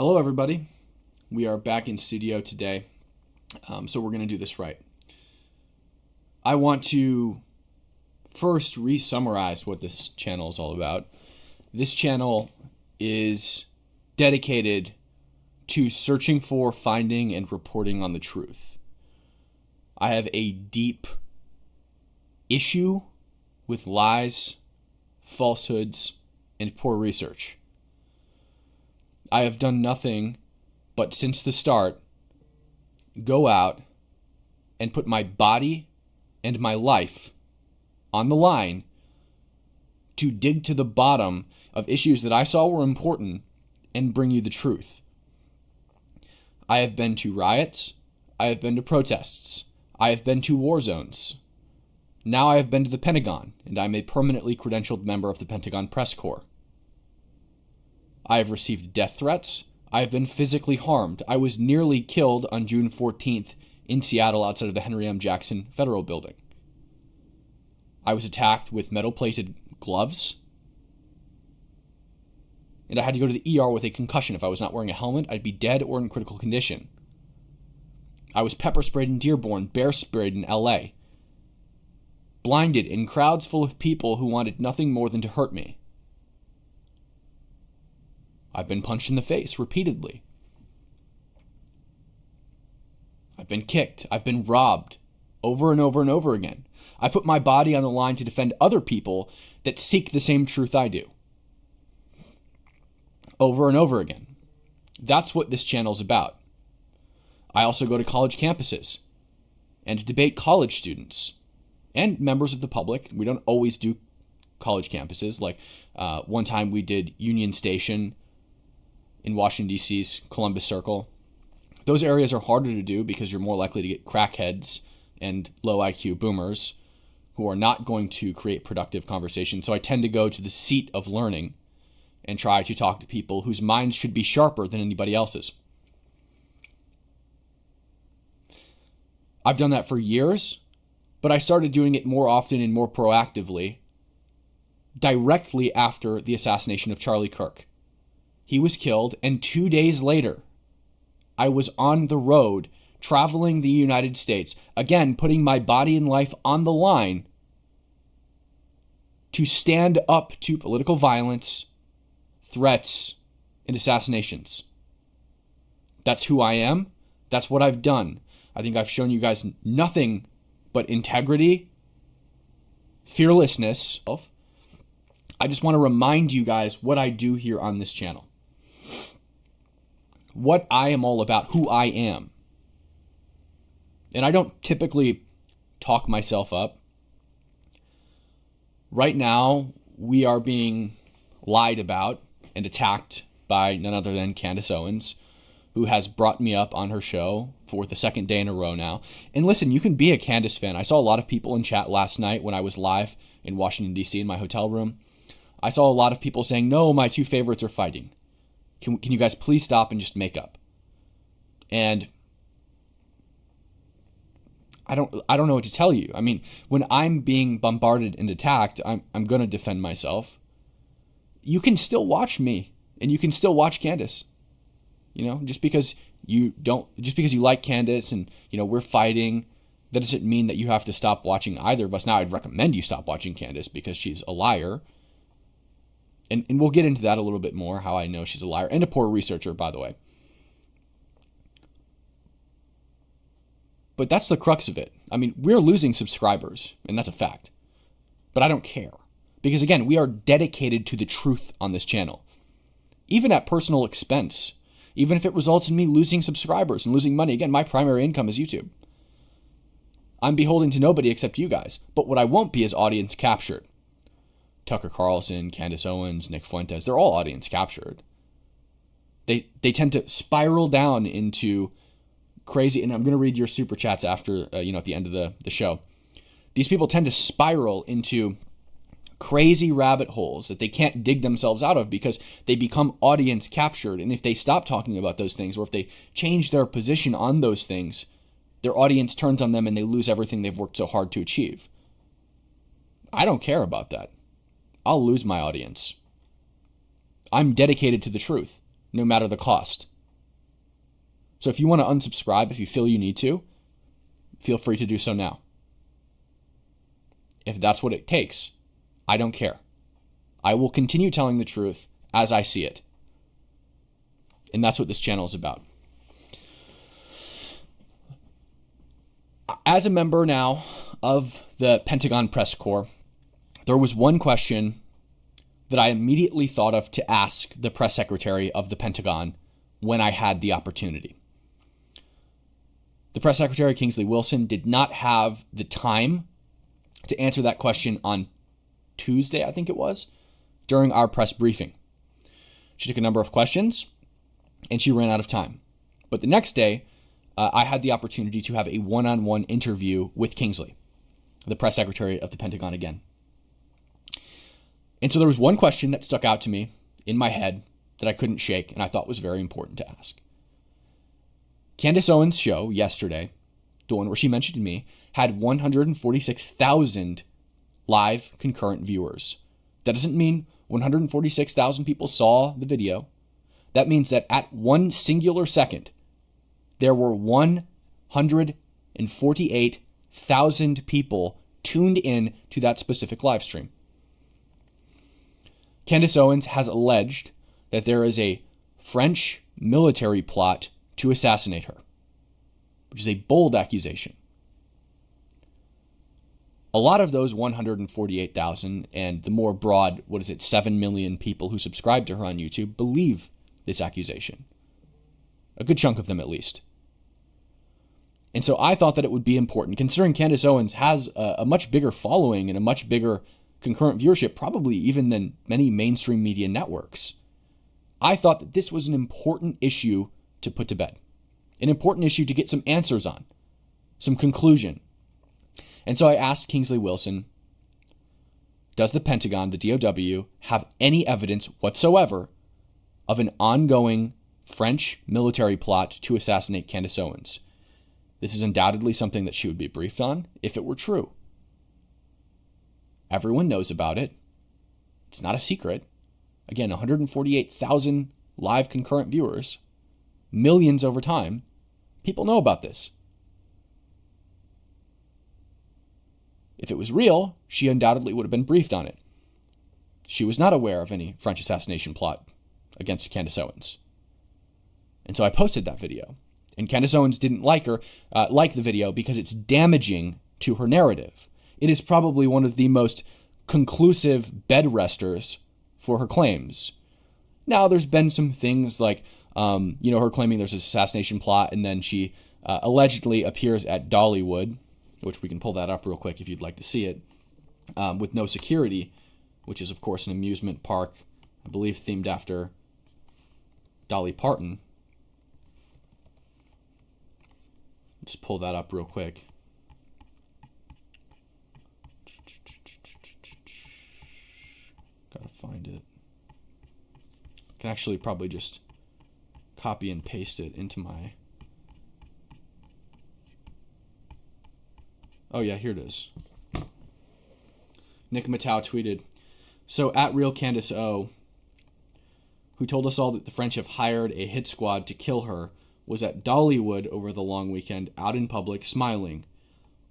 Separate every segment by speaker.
Speaker 1: Hello, everybody. We are back in studio today, so we're going to do this right. I want to first re-summarize what this channel is all about. This channel is dedicated to searching for, finding, and reporting on the truth. I have a deep issue with lies, falsehoods, and poor research. I have done nothing but since the start go out and put my body and my life on the line to dig to the bottom of issues that I saw were important and bring you the truth. I have been to riots. I have been to protests. I have been to war zones. Now I have been to the Pentagon, and I'm a permanently credentialed member of the Pentagon Press Corps. I have received death threats. I have been physically harmed. I was nearly killed on June 14th in Seattle outside of the Henry M. Jackson Federal Building. I was attacked with metal-plated gloves, and I had to go to the ER with a concussion. If I was not wearing a helmet, I'd be dead or in critical condition. I was pepper sprayed in Dearborn, bear sprayed in LA, blinded in crowds full of people who wanted nothing more than to hurt me. I've been punched in the face repeatedly. I've been kicked. I've been robbed over and over and over again. I put my body on the line to defend other people that seek the same truth I do. Over and over again. That's what this channel is about. I also go to college campuses and debate college students and members of the public. We don't always do college campuses. Like one time we did Union Station in Washington, D.C.'s Columbus Circle. Those areas are harder to do because you're more likely to get crackheads and low IQ boomers who are not going to create productive conversation. So I tend to go to the seat of learning and try to talk to people whose minds should be sharper than anybody else's. I've done that for years, but I started doing it more often and more proactively directly after the assassination of Charlie Kirk. He was killed, and 2 days later, I was on the road traveling the United States, again, putting my body and life on the line to stand up to political violence, threats, and assassinations. That's who I am. That's what I've done. I think I've shown you guys nothing but integrity, fearlessness. I just want to remind you guys what I do here on this channel. What I am all about, who I am. And I don't typically talk myself up. Right now, we are being lied about and attacked by none other than Candace Owens, who has brought me up on her show for the second day in a row now. And listen, you can be a Candace fan. I saw a lot of people in chat last night when I was live in Washington, D.C. in my hotel room. I saw a lot of people saying, no, my two favorites are fighting. Can you guys please stop and just make up? And I don't know what to tell you. I mean, when I'm being bombarded and attacked, I'm going to defend myself. You can still watch me, and you can still watch Candace. You know, just because you like Candace and, you know, we're fighting, that doesn't mean that you have to stop watching either of us. Now, I'd recommend you stop watching Candace because she's a liar. And we'll get into that a little bit more, how I know she's a liar and a poor researcher, by the way. But that's the crux of it. I mean, we're losing subscribers, and that's a fact. But I don't care. Because, again, we are dedicated to the truth on this channel. Even at personal expense. Even if it results in me losing subscribers and losing money. Again, my primary income is YouTube. I'm beholden to nobody except you guys. But what I won't be is audience captured. Tucker Carlson, Candace Owens, Nick Fuentes, they're all audience captured. They tend to spiral down into crazy, and I'm going to read your super chats after, at the end of the show. These people tend to spiral into crazy rabbit holes that they can't dig themselves out of because they become audience captured. And if they stop talking about those things, or if they change their position on those things, their audience turns on them and they lose everything they've worked so hard to achieve. I don't care about that. I'll lose my audience. I'm dedicated to the truth, no matter the cost. So if you want to unsubscribe, if you feel you need to, feel free to do so now. If that's what it takes, I don't care. I will continue telling the truth as I see it. And that's what this channel is about. As a member now of the Pentagon Press Corps, there was one question that I immediately thought of to ask the press secretary of the Pentagon when I had the opportunity. The press secretary, Kingsley Wilson, did not have the time to answer that question on Tuesday, I think it was, during our press briefing. She took a number of questions, and she ran out of time. But the next day, I had the opportunity to have a one-on-one interview with Kingsley, the press secretary of the Pentagon again. And so there was one question that stuck out to me in my head that I couldn't shake, and I thought was very important to ask. Candace Owens' show yesterday, the one where she mentioned me, had 146,000 live concurrent viewers. That doesn't mean 146,000 people saw the video. That means that at one singular second, there were 148,000 people tuned in to that specific live stream. Candace Owens has alleged that there is a French military plot to assassinate her, which is a bold accusation. A lot of those 148,000 and the more broad, 7 million people who subscribe to her on YouTube believe this accusation. A good chunk of them, at least. And so I thought that it would be important, considering Candace Owens has a much bigger following and a much bigger concurrent viewership, probably even than many mainstream media networks. I thought that this was an important issue to put to bed, an important issue to get some answers on, some conclusion. And so I asked Kingsley Wilson, does the Pentagon, the DOW, have any evidence whatsoever of an ongoing French military plot to assassinate Candace Owens? This is undoubtedly something that she would be briefed on if it were true. Everyone knows about it. It's not a secret. Again, 148,000 live concurrent viewers, millions over time. People know about this. If it was real, she undoubtedly would have been briefed on it. She was not aware of any French assassination plot against Candace Owens. And so I posted that video. And Candace Owens didn't like the video because it's damaging to her narrative. It is probably one of the most conclusive bedresters for her claims. Now, there's been some things like, her claiming there's an assassination plot, and then she allegedly appears at Dollywood, which we can pull that up real quick if you'd like to see it, with no security, which is, of course, an amusement park, I believe, themed after Dolly Parton. Just pull that up real quick. Gotta find it. Can actually probably just copy and paste it into my... Oh yeah, here it is. Nick Matau tweeted, so at Real Candace O, who told us all that the French have hired a hit squad to kill her, was at Dollywood over the long weekend, out in public, smiling.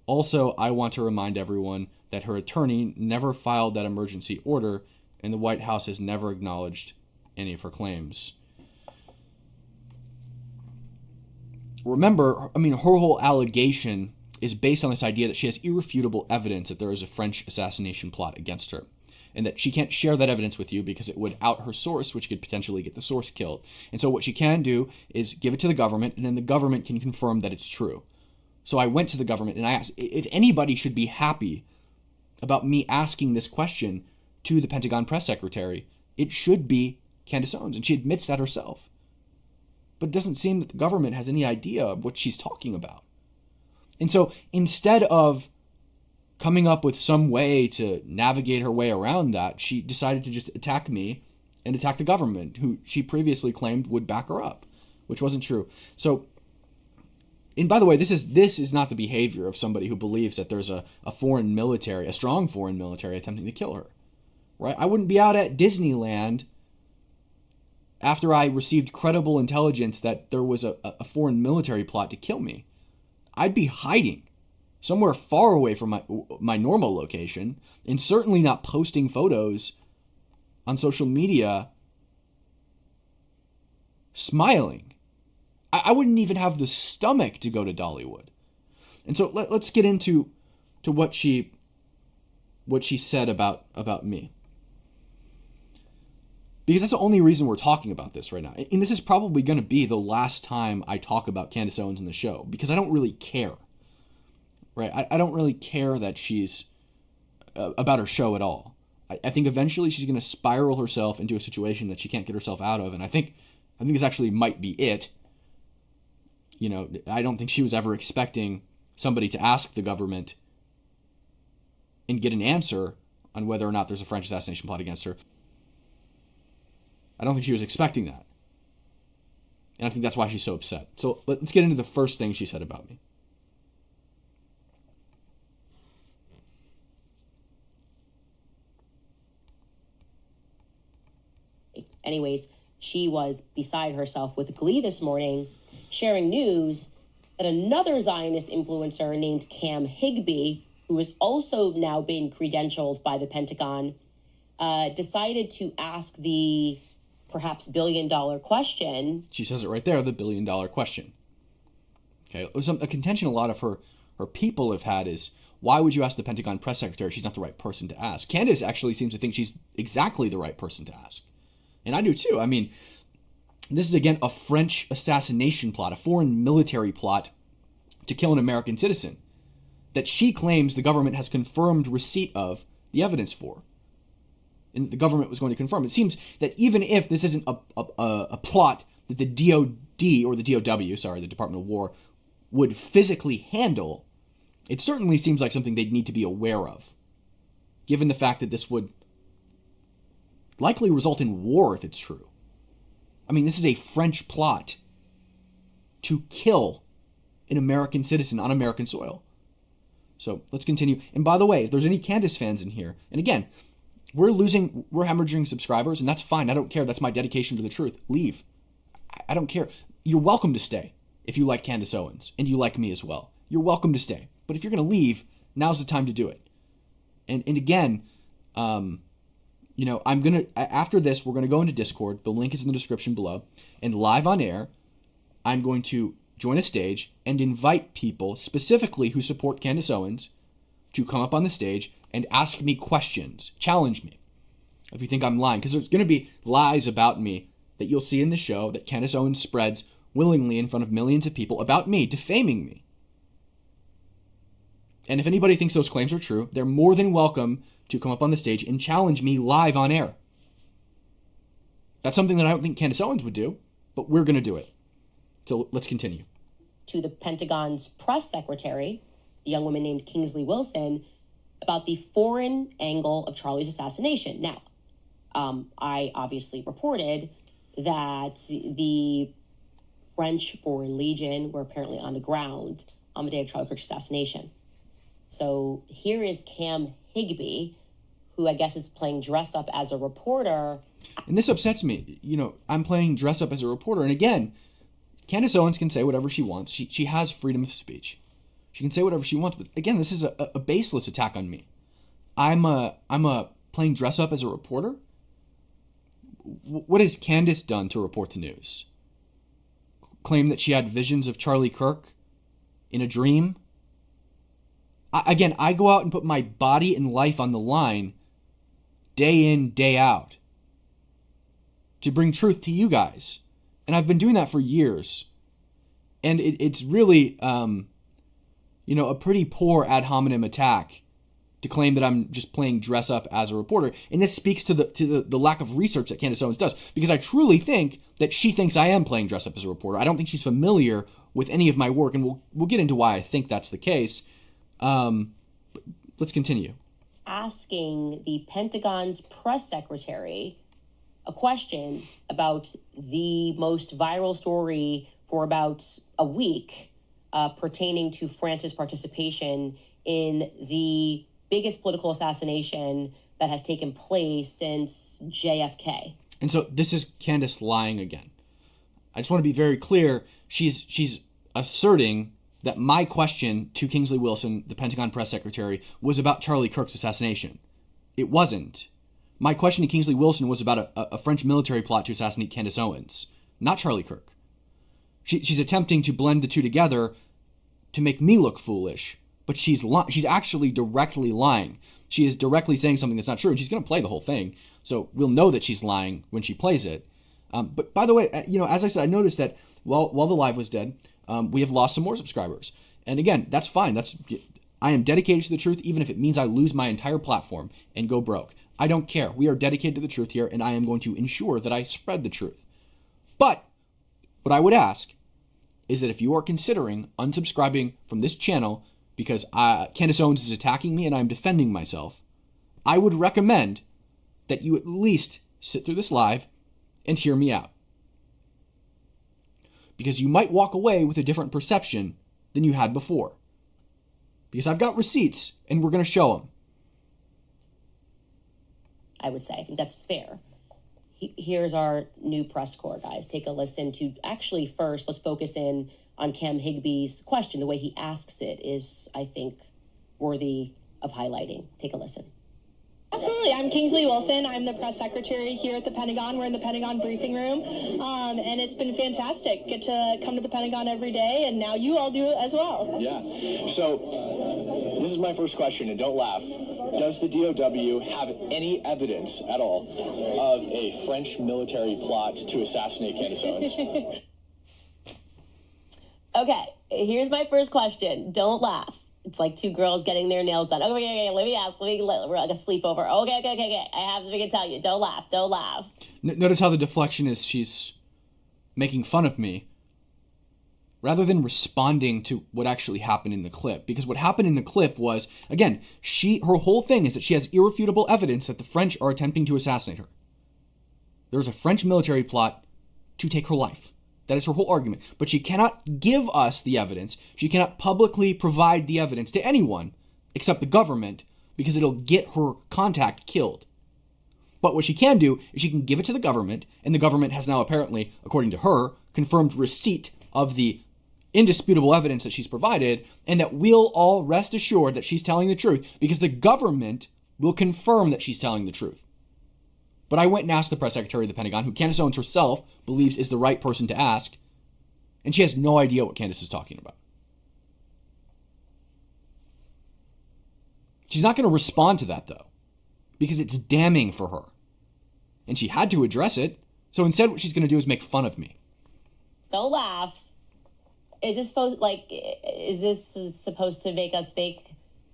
Speaker 1: Also, I want to remind everyone that her attorney never filed that emergency order, and the White House has never acknowledged any of her claims. Remember, her whole allegation is based on this idea that she has irrefutable evidence that there is a French assassination plot against her, and that she can't share that evidence with you because it would out her source, which could potentially get the source killed. And so what she can do is give it to the government, and then the government can confirm that it's true. So I went to the government and I asked if anybody should be happy about me asking this question to the Pentagon press secretary. It should be Candace Owens, and she admits that herself. But it doesn't seem that the government has any idea of what she's talking about. And so instead of coming up with some way to navigate her way around that, she decided to just attack me and attack the government, who she previously claimed would back her up, which wasn't true. So, and by the way, this is not the behavior of somebody who believes that there's a foreign military, a strong foreign military attempting to kill her, right? I wouldn't be out at Disneyland after I received credible intelligence that there was a foreign military plot to kill me, I'd be hiding somewhere far away from my normal location, and certainly not posting photos on social media smiling. I wouldn't even have the stomach to go to Dollywood. And so let's get into what she said about me. Because that's the only reason we're talking about this right now. And this is probably going to be the last time I talk about Candace Owens in the show, because I don't really care. Right? I don't really care that she's about her show at all. I think eventually she's going to spiral herself into a situation that she can't get herself out of, and I think this actually might be it. You know, I don't think she was ever expecting somebody to ask the government and get an answer on whether or not there's a French assassination plot against her. I don't think she was expecting that. And I think that's why she's so upset. So let's get into the first thing she said about me.
Speaker 2: Anyways, she was beside herself with glee this morning, sharing news that another Zionist influencer named Higby, who has also now been credentialed by the Pentagon, decided to ask the perhaps billion-dollar question.
Speaker 1: She says it right there, the billion-dollar question. Okay, a contention a lot of her people have had is, why would you ask the Pentagon press secretary? She's not the right person to ask. Candace actually seems to think she's exactly the right person to ask. And I do too. I mean, this is, again, a French assassination plot, a foreign military plot to kill an American citizen that she claims the government has confirmed receipt of the evidence for. And the government was going to confirm. It seems that even if this isn't a plot that the DOD, or the DOW, the Department of War, would physically handle, it certainly seems like something they'd need to be aware of, given the fact that this would likely result in war if it's true. I mean, this is a French plot to kill an American citizen on American soil. So let's continue. And by the way, if there's any Candace fans in here, and again, we're hemorrhaging subscribers, and that's fine. I don't care. That's my dedication to the truth. Leave. I don't care. You're welcome to stay if you like Candace Owens and you like me as well. You're welcome to stay. But if you're going to leave, now's the time to do it. And again, you know, after this, we're going to go into Discord. The link is in the description below. And live on air, I'm going to join a stage and invite people specifically who support Candace Owens to come up on the stage and ask me questions. Challenge me if you think I'm lying. Because there's going to be lies about me that you'll see in the show that Candace Owens spreads willingly in front of millions of people about me, defaming me. And if anybody thinks those claims are true, they're more than welcome to come up on the stage and challenge me live on air. That's something that I don't think Candace Owens would do, but we're going to do it. So let's continue.
Speaker 2: To the Pentagon's press secretary, a young woman named Kingsley Wilson, about the foreign angle of Charlie's assassination. Now, I obviously reported that the French Foreign Legion were apparently on the ground on the day of Charlie Kirk's assassination. So here is Higby, who I guess is playing dress up as a reporter.
Speaker 1: And this upsets me. You know, I'm playing dress up as a reporter. And again, Candace Owens can say whatever she wants. She has freedom of speech. She can say whatever she wants. But again, this is a baseless attack on me. I'm playing dress up as a reporter? What has Candace done to report the news? Claim that she had visions of Charlie Kirk in a dream? I go out and put my body and life on the line day in, day out to bring truth to you guys. And I've been doing that for years. And it's really, a pretty poor ad hominem attack to claim that I'm just playing dress up as a reporter. And this speaks to the lack of research that Candace Owens does, because I truly think that she thinks I am playing dress up as a reporter. I don't think she's familiar with any of my work, and we'll get into why I think that's the case. Let's continue.
Speaker 2: Asking the Pentagon's press secretary a question about the most viral story for about a week pertaining to France's participation in the biggest political assassination that has taken place since JFK.
Speaker 1: And so this is Candace lying again. I just want to be very clear. She's asserting that my question to Kingsley Wilson, the Pentagon press secretary, was about Charlie Kirk's assassination. It wasn't. My question to Kingsley Wilson was about a French military plot to assassinate Candace Owens, not Charlie Kirk. She's attempting to blend the two together to make me look foolish, but she's actually directly lying. She is directly saying something that's not true, and she's going to play the whole thing, so we'll know that she's lying when she plays it. But by the way, as I said, I noticed that while the live was dead, we have lost some more subscribers. And again, that's fine. I am dedicated to the truth, even if it means I lose my entire platform and go broke. I don't care. We are dedicated to the truth here, and I am going to ensure that I spread the truth. But what I would ask is that if you are considering unsubscribing from this channel because Candace Owens is attacking me and I'm defending myself, I would recommend that you at least sit through this live and hear me out. Because you might walk away with a different perception than you had before. Because I've got receipts and we're going to show them.
Speaker 2: I would say. I think that's fair. Here's our new press corps, guys. Take a listen to, actually, first, let's focus in on Cam Higby's question. The way he asks it is, I think, worthy of highlighting. Take a listen.
Speaker 3: Absolutely. I'm Kingsley Wilson. I'm the press secretary here at the Pentagon. We're in the Pentagon briefing room, and it's been fantastic. Get to come to the Pentagon every day, and now you all do it as well.
Speaker 4: Yeah. So this is my first question, and don't laugh. Does the DOW have any evidence at all of a French military plot to assassinate Candace Owens?
Speaker 2: Okay, here's my first question. Don't laugh. It's like two girls getting their nails done. Okay, let me ask. We're like a sleepover. Okay. I have something to tell you. Don't laugh.
Speaker 1: Notice how the deflection is she's making fun of me rather than responding to what actually happened in the clip. Because what happened in the clip was, again, her whole thing is that she has irrefutable evidence that the French are attempting to assassinate her. There's a French military plot to take her life. That is her whole argument. But she cannot give us the evidence. She cannot publicly provide the evidence to anyone except the government because it'll get her contact killed. But what she can do is she can give it to the government, and the government has now apparently, according to her, confirmed receipt of the indisputable evidence that she's provided, and that we'll all rest assured that she's telling the truth because the government will confirm that she's telling the truth. But I went and asked the press secretary of the Pentagon, who Candace Owens herself believes is the right person to ask, and she has no idea what Candace is talking about. She's not going to respond to that, though, because it's damning for her. And she had to address it, so instead what she's going to do is make fun of me.
Speaker 2: Don't laugh. Is this supposed to make us think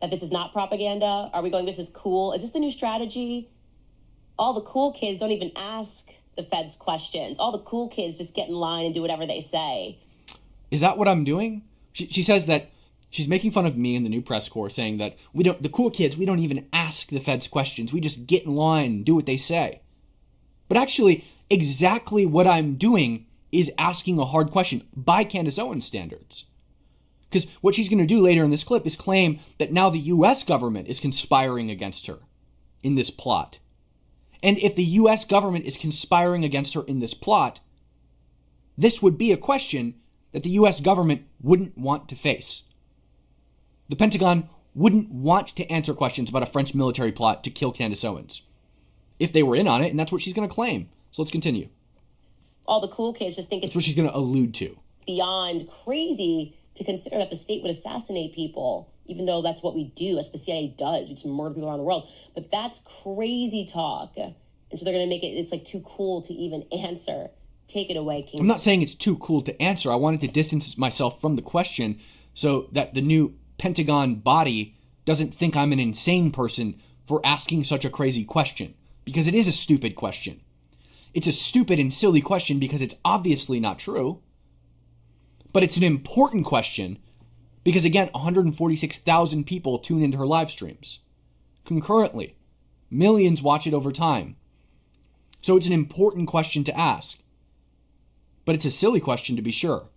Speaker 2: that this is not propaganda? Are we going, this is cool? Is this the new strategy? All the cool kids don't even ask the feds questions. All the cool kids just get in line and do whatever they say.
Speaker 1: Is that what I'm doing? She says that she's making fun of me in the new press corps, saying that the cool kids, we don't even ask the feds questions. We just get in line and do what they say. But actually, exactly what I'm doing is asking a hard question by Candace Owens standards. Because what she's going to do later in this clip is claim that now the U.S. government is conspiring against her in this plot. And if the U.S. government is conspiring against her in this plot, this would be a question that the U.S. government wouldn't want to face. The Pentagon wouldn't want to answer questions about a French military plot to kill Candace Owens if they were in on it, and that's what she's going to claim. So let's continue.
Speaker 2: All the cool kids just think it's
Speaker 1: what she's going to allude to.
Speaker 2: Beyond crazy to consider that the state would assassinate people, even though that's what we do. That's what the CIA does. We just murder people around the world. But that's crazy talk. And so they're going to make it's like too cool to even answer. Take it away, King.
Speaker 1: I'm not saying it's too cool to answer. I wanted to distance myself from the question so that the new Pentagon body doesn't think I'm an insane person for asking such a crazy question. Because it is a stupid question. It's a stupid and silly question because it's obviously not true. But it's an important question because, again, 146,000 people tune into her live streams concurrently. Millions watch it over time. So it's an important question to ask. But it's a silly question to be sure.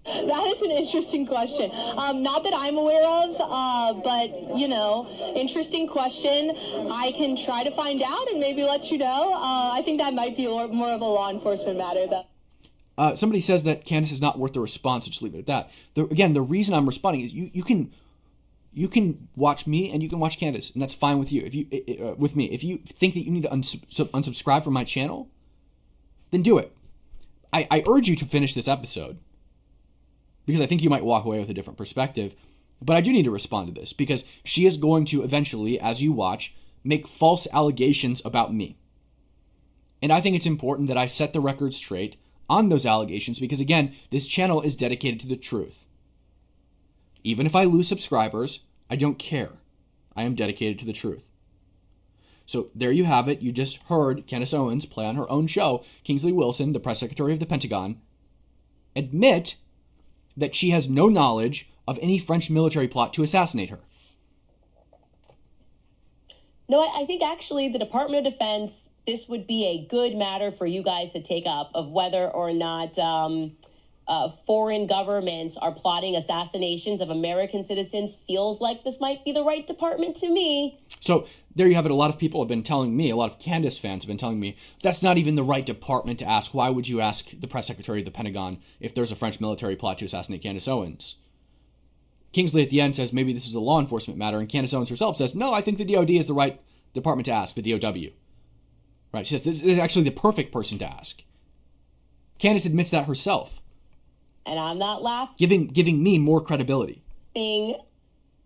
Speaker 3: That is an interesting question. Not that I'm aware of, but, interesting question. I can try to find out and maybe let you know. I think that might be more of a law enforcement matter, though.
Speaker 1: Somebody says that Candace is not worth the response. Just leave it at that. The reason I'm responding is you can watch me and you can watch Candace, and that's fine with you. If you with me, if you think that you need to unsubscribe from my channel, then do it. I urge you to finish this episode because I think you might walk away with a different perspective. But I do need to respond to this because she is going to eventually, as you watch, make false allegations about me. And I think it's important that I set the record straight on those allegations because, again, this channel is dedicated to the truth. Even if I lose subscribers, I don't care. I am dedicated to the truth. So there you have it. You just heard Candace Owens play on her own show, Kingsley Wilson, the press secretary of the Pentagon, admit that she has no knowledge of any French military plot to assassinate her.
Speaker 2: No, I think actually the Department of Defense, this would be a good matter for you guys to take up of whether or not foreign governments are plotting assassinations of American citizens. Feels like this might be the right department to me.
Speaker 1: So there you have it. A lot of people have been telling me, a lot of Candace fans have been telling me, that's not even the right department to ask. Why would you ask the press secretary of the Pentagon if there's a French military plot to assassinate Candace Owens? Kingsley at the end says maybe this is a law enforcement matter, and Candace Owens herself says, no, I think the DOD is the right department to ask, the DOW. Right? She says this is actually the perfect person to ask. Candace admits that herself.
Speaker 2: And I'm not laughing.
Speaker 1: Giving me more credibility.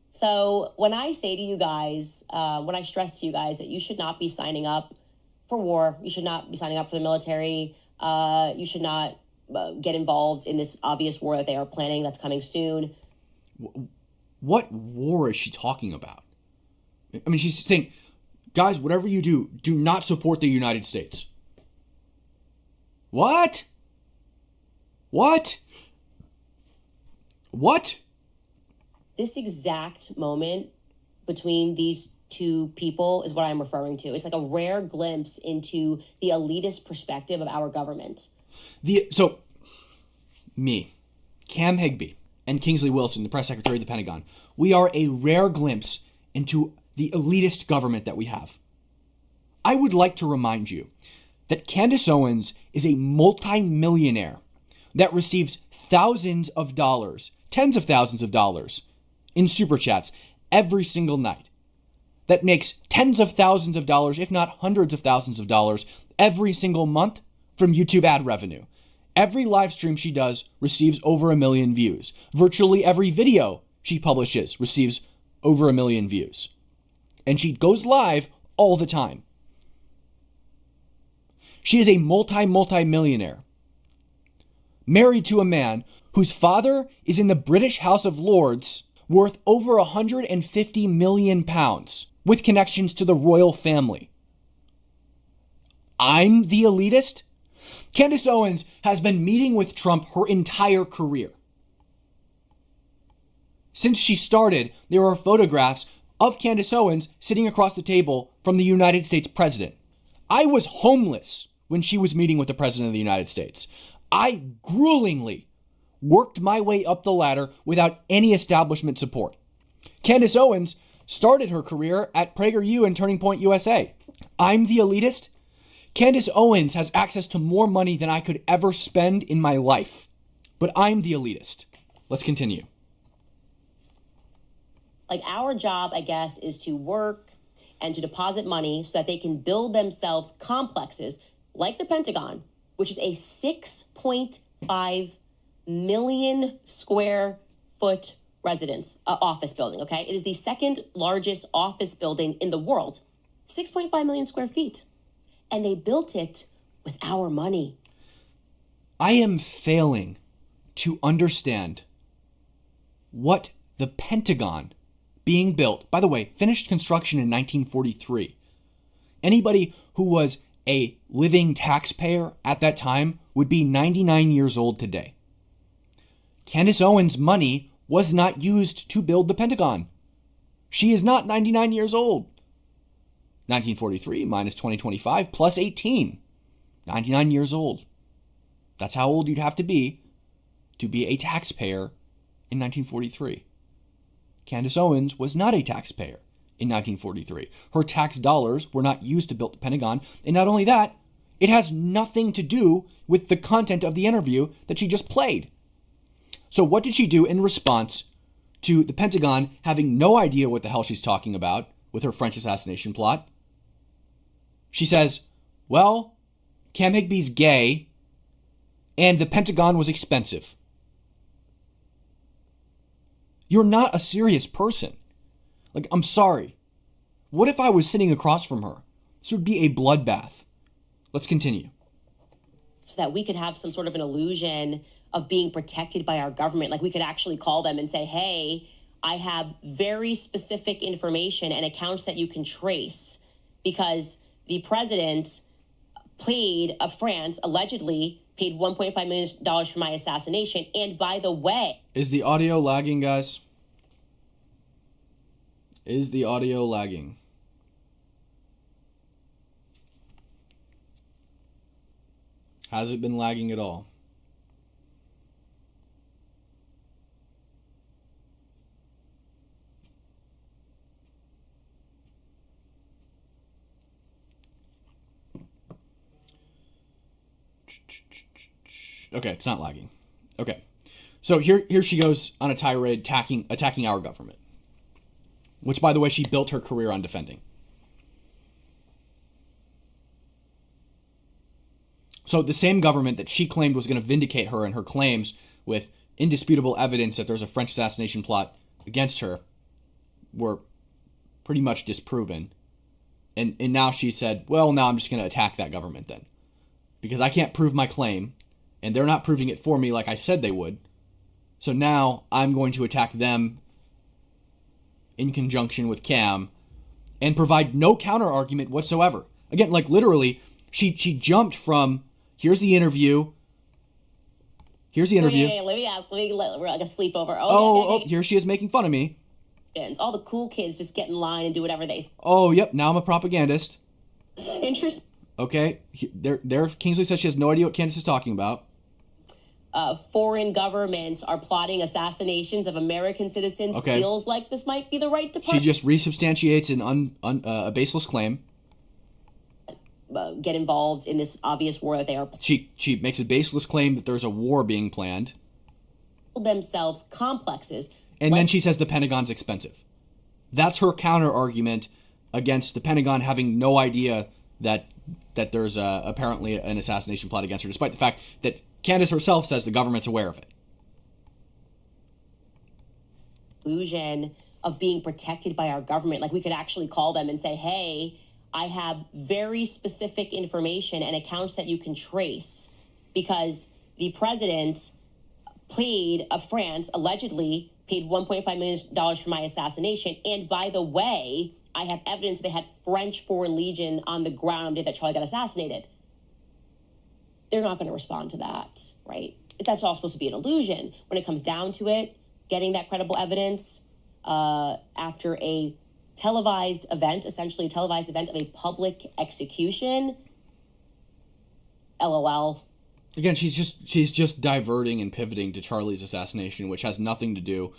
Speaker 2: So when I say to you guys, when I stress to you guys that you should not be signing up for war, you should not be signing up for the military, you should not get involved in this obvious war that they are planning that's coming soon.
Speaker 1: What war is she talking about? I mean, she's saying, guys, whatever you do, do not support the United States. What? What? What?
Speaker 2: This exact moment between these two people is what I'm referring to. It's like a rare glimpse into the elitist perspective of our government.
Speaker 1: So, me, Cam Higby, and Kingsley Wilson, the press secretary of the Pentagon, we are a rare glimpse into the elitist government that we have. I would like to remind you that Candace Owens is a multi-millionaire that receives thousands of dollars, tens of thousands of dollars in super chats every single night. That makes tens of thousands of dollars, if not hundreds of thousands of dollars, every single month from YouTube ad revenue. Every live stream she does receives over 1 million views. Virtually every video she publishes receives over 1 million views. And she goes live all the time. She is a multi-millionaire, married to a man whose father is in the British House of Lords, worth over 150 million pounds, with connections to the royal family. I'm the elitist? Candace Owens has been meeting with Trump her entire career. Since she started, there are photographs of Candace Owens sitting across the table from the United States president. I was homeless when she was meeting with the president of the United States. I gruelingly worked my way up the ladder without any establishment support. Candace Owens started her career at PragerU and Turning Point USA. I'm the elitist? Candace Owens has access to more money than I could ever spend in my life. But I'm the elitist. Let's continue.
Speaker 2: Like, our job, I guess, is to work and to deposit money so that they can build themselves complexes like the Pentagon, which is a 6.5 million square foot residence, office building, okay? It is the second largest office building in the world, 6.5 million square feet. And they built it with our money.
Speaker 1: I am failing to understand what the Pentagon being built, by the way, finished construction in 1943. Anybody who was a living taxpayer at that time would be 99 years old today. Candace Owens' money was not used to build the Pentagon. She is not 99 years old. 1943 minus 2025 plus 18. 99 years old. That's how old you'd have to be to be a taxpayer in 1943. Candace Owens was not a taxpayer in 1943. Her tax dollars were not used to build the Pentagon. And not only that, it has nothing to do with the content of the interview that she just played. So what did she do in response to the Pentagon having no idea what the hell she's talking about with her French assassination plot? She says, well, Cam Higby's gay and the Pentagon was expensive. You're not a serious person. Like, I'm sorry. What if I was sitting across from her? This would be a bloodbath. Let's continue.
Speaker 2: So that we could have some sort of an illusion of being protected by our government. Like, we could actually call them and say, hey, I have very specific information and accounts that you can trace because the president allegedly paid $1.5 million for my assassination. And by the way...
Speaker 1: Is the audio lagging, guys? Is the audio lagging? Has it been lagging at all? Okay, it's not lagging. Okay. So here she goes on a tirade attacking our government. Which, by the way, she built her career on defending. So the same government that she claimed was going to vindicate her and her claims with indisputable evidence that there's a French assassination plot against her were pretty much disproven. And now she said, well, now I'm just going to attack that government then. Because I can't prove my claim, and they're not proving it for me like I said they would. So now I'm going to attack them in conjunction with Cam and provide no counter argument whatsoever. Again, like literally, she jumped from, here's the interview. Here's the interview.
Speaker 2: Let me ask. We're like a sleepover.
Speaker 1: Oh, here she is making fun of me.
Speaker 2: All the cool kids just get in line and do whatever they say.
Speaker 1: Oh, yep, now I'm a propagandist.
Speaker 3: Interesting.
Speaker 1: Okay, there. Kingsley says she has no idea what Candace is talking about.
Speaker 2: Foreign governments are plotting assassinations of American citizens.
Speaker 1: Okay.
Speaker 2: Feels like this might be the right
Speaker 1: She
Speaker 2: department.
Speaker 1: just resubstantiates a baseless claim.
Speaker 2: Get involved in this obvious war that they are.
Speaker 1: She makes a baseless claim that there's a war being planned.
Speaker 2: Themselves complexes.
Speaker 1: And then she says the Pentagon's expensive. That's her counter argument against the Pentagon having no idea that there's apparently an assassination plot against her, despite the fact that Candace herself says the government's aware of it.
Speaker 2: Illusion of being protected by our government. Like, we could actually call them and say, hey, I have very specific information and accounts that you can trace because the president allegedly paid $1.5 million for my assassination. And by the way, I have evidence they had French Foreign Legion on the ground on the day that Charlie got assassinated. They're not going to respond to that, right? That's all supposed to be an illusion. When it comes down to it, getting that credible evidence after a televised event, essentially a televised event of a public execution, LOL.
Speaker 1: Again, she's just diverting and pivoting to Charlie's assassination, which has nothing to do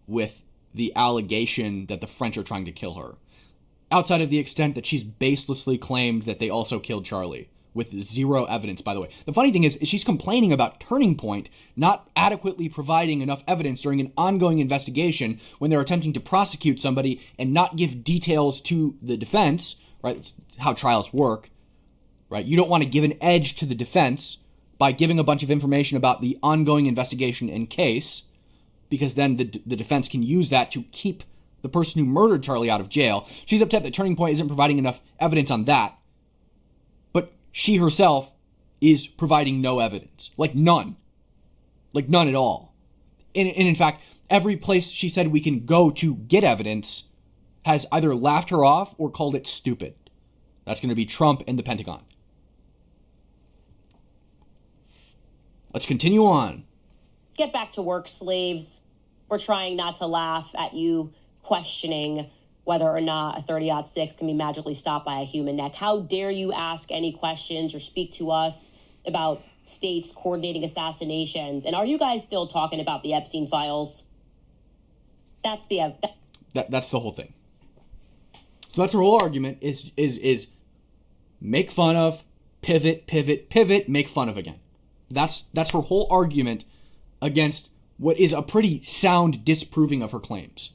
Speaker 1: with the allegation that the French are trying to kill her. Outside of the extent that she's baselessly claimed that they also killed Charlie, with zero evidence, by the way. The funny thing is she's complaining about Turning Point not adequately providing enough evidence during an ongoing investigation when they're attempting to prosecute somebody and not give details to the defense, right? That's how trials work, right? You don't want to give an edge to the defense by giving a bunch of information about the ongoing investigation and case, because then the defense can use that to keep the person who murdered Charlie out of jail. She's upset that Turning Point isn't providing enough evidence on that. But she herself is providing no evidence. Like none. Like none at all. And in fact, every place she said we can go to get evidence has either laughed her off or called it stupid. That's going to be Trump and the Pentagon. Let's continue on.
Speaker 2: Get back to work, slaves. We're trying not to laugh at you questioning whether or not a 30-06 can be magically stopped by a human neck. How dare you ask any questions or speak to us about states coordinating assassinations. And are you guys still talking about the Epstein files? That's the
Speaker 1: that's the whole thing. So that's her whole argument is make fun of, pivot, make fun of again. That's her whole argument against what is a pretty sound disproving of her claims.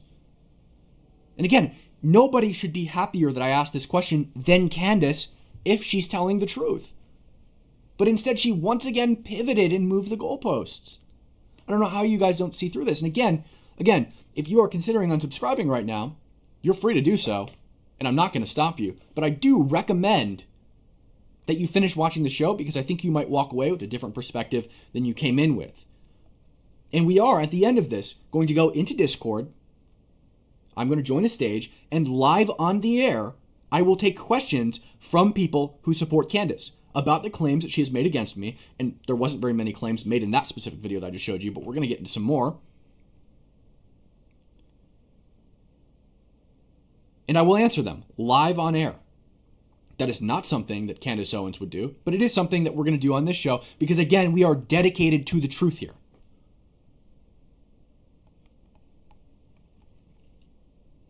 Speaker 1: And again, nobody should be happier that I asked this question than Candace if she's telling the truth. But instead, she once again pivoted and moved the goalposts. I don't know how you guys don't see through this. And again, if you are considering unsubscribing right now, you're free to do so, and I'm not going to stop you. But I do recommend that you finish watching the show because I think you might walk away with a different perspective than you came in with. And we are, at the end of this, going to go into Discord. I'm going to join a stage, and live on the air, I will take questions from people who support Candace about the claims that she has made against me. And there wasn't very many claims made in that specific video that I just showed you, but we're going to get into some more. And I will answer them live on air. That is not something that Candace Owens would do, but it is something that we're going to do on this show because, again, we are dedicated to the truth here.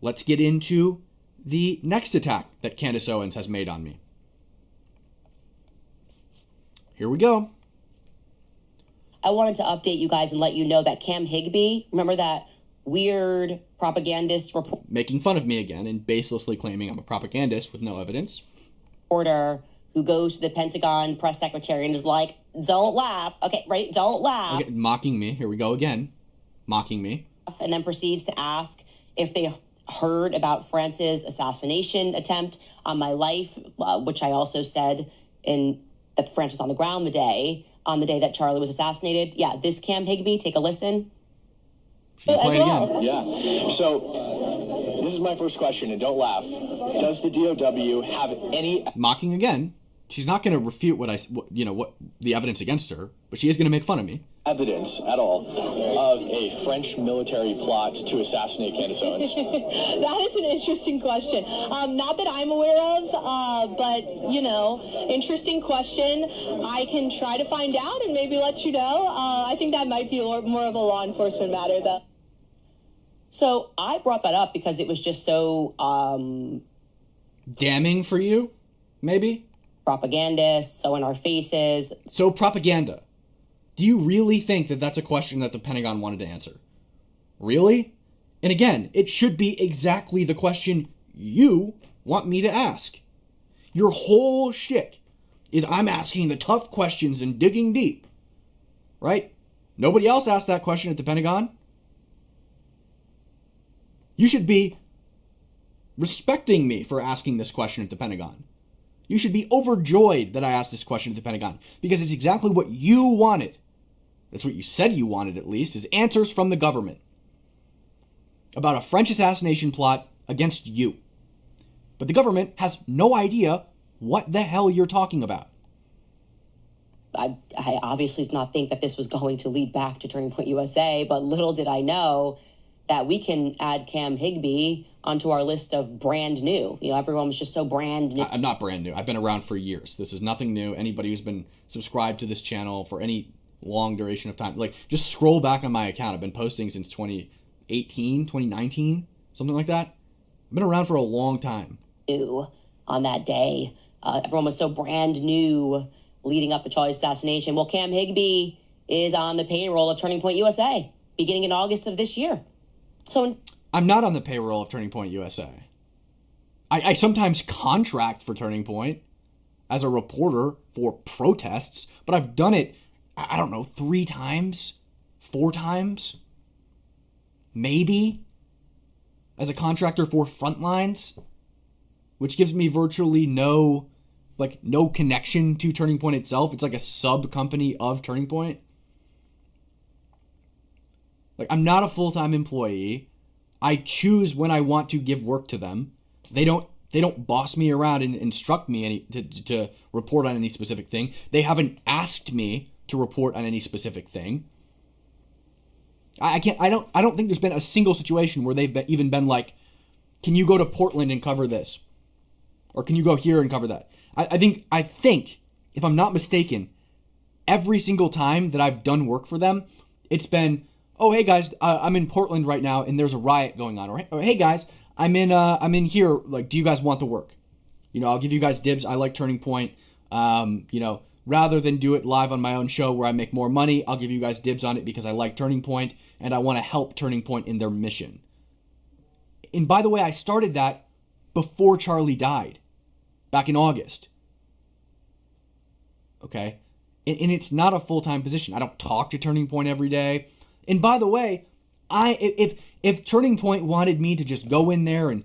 Speaker 1: Let's get into the next attack that Candace Owens has made on me. Here we go.
Speaker 2: I wanted to update you guys and let you know that Cam Higby, remember that weird propagandist
Speaker 1: making fun of me again and baselessly claiming I'm a propagandist with no evidence.
Speaker 2: Reporter who goes to the Pentagon press secretary and is like, don't laugh. Okay, right? Don't laugh.
Speaker 1: Okay, mocking me. Here we go again. Mocking me.
Speaker 2: And then proceeds to ask if they heard about France's assassination attempt on my life, which I also said that France was on the ground on the day that Charlie was assassinated. Yeah, this Cam Higby, take a listen.
Speaker 4: As well. Yeah. So this is my first question, and don't laugh. Does the DOW have any
Speaker 1: mocking again? She's not going to refute what the evidence against her, but she is going to make fun of me.
Speaker 4: Evidence at all of a French military plot to assassinate Candace Owens?
Speaker 3: That is an interesting question. Not that I'm aware of, but, interesting question. I can try to find out and maybe let you know. I think that might be more of a law enforcement matter, though.
Speaker 2: So I brought that up because it was just so
Speaker 1: damning for you, maybe?
Speaker 2: Propagandist, so in our faces.
Speaker 1: So propaganda. Do you really think that that's a question that the Pentagon wanted to answer? Really? And again, it should be exactly the question you want me to ask. Your whole shtick is I'm asking the tough questions and digging deep. Right? Nobody else asked that question at the Pentagon. You should be respecting me for asking this question at the Pentagon. You should be overjoyed that I asked this question at the Pentagon because it's exactly what you wanted. That's what you said you wanted, at least, is answers from the government about a French assassination plot against you. But the government has no idea what the hell you're talking about.
Speaker 2: I obviously did not think that this was going to lead back to Turning Point USA, but little did I know that we can add Cam Higby onto our list of brand new. Everyone was just so brand new.
Speaker 1: I'm not brand new. I've been around for years. This is nothing new. Anybody who's been subscribed to this channel for any long duration of time, just scroll back on my account. I've been posting since 2018, 2019, something like that. I've been around for a long time.
Speaker 2: On that day, everyone was so brand new leading up to Charlie's assassination. Well, Cam Higby is on the payroll of Turning Point USA beginning in August of this year. So
Speaker 1: I'm not on the payroll of Turning Point USA. I sometimes contract for Turning Point as a reporter for protests, but I've done it, 3 times, 4 times, maybe, as a contractor for Frontlines, which gives me virtually no connection to Turning Point itself. It's like a sub-company of Turning Point. I'm not a full-time employee. I choose when I want to give work to them. They don't boss me around and instruct me to report on any specific thing. They haven't asked me to report on any specific thing. I don't think there's been a single situation where they've even been like, can you go to Portland and cover this? Or can you go here and cover that? I think, if I'm not mistaken, every single time that I've done work for them, it's been, oh, hey guys, I'm in Portland right now and there's a riot going on. Or hey guys, I'm in here. Like, do you guys want the work? I'll give you guys dibs. I like Turning Point. Rather than do it live on my own show where I make more money, I'll give you guys dibs on it because I like Turning Point and I want to help Turning Point in their mission. And by the way, I started that before Charlie died, back in August. Okay? And it's not a full-time position. I don't talk to Turning Point every day. And by the way, if Turning Point wanted me to just go in there and,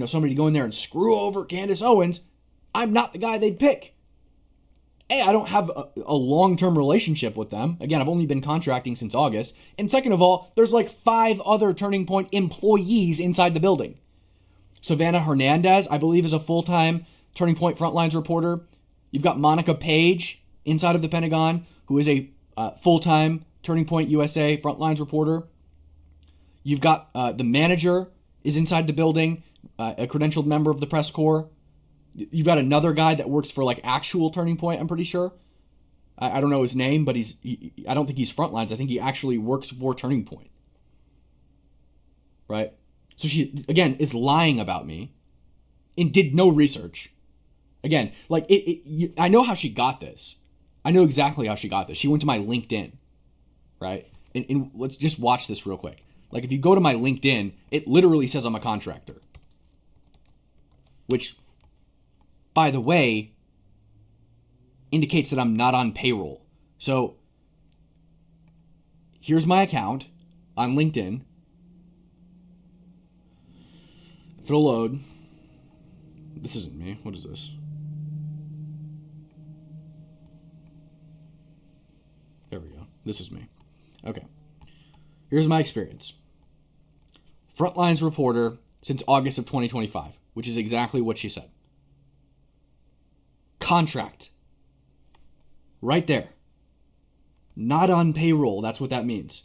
Speaker 1: somebody to go in there and screw over Candace Owens, I'm not the guy they'd pick. A, I don't have a long-term relationship with them. Again, I've only been contracting since August. And second of all, there's like 5 other Turning Point employees inside the building. Savannah Hernandez, I believe, is a full-time Turning Point Frontlines reporter. You've got Monica Page inside of the Pentagon, who is a full-time Turning Point USA Frontlines reporter. You've got the manager is inside the building, a credentialed member of the press corps. You've got another guy that works for like actual Turning Point, I'm pretty sure. I don't know his name, but I don't think he's Frontlines. I think he actually works for Turning Point. Right? So she, again, is lying about me and did no research. Again, like, I know how she got this. I know exactly how she got this. She went to my LinkedIn, right? And let's just watch this real quick. Like, if you go to my LinkedIn, it literally says I'm a contractor. Which, by the way, indicates that I'm not on payroll. So, here's my account on LinkedIn. If it'll load. This isn't me. What is this? There we go. This is me. Okay. Here's my experience. Frontlines reporter since August of 2025, which is exactly what she said. Contract. Right there. Not on payroll. That's what that means.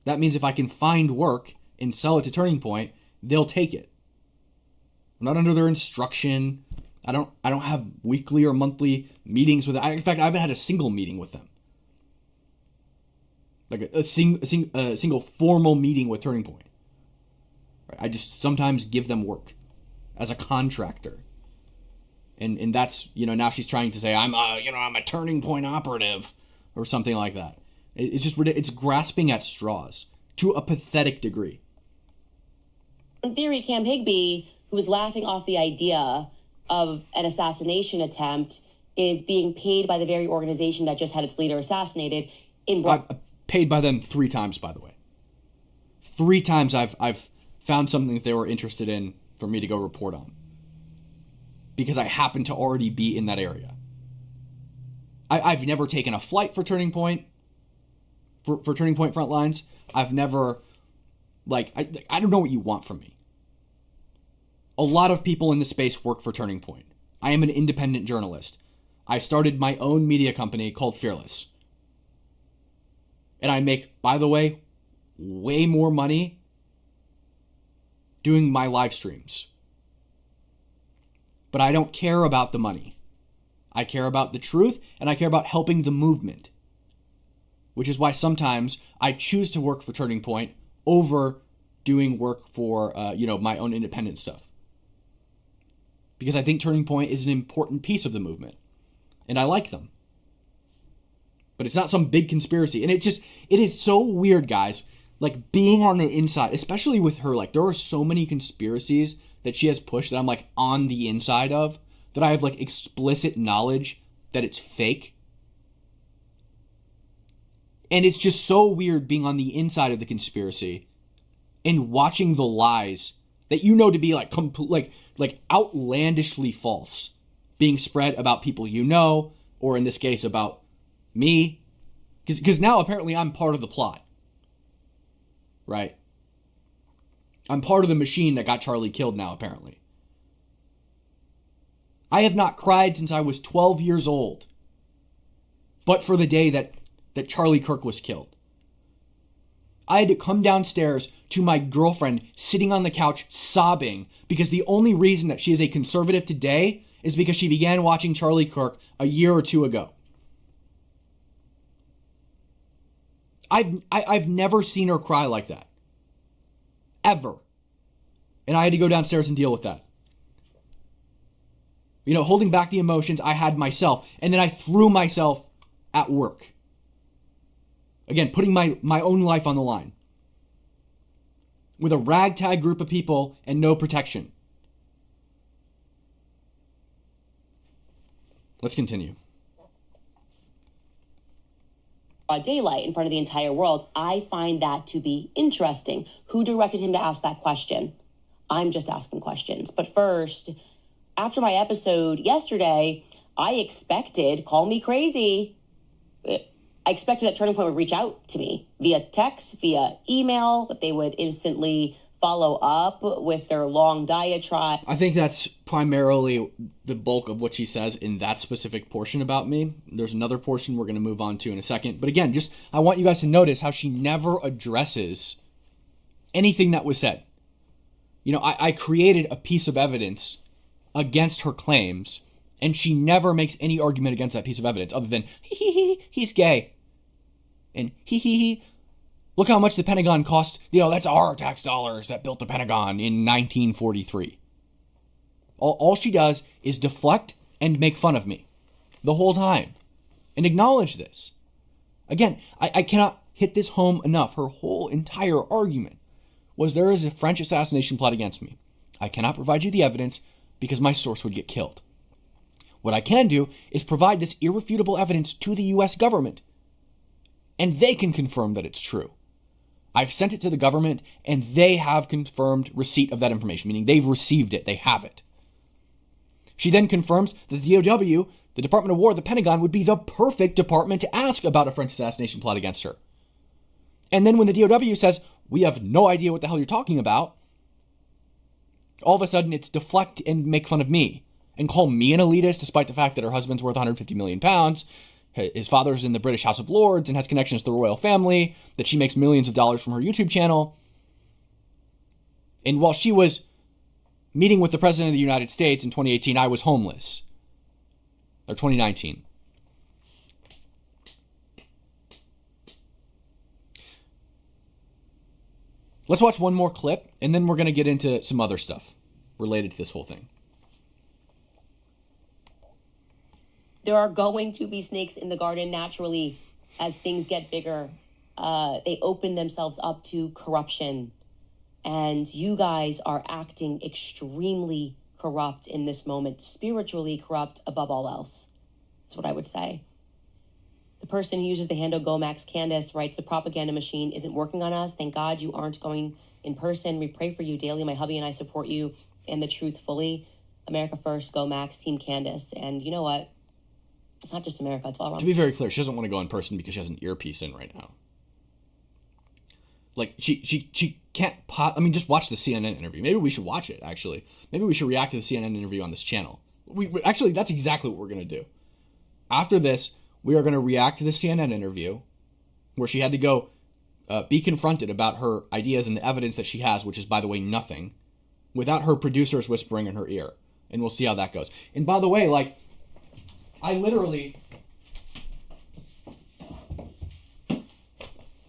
Speaker 1: That means if I can find work and sell it to Turning Point, they'll take it. I'm not under their instruction. I don't have weekly or monthly meetings with them. In fact, I haven't had a single meeting with them. Like a single formal meeting with Turning Point. Right? I just sometimes give them work as a contractor. And that's, now she's trying to say I'm a Turning Point operative or something like that. It's grasping at straws to a pathetic degree.
Speaker 2: In theory, Cam Higby, who was laughing off the idea of an assassination attempt, is being paid by the very organization that just had its leader assassinated.
Speaker 1: Paid by them 3 times, by the way. 3 times I've found something that they were interested in for me to go report on. Because I happen to already be in that area. I've never taken a flight for Turning Point. For Turning Point Frontlines. I've never, I don't know what you want from me. A lot of people in the space work for Turning Point. I am an independent journalist. I started my own media company called Fearless. And I make, by the way, way more money doing my live streams. But I don't care about the money. I care about the truth, and I care about helping the movement. Which is why sometimes I choose to work for Turning Point over doing work for, my own independent stuff. Because I think Turning Point is an important piece of the movement. And I like them. But it's not some big conspiracy. And it is so weird, guys. Like, being on the inside, especially with her, there are so many conspiracies that she has pushed that I'm, on the inside of, that I have, explicit knowledge that it's fake. And it's just so weird being on the inside of the conspiracy and watching the lies that to be, outlandishly false being spread about people or in this case, about me. Because now, apparently, I'm part of the plot. Right? I'm part of the machine that got Charlie killed now, apparently. I have not cried since I was 12 years old. But for the day that Charlie Kirk was killed. I had to come downstairs to my girlfriend sitting on the couch sobbing because the only reason that she is a conservative today is because she began watching Charlie Kirk a year or 2 ago. I've never seen her cry like that. Ever. And I had to go downstairs and deal with that. Holding back the emotions I had myself. And then I threw myself at work. Again, putting my own life on the line. With a ragtag group of people and no protection. Let's continue.
Speaker 2: Daylight in front of the entire world. I find that to be interesting. Who directed him to ask that question? I'm just asking questions. But first, after my episode yesterday, I expected, call me crazy, I expected that Turning Point would reach out to me via text, via email, that they would instantly follow up with their long diatribe.
Speaker 1: I think that's primarily the bulk of what she says in that specific portion about me. There's another portion we're going to move on to in a second. But again, I want you guys to notice how she never addresses anything that was said. I created a piece of evidence against her claims, and she never makes any argument against that piece of evidence other than, he's gay. And look how much the Pentagon cost. That's our tax dollars that built the Pentagon in 1943. All she does is deflect and make fun of me the whole time. And acknowledge this. Again, I cannot hit this home enough. Her whole entire argument was there is a French assassination plot against me. I cannot provide you the evidence because my source would get killed. What I can do is provide this irrefutable evidence to the U.S. government, and they can confirm that it's true. I've sent it to the government, and they have confirmed receipt of that information, meaning they've received it, they have it. She then confirms that the DOW, the Department of War, the Pentagon, would be the perfect department to ask about a French assassination plot against her. And then when the DOW says, we have no idea what the hell you're talking about, all of a sudden it's deflect and make fun of me and call me an elitist despite the fact that her husband's worth 150 million pounds. His father's in the British House of Lords and has connections to the royal family, that she makes millions of dollars from her YouTube channel. And while she was meeting with the President of the United States in 2018, I was homeless. Or 2019. Let's watch one more clip, and then we're going to get into some other stuff related to this whole thing.
Speaker 2: There are going to be snakes in the garden naturally as things get bigger. They open themselves up to corruption. And you guys are acting extremely corrupt in this moment, spiritually corrupt above all else. That's what I would say. The person who uses the handle GoMax, Candace, writes, the propaganda machine isn't working on us. Thank God you aren't going in person. We pray for you daily. My hubby and I support you and the truth fully. America first, GoMax, Team Candace. And you know what? It's not just America, it's all around.
Speaker 1: To be very clear, she doesn't want to go in person because she has an earpiece in right now. Like, she can't... just watch the CNN interview. Maybe we should watch it, actually. Maybe we should react to the CNN interview on this channel. Actually, that's exactly what we're going to do. After this, we are going to react to the CNN interview where she had to go be confronted about her ideas and the evidence that she has, which is, by the way, nothing, without her producers whispering in her ear. And we'll see how that goes. And by the way, I literally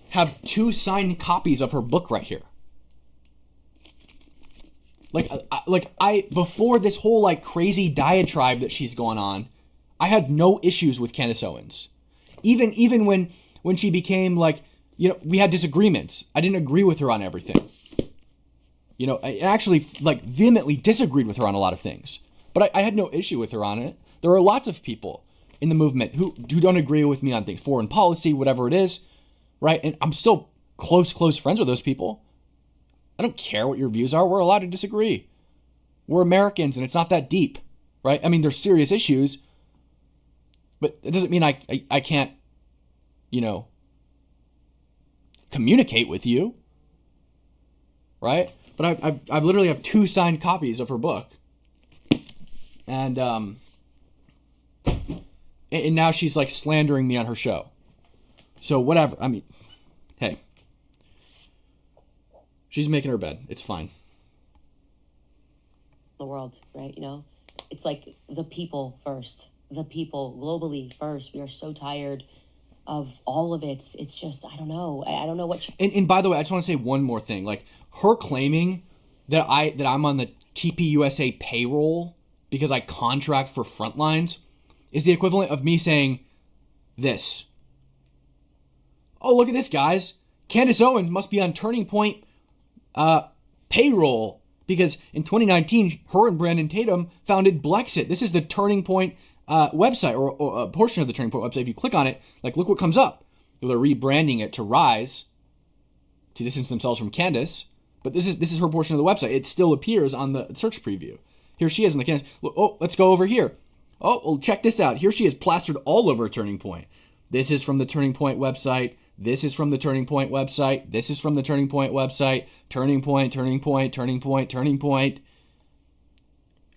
Speaker 1: have 2 signed copies of her book right here. Before this whole crazy diatribe that she's going on, I had no issues with Candace Owens. Even when she became we had disagreements. I didn't agree with her on everything. I actually vehemently disagreed with her on a lot of things. But I had no issue with her on it. There are lots of people in the movement who don't agree with me on things, foreign policy, whatever it is, right? And I'm still close friends with those people. I don't care what your views are. We're allowed to disagree. We're Americans, and it's not that deep, right? I mean, there's serious issues, but it doesn't mean I can't, communicate with you, right? But I literally have 2 signed copies of her book, and now she's slandering me on her show. So whatever. I mean, hey, she's making her bed. It's fine.
Speaker 2: The world, right? It's the people first. The people globally first. We are so tired of all of it. It's just, I don't know. I don't know what.
Speaker 1: And by the way, I just want to say one more thing. Like, her claiming that I'm on the TPUSA payroll because I contract for Frontlines is the equivalent of me saying this. Oh, look at this, guys. Candace Owens must be on Turning Point payroll because in 2019, her and Brandon Tatum founded Blexit. This is the Turning Point website, or a portion of the Turning Point website. If you click on it, like, look what comes up. They're rebranding it to Rise to distance themselves from Candace. But this is her portion of the website. It still appears on the search preview. Here she is in the Candace. Oh, let's go over here. Oh, well, check this out. Here she is plastered all over Turning Point. This is from the Turning Point website. This is from the Turning Point website. This is from the Turning Point website. Turning Point, Turning Point, Turning Point, Turning Point.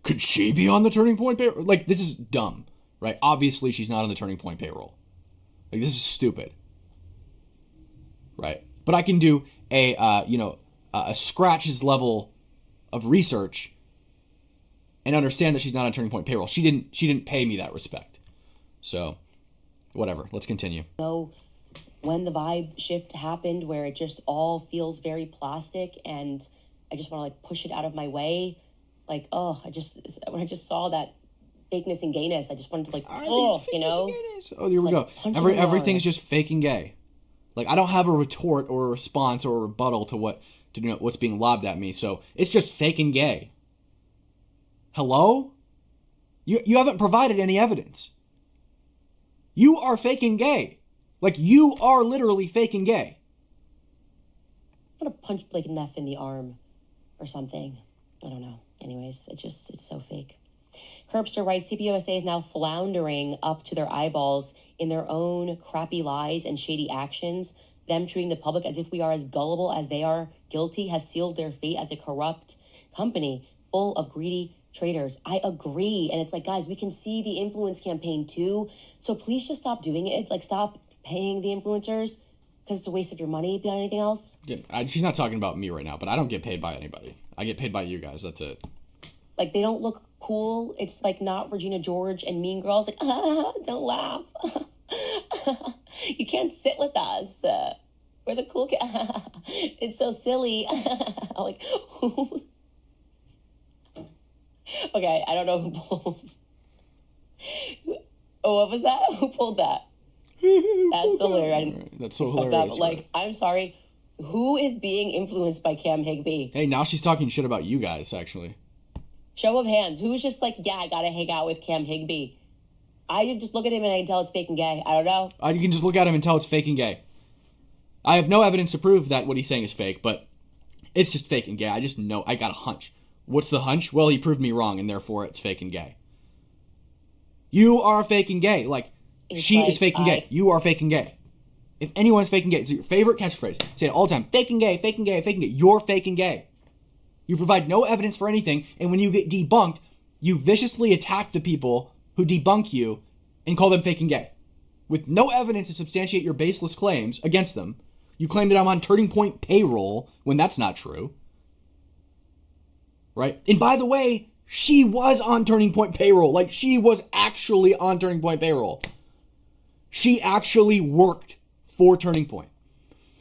Speaker 1: Could she be on the Turning Point payroll? Like, this is dumb, right? Obviously, she's not on the Turning Point payroll. Like, this is stupid, right? But I can do a scratches level of research and understand that she's not on Turning Point payroll. She didn't pay me that respect. So, whatever. Let's continue.
Speaker 2: Know when the vibe shift happened, where it just all feels very plastic, and I just want to like push it out of my way. Like, when I just saw that fakeness and gayness, I just wanted to like,
Speaker 1: Oh, here we go. Everything's just fake and gay. Like, I don't have a retort or a response or a rebuttal to what's being lobbed at me. So it's just fake and gay. Hello? You haven't provided any evidence. You are fake and gay. Like, you are literally fake and gay.
Speaker 2: I'm gonna punch Blake Neff in the arm or something. I don't know. Anyways, it's so fake. Curbster writes, CPUSA is now floundering up to their eyeballs in their own crappy lies and shady actions. Them treating the public as if we are as gullible as they are guilty has sealed their fate as a corrupt company full of greedy traders. I agree. And it's like, guys, we can see the influence campaign too. So please just stop doing it. Like, stop paying the influencers because it's a waste of your money beyond anything else.
Speaker 1: Yeah, she's not talking about me right now, but I don't get paid by anybody. I get paid by you guys. That's it.
Speaker 2: Like, they don't look cool. It's like not Regina George and Mean Girls. Like, don't laugh. You can't sit with us. We're the cool kids. It's so silly. Like, okay, I don't know who pulled. Oh, what was that? Who pulled that? That's hilarious.
Speaker 1: That's so hilarious. That,
Speaker 2: but, like, I'm sorry. Who is being influenced by Cam Higby?
Speaker 1: Hey, now she's talking shit about you guys, actually.
Speaker 2: Show of hands. Who's just like, yeah, I gotta hang out with Cam Higby? I can just look at him and I can tell it's fake and gay. I don't know.
Speaker 1: You can just look at him and tell it's fake and gay. I have no evidence to prove that what he's saying is fake, but it's just fake and gay. I just know. I got a hunch. What's the hunch? Well, he proved me wrong, and therefore it's fake and gay. You are fake and gay. Like, she is fake and gay. You are fake and gay. If anyone's fake and gay, it's your favorite catchphrase. Say it all the time. Fake and gay, fake and gay, fake and gay. You're fake and gay. You provide no evidence for anything, and when you get debunked, you viciously attack the people who debunk you and call them fake and gay. With no evidence to substantiate your baseless claims against them, you claim that I'm on Turning Point payroll when that's not true. Right? And by the way, she was on Turning Point payroll. Like, she was actually on Turning Point payroll. She actually worked for Turning Point.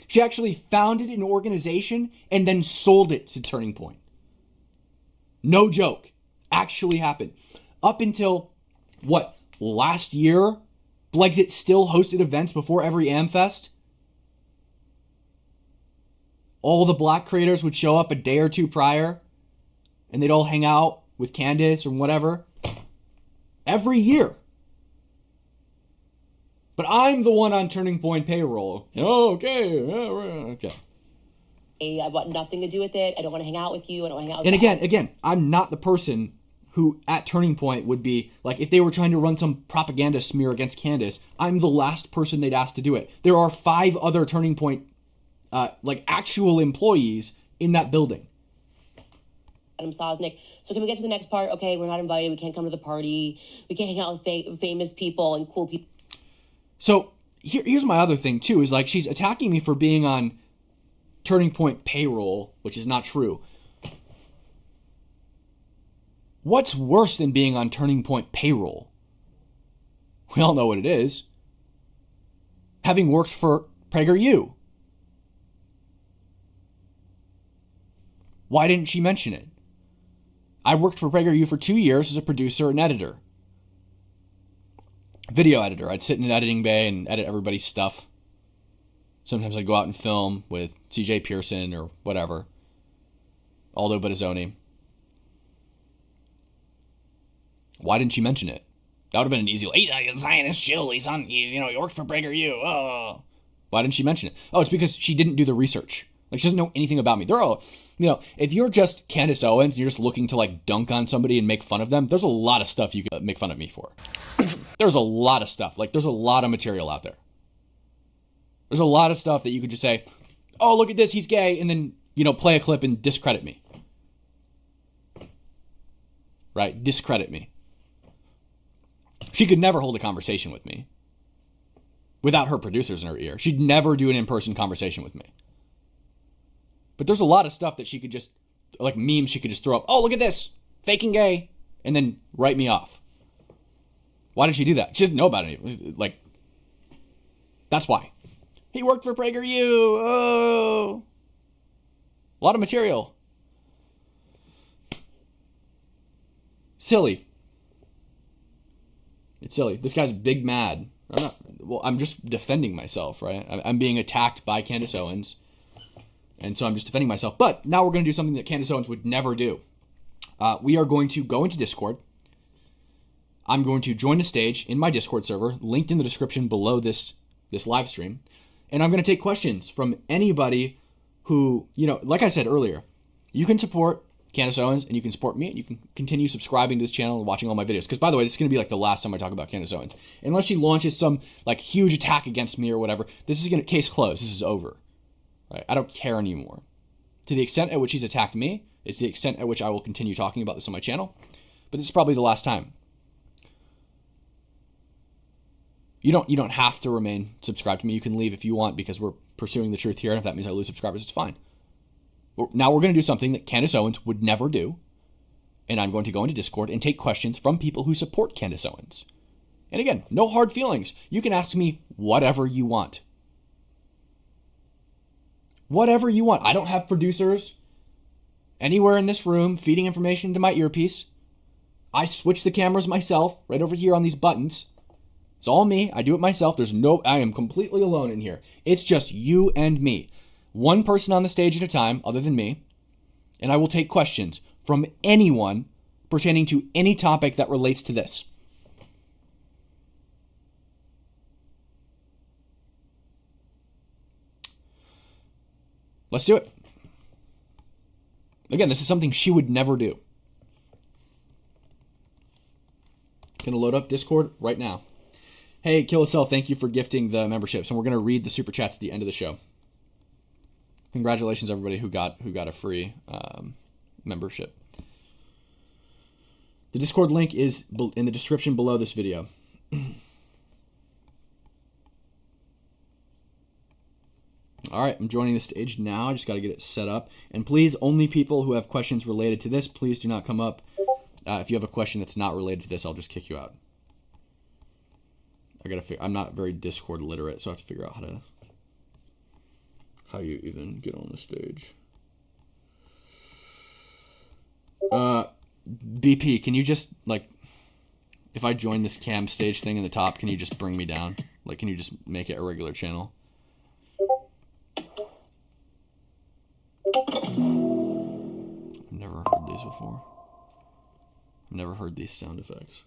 Speaker 1: She actually founded an organization and then sold it to Turning Point. No joke. Actually happened. Up until, last year? Blexit still hosted events before every AmFest. All the black creators would show up a day or two prior, and they'd all hang out with Candace or whatever. Every year. But I'm the one on Turning Point payroll. Oh, okay. Okay.
Speaker 2: I want nothing to do with it. I don't want to hang out with you. I don't want to hang out with
Speaker 1: And again, I'm not the person who at Turning Point would be, like, if they were trying to run some propaganda smear against Candace, I'm the last person they'd ask to do it. There are 5 other Turning Point, actual employees in that building.
Speaker 2: Adam Sosnick. So can we get to the next part? Okay, we're not invited. We can't come to the party. We can't hang out with famous people and cool people.
Speaker 1: So here's my other thing, too, is, like, she's attacking me for being on Turning Point payroll, which is not true. What's worse than being on Turning Point payroll? We all know what it is. having worked for PragerU. Why didn't she mention it? I worked for PragerU for 2 years as a producer and editor. Video editor. I'd sit in an editing bay and edit everybody's stuff. Sometimes I'd go out and film with CJ Pearson or whatever. Aldo Bettazzoni. Why didn't she mention it? That would have been an easy, he's a Zionist shill, he's on, he worked for PragerU. Oh. Why didn't she mention it? Oh, it's because she didn't do the research. Like, she doesn't know anything about me. They're all, if you're just Candace Owens and you're just looking to, dunk on somebody and make fun of them, there's a lot of stuff you could make fun of me for. There's a lot of stuff. There's a lot of material out there. There's a lot of stuff that you could just say, oh, look at this, he's gay, and then, play a clip and discredit me. Right? Discredit me. She could never hold a conversation with me without her producers in her ear. She'd never do an in-person conversation with me. But there's a lot of stuff that she could just, memes she could just throw up. Oh, look at this, faking gay, and then write me off. Why did she do that? She doesn't know about it. That's why. He worked for PragerU. Oh. A lot of material. Silly. It's silly. This guy's big mad. I'm just defending myself, right? I'm being attacked by Candace Owens. And so I'm just defending myself. But now we're going to do something that Candace Owens would never do. We are going to go into Discord. I'm going to join the stage in my Discord server, linked in the description below this live stream. And I'm going to take questions from anybody who, like I said earlier, you can support Candace Owens and you can support me and you can continue subscribing to this channel and watching all my videos. Because, by the way, this is going to be the last time I talk about Candace Owens. Unless she launches some huge attack against me or whatever, this is going to case closed. This is over. Right? I don't care anymore. To the extent at which he's attacked me, it's the extent at which I will continue talking about this on my channel. But this is probably the last time. You don't have to remain subscribed to me. You can leave if you want because we're pursuing the truth here. And if that means I lose subscribers, it's fine. Now we're going to do something that Candace Owens would never do. And I'm going to go into Discord and take questions from people who support Candace Owens. And again, no hard feelings. You can ask me whatever you want. Whatever you want. I don't have producers anywhere in this room feeding information to my earpiece. I switch the cameras myself right over here on these buttons. It's all me. I do it myself. I am completely alone in here. It's just you and me. One person on the stage at a time, other than me. And I will take questions from anyone pertaining to any topic that relates to this. Let's do it. Again, this is something she would never do. Gonna load up Discord right now. Hey, Killicell, thank you for gifting the memberships, and we're gonna read the super chats at the end of the show. Congratulations, everybody who got a free membership. The Discord link is in the description below this video. All right, I'm joining the stage now. I just got to get it set up. And please, only people who have questions related to this, please do not come up. If you have a question that's not related to this, I'll just kick you out. I'm not very Discord literate, so I have to figure out how you even get on the stage. BP, can you just, if I join this cam stage thing in the top, can you just bring me down? Can you just make it a regular channel? I've never heard these before. I've never heard these sound effects.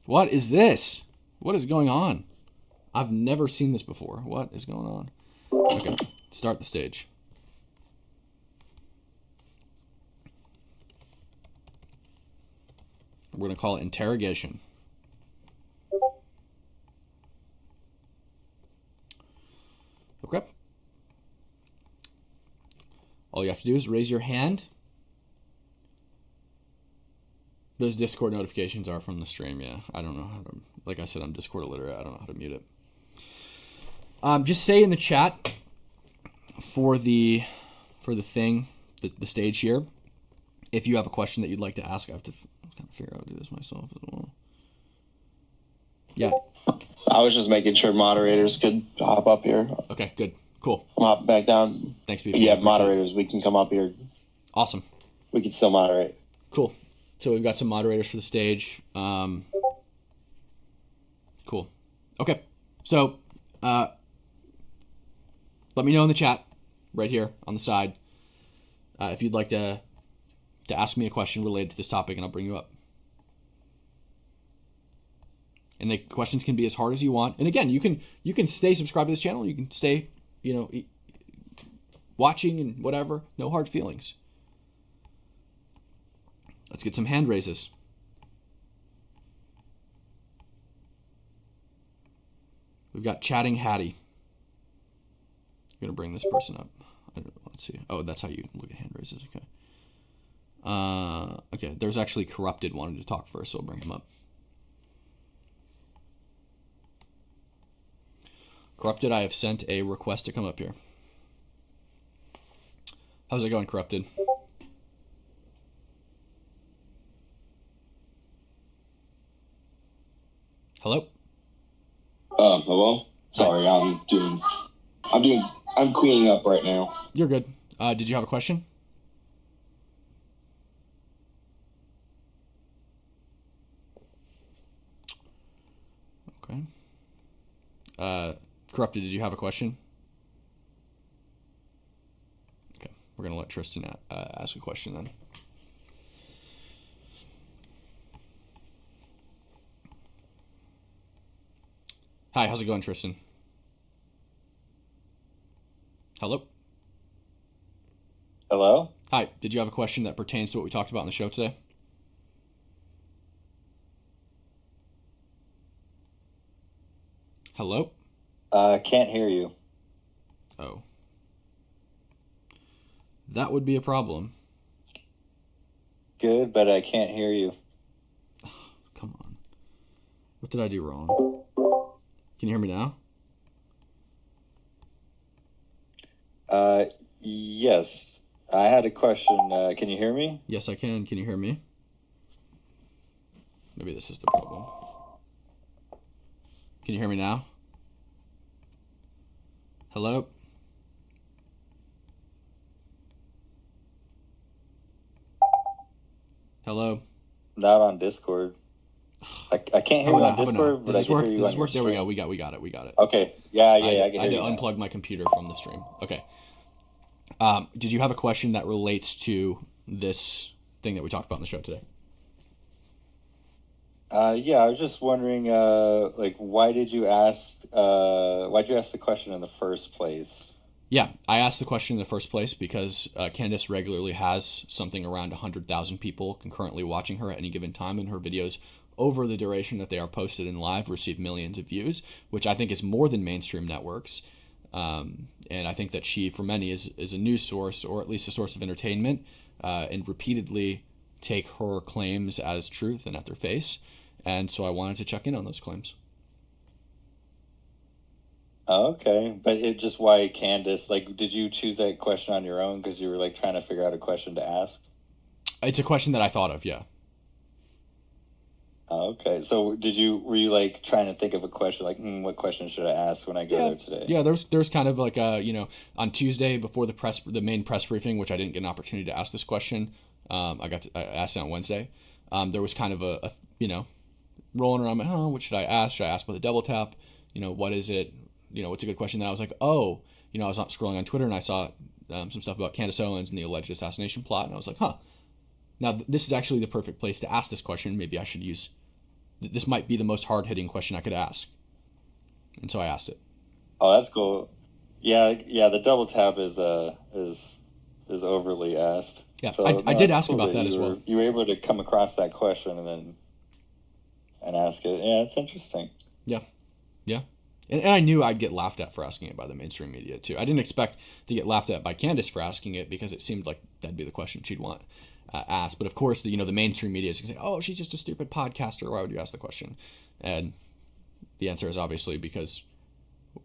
Speaker 1: What is this? What is going on? I've never seen this before. What is going on? Okay, start the stage. We're going to call it interrogation. Okay. All you have to do is raise your hand. Those Discord notifications are from the stream, yeah. I don't know how to, like I said, I'm Discord illiterate. I don't know how to mute it. Just say in the chat for the thing, the stage here, if you have a question that you'd like to ask. I have to kind of figure out how to do this myself as well. Yeah.
Speaker 5: I was just making sure moderators could hop up here.
Speaker 1: Okay, good. Cool.
Speaker 5: I'm hopping back down.
Speaker 1: Thanks,
Speaker 5: If
Speaker 1: BB.
Speaker 5: you have moderators, we can come up here.
Speaker 1: Awesome.
Speaker 5: We can still moderate.
Speaker 1: Cool. So we've got some moderators for the stage. Cool. Okay. So let me know in the chat right here on the side if you'd like to ask me a question related to this topic, and I'll bring you up. And the questions can be as hard as you want. And again, you can stay subscribed to this channel. You can stay, watching and whatever. No hard feelings. Let's get some hand raises. We've got Chatting Hattie. I'm going to bring this person up. Let's see. Oh, that's how you look at hand raises. Okay. Okay, there's actually Corrupted wanted to talk first, so I'll bring him up. Corrupted, I have sent a request to come up here. How's it going, Corrupted? Hello?
Speaker 6: Hello? Sorry, I'm queening up right now.
Speaker 1: You're good. Did you have a question? Okay. Corrupted, did you have a question? Okay, we're going to let Tristan ask a question then. Hi, how's it going, Tristan? Hello?
Speaker 7: Hello?
Speaker 1: Hi, did you have a question that pertains to what we talked about on the show today? Hello?
Speaker 7: Can't hear you.
Speaker 1: Oh. That would be a problem.
Speaker 7: Good, but I can't hear you.
Speaker 1: Come on. What did I do wrong? Can you hear me now?
Speaker 7: Yes. I had a question. Can you hear me?
Speaker 1: Yes, I can. Can you hear me? Maybe this is the problem. Can you hear me now? Hello? Hello?
Speaker 7: Not on Discord. I can't hear you on Discord, but I can hear you on your
Speaker 1: stream. There we go. We got it.
Speaker 7: Okay. Yeah, I can hear you.
Speaker 1: I had to unplug my computer from the stream. Okay. Did you have a question that relates to this thing that we talked about on the show today?
Speaker 7: Yeah, I was just wondering, why'd you ask the question in the first place?
Speaker 1: Yeah, I asked the question in the first place because Candace regularly has something around 100,000 people concurrently watching her at any given time, and her videos over the duration that they are posted in live receive millions of views, which I think is more than mainstream networks. And I think that she, for many, is a news source, or at least a source of entertainment, and repeatedly take her claims as truth and at their face. And so I wanted to check in on those claims.
Speaker 7: Okay, but why Candace? Did you choose that question on your own because you were trying to figure out a question to ask?
Speaker 1: It's a question that I thought of, yeah.
Speaker 7: Okay, so were you trying to think of a question, what question should I ask when I go there today?
Speaker 1: Yeah, there's kind of on Tuesday before the main press briefing, which I didn't get an opportunity to ask this question. I asked it on Wednesday. There was kind of a rolling around my, what should I ask? Should I ask about the double tap? What is it? What's a good question? Then I was like, I was not scrolling on Twitter and I saw some stuff about Candace Owens and the alleged assassination plot, and I was like, now this is actually the perfect place to ask this question. Maybe I should use. This might be the most hard-hitting question I could ask, and so I asked it.
Speaker 7: Oh, that's cool. Yeah. The double tap is overly asked.
Speaker 1: Yeah, so, I did ask about that as well.
Speaker 7: You were able to come across that question and ask it. Yeah, it's interesting.
Speaker 1: Yeah. And I knew I'd get laughed at for asking it by the mainstream media, too. I didn't expect to get laughed at by Candace for asking it because it seemed like that'd be the question she'd want asked. But, of course, the mainstream media is going to say, she's just a stupid podcaster. Why would you ask the question? And the answer is obviously because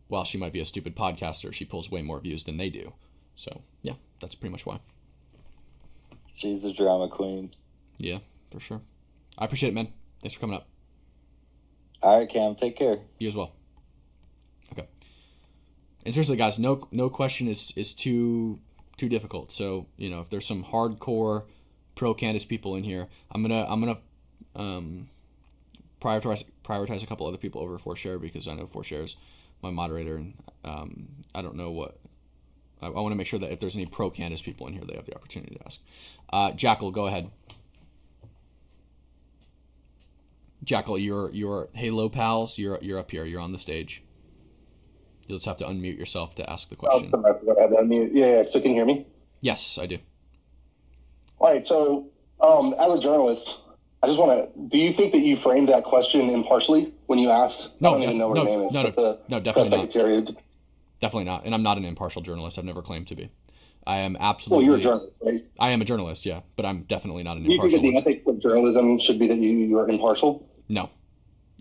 Speaker 1: while she might be a stupid podcaster, she pulls way more views than they do. So, yeah, that's pretty much why.
Speaker 7: She's the drama queen.
Speaker 1: Yeah, for sure. I appreciate it, man. Thanks for coming up.
Speaker 7: All right, Cam. Take care.
Speaker 1: You as well. And seriously, guys, no question is too difficult. So, you know, if there's some hardcore pro Candace people in here, I'm gonna prioritize a couple other people over Forshare, because I know Forshare is my moderator, and I don't know what. I want to make sure that if there's any pro Candace people in here, they have the opportunity to ask. Jackal, go ahead. Jackal, you're Halo pals. You're up here. You're on the stage. You'll just have to unmute yourself to ask the question.
Speaker 8: Oh, I had to unmute. Yeah. So can you hear me?
Speaker 1: Yes, I do.
Speaker 8: All right. So, as a journalist, I just want to. Do you think that you framed that question impartially when you asked?
Speaker 1: No,
Speaker 8: I don't even know what her name is.
Speaker 1: No, definitely
Speaker 8: press
Speaker 1: not.
Speaker 8: secretary.
Speaker 1: Definitely not. And I'm not an impartial journalist. I've never claimed to be. I am absolutely.
Speaker 8: Well, you're a journalist, right?
Speaker 1: I am a journalist, yeah, but I'm definitely not an
Speaker 8: Do you
Speaker 1: impartial.
Speaker 8: think that the ethics of journalism should be that you're impartial?
Speaker 1: No,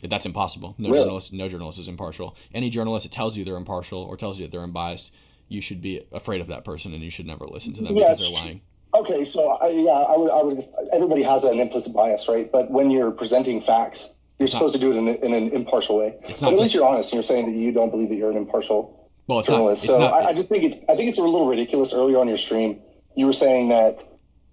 Speaker 1: that's impossible. No
Speaker 8: Really?
Speaker 1: journalist is impartial. Any journalist that tells you they're impartial or tells you that they're unbiased, you should be afraid of that person, and you should never listen to them because they're lying.
Speaker 8: Okay, so I would. Everybody has an implicit bias, right? But when you're presenting facts, you're supposed to do it in an impartial way.
Speaker 1: It's
Speaker 8: but
Speaker 1: not
Speaker 8: at
Speaker 1: just,
Speaker 8: least you're honest, and you're saying that you don't believe that you're an impartial
Speaker 1: it's
Speaker 8: journalist.
Speaker 1: Not,
Speaker 8: I just think I think it's a little ridiculous. Earlier on your stream, you were saying that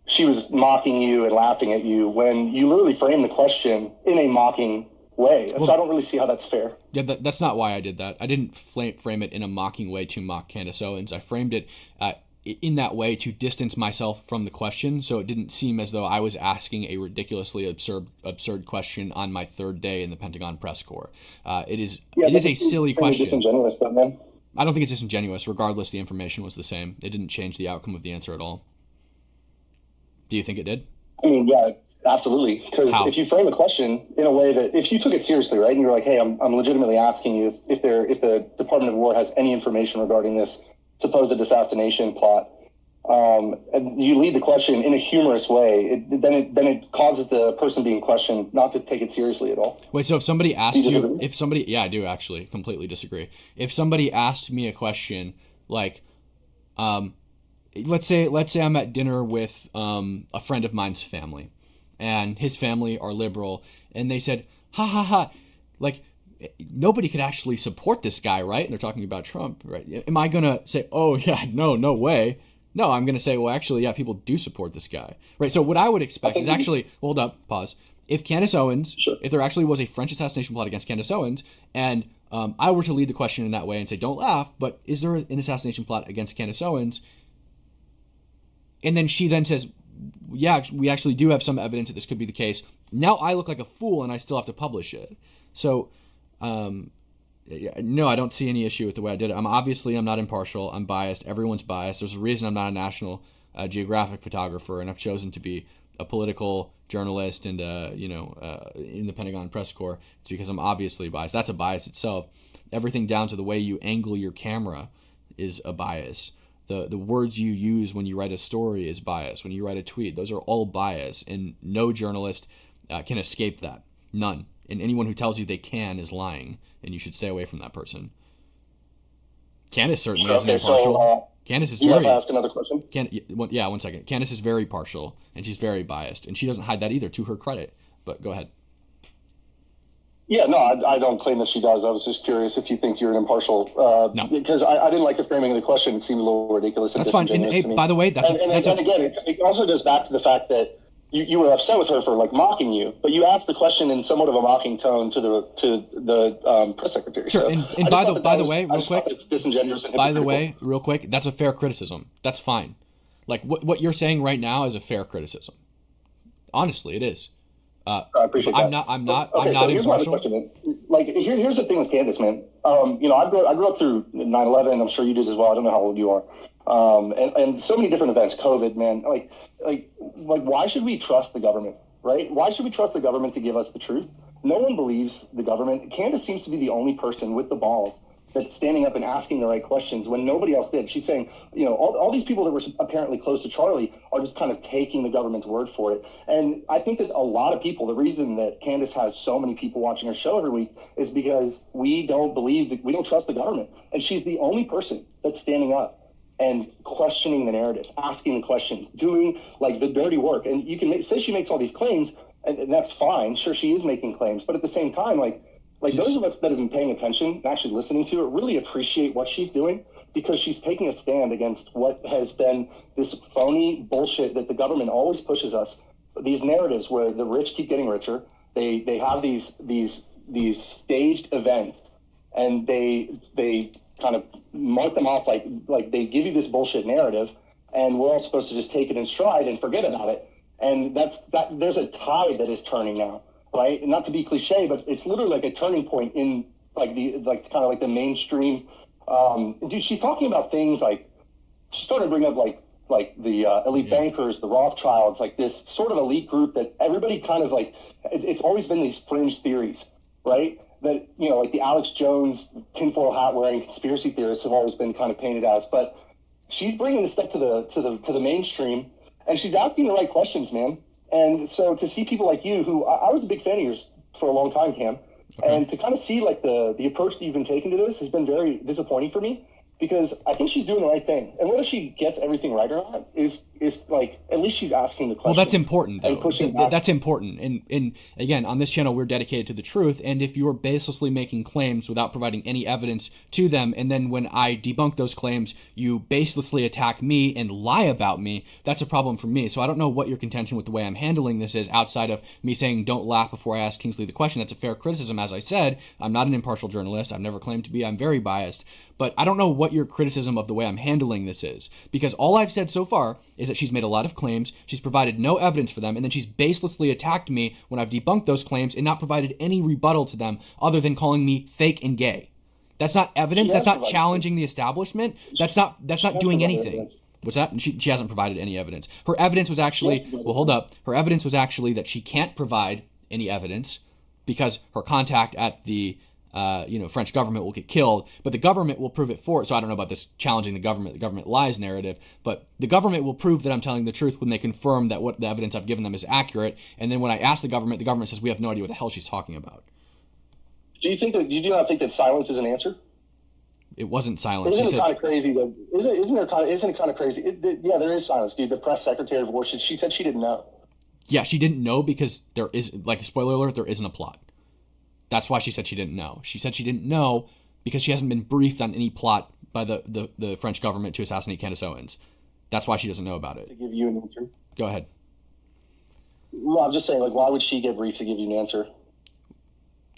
Speaker 8: she was mocking you and laughing at you when you literally framed the question in a mocking way. So I don't really see how that's fair.
Speaker 1: Yeah, that's not why I did that. I didn't frame it in a mocking way to mock Candace Owens. I framed it in that way to distance myself from the question, so it didn't seem as though I was asking a ridiculously absurd question on my third day in the Pentagon press corps. It is a silly question.
Speaker 8: Disingenuous, though, man.
Speaker 1: I don't think it's disingenuous. Regardless, the information was the same. It didn't change the outcome of the answer at all. Do you think it did?
Speaker 8: I mean, yeah, absolutely. Because if you frame a question in a way that, if you took it seriously, right, and you're like, hey, I'm legitimately asking you if the Department of War has any information regarding this supposed assassination plot, and you lead the question in a humorous way, then it causes the person being questioned not to take it seriously at all.
Speaker 1: Wait, so if somebody asked you, yeah, I do actually completely disagree. If somebody asked me a question like, let's say I'm at dinner with a friend of mine's family, and his family are liberal, and they said, ha ha ha, like, nobody could actually support this guy, right? And they're talking about Trump, right? Am I going to say, oh, yeah, no way? No, I'm going to say, well, actually, yeah, people do support this guy, right? So what I would expect is actually, hold up, pause. If Candace Owens, if there actually was a French assassination plot against Candace Owens, and I were to lead the question in that way and say, don't laugh, but is there an assassination plot against Candace Owens? And then she then says, yeah, we actually do have some evidence that this could be the case. Now I look like a fool and I still have to publish it. So, no, I don't see any issue with the way I did it. I'm not impartial. I'm biased. Everyone's biased. There's a reason I'm not a National Geographic photographer, and I've chosen to be a political journalist and, in the Pentagon press corps. It's because I'm obviously biased. That's a bias itself. Everything down to the way you angle your camera is a bias. The words you use when you write a story is bias. When you write a tweet, those are all bias, and no journalist can escape that. None. And anyone who tells you they can is lying, and you should stay away from that person. Candace certainly isn't impartial.
Speaker 8: So,
Speaker 1: Candace is
Speaker 8: you
Speaker 1: very.
Speaker 8: have to ask another question.
Speaker 1: One second. Candace is very partial, and she's very biased, and she doesn't hide that either, to her credit. But go ahead.
Speaker 8: Yeah, no, I don't claim that she does. I was just curious if you think you're an impartial.
Speaker 1: No.
Speaker 8: Because I didn't like the framing of the question. It seemed a little ridiculous and disingenuous to me.
Speaker 1: By the way,
Speaker 8: again, it also goes back to the fact that you were upset with her for like mocking you, but you asked the question in somewhat of a mocking tone to the press secretary.
Speaker 1: Sure,
Speaker 8: so
Speaker 1: and by the way, real quick,
Speaker 8: it's disingenuous. And
Speaker 1: by the way, real quick, that's a fair criticism. That's fine. Like what you're saying right now is a fair criticism. Honestly, it is.
Speaker 8: I appreciate that.
Speaker 1: I'm not
Speaker 8: here's my
Speaker 1: impartial.
Speaker 8: question. Like here's the thing with Candace, man. I grew up through 9/11. I'm sure you did as well. I don't know how old you are. And so many different events, COVID, man. Like, why should we trust the government, right? Why should we trust the government to give us the truth? No one believes the government. Candace seems to be the only person with the balls that's standing up and asking the right questions when nobody else did. She's saying, all these people that were apparently close to Charlie are just kind of taking the government's word for it. And I think that a lot of people, the reason that Candace has so many people watching her show every week is because we don't trust the government. And she's the only person that's standing up and questioning the narrative, asking the questions, doing like the dirty work. And you can say she makes all these claims, and that's fine. Sure, she is making claims, but at the same time, like, Like those of us that have been paying attention and actually listening to it really appreciate what she's doing, because she's taking a stand against what has been this phony bullshit that the government always pushes us. These narratives where the rich keep getting richer. They have these staged events, and they kind of mark them off like they give you this bullshit narrative, and we're all supposed to just take it in stride and forget about it. And there's a tide that is turning now, right? And not to be cliche, but it's literally like a turning point in the mainstream. Dude, she's talking about things like, she started bringing up like the elite bankers, the Rothschilds, like this sort of elite group that everybody kind of like, it's always been these fringe theories, right? That, like the Alex Jones tinfoil hat wearing conspiracy theorists have always been kind of painted as. But she's bringing this stuff to the mainstream, and she's asking the right questions, man. And so to see people like you, who I was a big fan of yours for a long time, Cam, and to kind of see like the approach that you've been taking to this has been very disappointing for me, because I think she's doing the right thing. And whether she gets everything right or not is like, at least she's asking the questions.
Speaker 1: Well, that's important, though.
Speaker 8: Pushing back.
Speaker 1: That's important. And again, on this channel, we're dedicated to the truth. And if you're baselessly making claims without providing any evidence to them, and then when I debunk those claims, you baselessly attack me and lie about me, that's a problem for me. So I don't know what your contention with the way I'm handling this is, outside of me saying don't laugh before I ask Kingsley the question. That's a fair criticism. As I said, I'm not an impartial journalist. I've never claimed to be. I'm very biased. But I don't know what your criticism of the way I'm handling this is, because all I've said so far is that she's made a lot of claims, she's provided no evidence for them, and then she's baselessly attacked me when I've debunked those claims and not provided any rebuttal to them other than calling me fake and gay. That's not evidence. That's not challenging the establishment. That's not doing anything. What's that? She hasn't provided any evidence. Her evidence was actually, well, hold up. Her evidence was actually that she can't provide any evidence because her contact at the French government will get killed, but the government will prove it for it. So I don't know about this challenging the government lies narrative, but the government will prove that I'm telling the truth when they confirm that what the evidence I've given them is accurate. And then when I ask the government says we have no idea what the hell she's talking about.
Speaker 8: Do you not think that silence is an answer?
Speaker 1: It wasn't silence.
Speaker 8: Isn't it kind of crazy that isn't it kind of crazy? Yeah, there is silence, dude. The press secretary of war, she said she didn't know.
Speaker 1: Yeah, she didn't know because there is, like, spoiler alert, there isn't a plot. That's why she said she didn't know. She said she didn't know because she hasn't been briefed on any plot by the French government to assassinate Candace Owens. That's why she doesn't know about it.
Speaker 8: To give you an answer?
Speaker 1: Go ahead.
Speaker 8: Well, I'm just saying, like, why would she get briefed to give you an answer?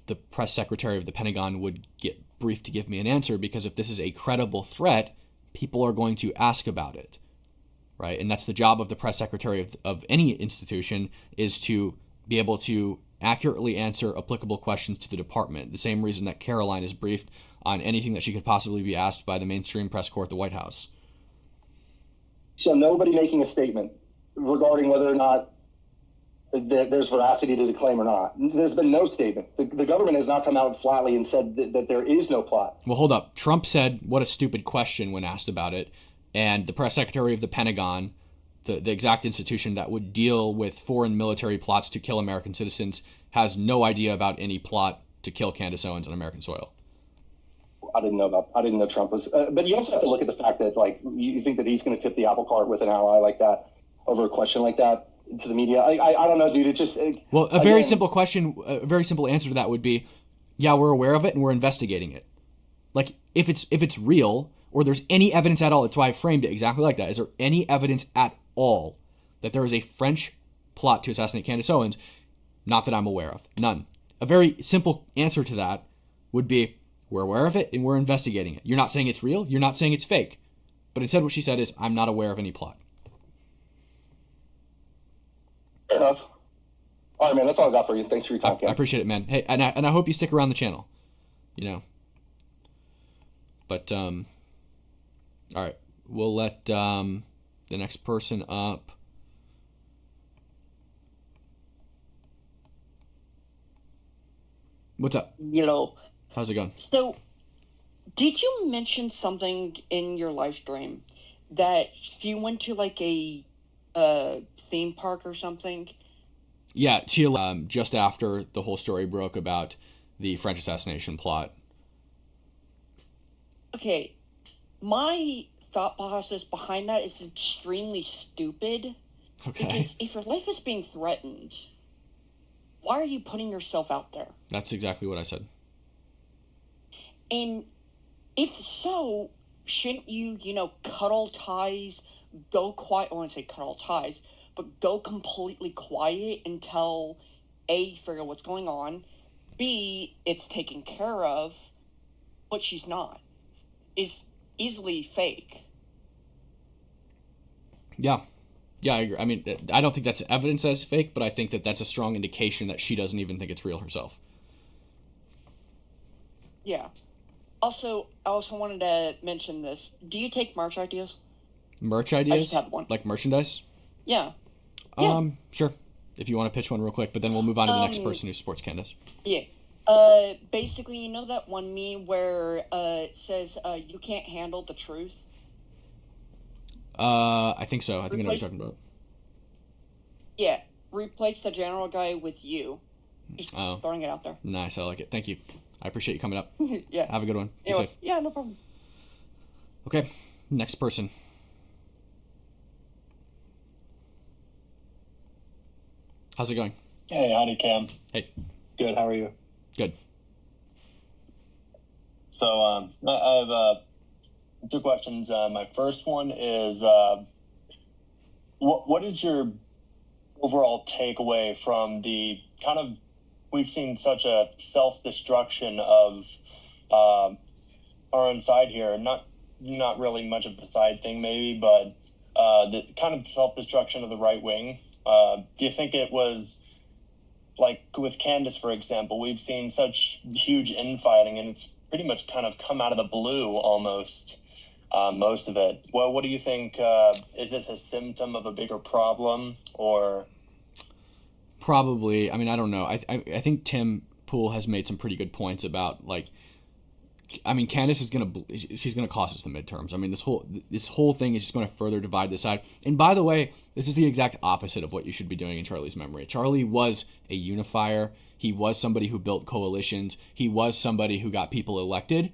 Speaker 1: The press secretary of the Pentagon would get briefed to give me an answer because if this is a credible threat, people are going to ask about it, right? And that's the job of the press secretary of any institution, is to be able to accurately answer applicable questions to the department. The same reason that Caroline is briefed on anything that she could possibly be asked by the mainstream press corps at the White House.
Speaker 8: So nobody making a statement regarding whether or not there's veracity to the claim or not. There's been no statement. The government has not come out flatly and said that there is no plot.
Speaker 1: Well, hold up. Trump said, what a stupid question, when asked about it. And the press secretary of the Pentagon, the exact institution that would deal with foreign military plots to kill American citizens, has no idea about any plot to kill Candace Owens on American soil.
Speaker 8: I didn't know Trump was. But you also have to look at the fact that, like, you think that he's going to tip the apple cart with an ally like that over a question like that to the media. I don't know, dude. It just
Speaker 1: well, a very simple question, a very simple answer to that would be, yeah, we're aware of it and we're investigating it. Like, if it's real or there's any evidence at all, that's why I framed it exactly like that. Is there any evidence at all that there is a French plot to assassinate Candace Owens? Not that I'm aware of. None. A very simple answer to that would be, we're aware of it and we're investigating it. You're not saying it's real. You're not saying it's fake. But instead what she said is, I'm not aware of any plot.
Speaker 8: Fair enough. All right, man. That's all I got for you. Thanks for your time, Cam.
Speaker 1: I appreciate it, man. Hey, and I hope you stick around the channel. But, all right. We'll let the next person up. What's up? How's it going?
Speaker 9: So, did you mention something in your live stream that she went to like a theme park or something?
Speaker 1: Yeah, she just after the whole story broke about the French assassination plot.
Speaker 9: Okay, my thought process behind that is extremely stupid.
Speaker 1: Okay.
Speaker 9: Because if your life is being threatened, why are you putting yourself out there?
Speaker 1: That's exactly what I said.
Speaker 9: And if so, shouldn't you, cut all ties, go quiet? I wouldn't say cut all ties, but go completely quiet until A, figure out what's going on, B, it's taken care of, but she's not. Is easily fake.
Speaker 1: Yeah, I agree. I mean, I don't think that's evidence that it's fake, but I think that that's a strong indication that she doesn't even think it's real herself.
Speaker 9: Yeah. Also, I also wanted to mention this. Do you take merch ideas?
Speaker 1: Merch ideas?
Speaker 9: I just had one.
Speaker 1: Like merchandise?
Speaker 9: Yeah.
Speaker 1: Sure. If you want to pitch one real quick, but then we'll move on to the next person who supports Candace.
Speaker 9: Yeah. Basically, you know that one meme where it says, you can't handle the truth?
Speaker 1: I think so. I think I know what you're talking about.
Speaker 9: Yeah. Replace the general guy with you. Just throwing it out there.
Speaker 1: Nice. I like it. Thank you. I appreciate you coming up.
Speaker 9: Yeah.
Speaker 1: Have a good one. Be
Speaker 9: Anyway,
Speaker 1: safe.
Speaker 9: yeah, no problem.
Speaker 1: Okay. Next person. How's it going?
Speaker 4: Hey, howdy, Cam.
Speaker 1: Hey.
Speaker 4: Good. How are you?
Speaker 1: Good.
Speaker 4: So I have 2 questions. My first one is, what is your overall takeaway from the kind of, we've seen such a self-destruction of our own side here. Not really much of a side thing, maybe, but the kind of self-destruction of the right wing. Do you think it was, like with Candace, for example, we've seen such huge infighting, and it's pretty much kind of come out of the blue almost, most of it. Well, what do you think? Is this a symptom of a bigger problem, or?
Speaker 1: Probably. I mean, I don't know. I think Tim Pool has made some pretty good points about, like, I mean, Candace is she's gonna cost us the midterms. I mean, this whole thing is just going to further divide the side. And by the way, this is the exact opposite of what you should be doing in Charlie's memory. Charlie was a unifier. He was somebody who built coalitions. He was somebody who got people elected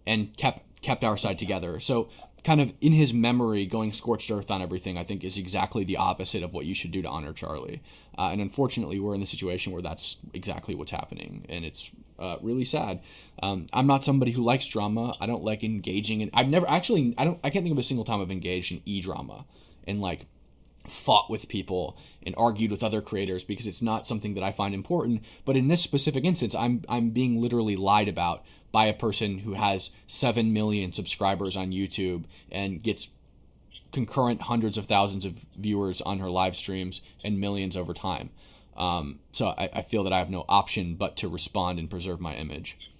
Speaker 1: and kept our side together. So kind of in his memory, going scorched earth on everything, I think, is exactly the opposite of what you should do to honor Charlie. And unfortunately, we're in the situation where that's exactly what's happening, and it's really sad. I'm not somebody who likes drama. I don't like engaging in. I've never actually. I can't think of a single time I've engaged in e-drama and like fought with people and argued with other creators, because it's not something that I find important. But in this specific instance, I'm being literally lied about by a person who has 7 million subscribers on YouTube and gets concurrent hundreds of thousands of viewers on her live streams and millions over time. So I feel that I have no option but to respond and preserve my image.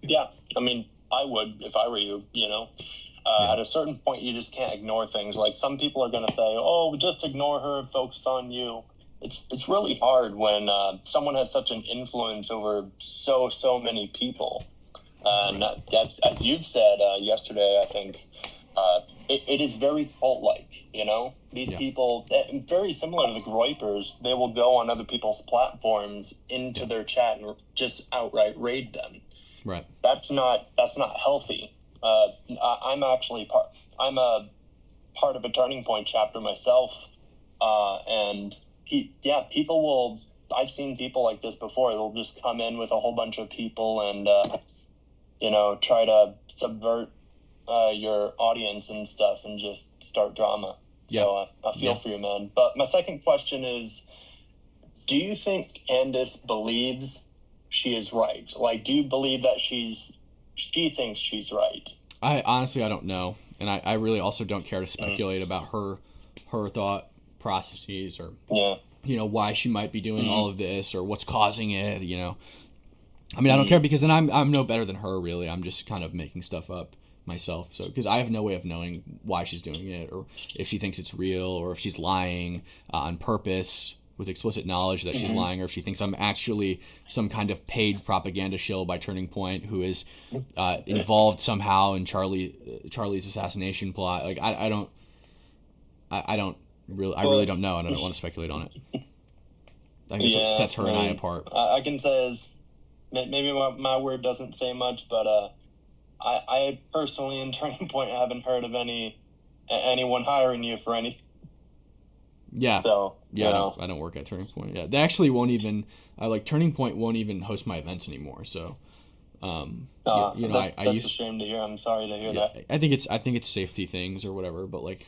Speaker 4: Yeah, I mean, I would if I were you, At a certain point, you just can't ignore things. Like, some people are going to say, oh, just ignore her and focus on you. It's really hard when someone has such an influence over so many people. And that's, as you've said yesterday, I think, it is very cult-like, These people, very similar to the Groypers, they will go on other people's platforms into their chat and just outright raid them.
Speaker 1: Right.
Speaker 4: That's not healthy. I'm a part of a Turning Point chapter myself, and people will. I've seen people like this before. They'll just come in with a whole bunch of people and try to subvert your audience and stuff and just start drama. So I feel for you, man. But my second question is, do you think Candace believes she is right? Like, do you believe that she thinks she's right?
Speaker 1: I honestly don't know, and I really also don't care to speculate about her thought processes or why she might be doing all of this or what's causing it. I mean, I don't care, because then I'm no better than her, really. I'm just kind of making stuff up myself. So because I have no way of knowing why she's doing it, or if she thinks it's real, or if she's lying on purpose with explicit knowledge that she's lying, or if she thinks I'm actually some kind of paid propaganda shill by Turning Point who is involved somehow in Charlie's assassination plot. Like, I really don't know, and I don't want to speculate on it. I guess what sets her and I apart.
Speaker 4: I can say is, maybe my word doesn't say much, but I personally in Turning Point haven't heard of anyone hiring you for any.
Speaker 1: Yeah.
Speaker 4: So,
Speaker 1: I don't work at Turning Point. Yeah, they actually won't even Turning Point won't even host my events anymore. So,
Speaker 4: That's a shame to hear. I'm sorry to hear that.
Speaker 1: I think it's safety things or whatever, but like,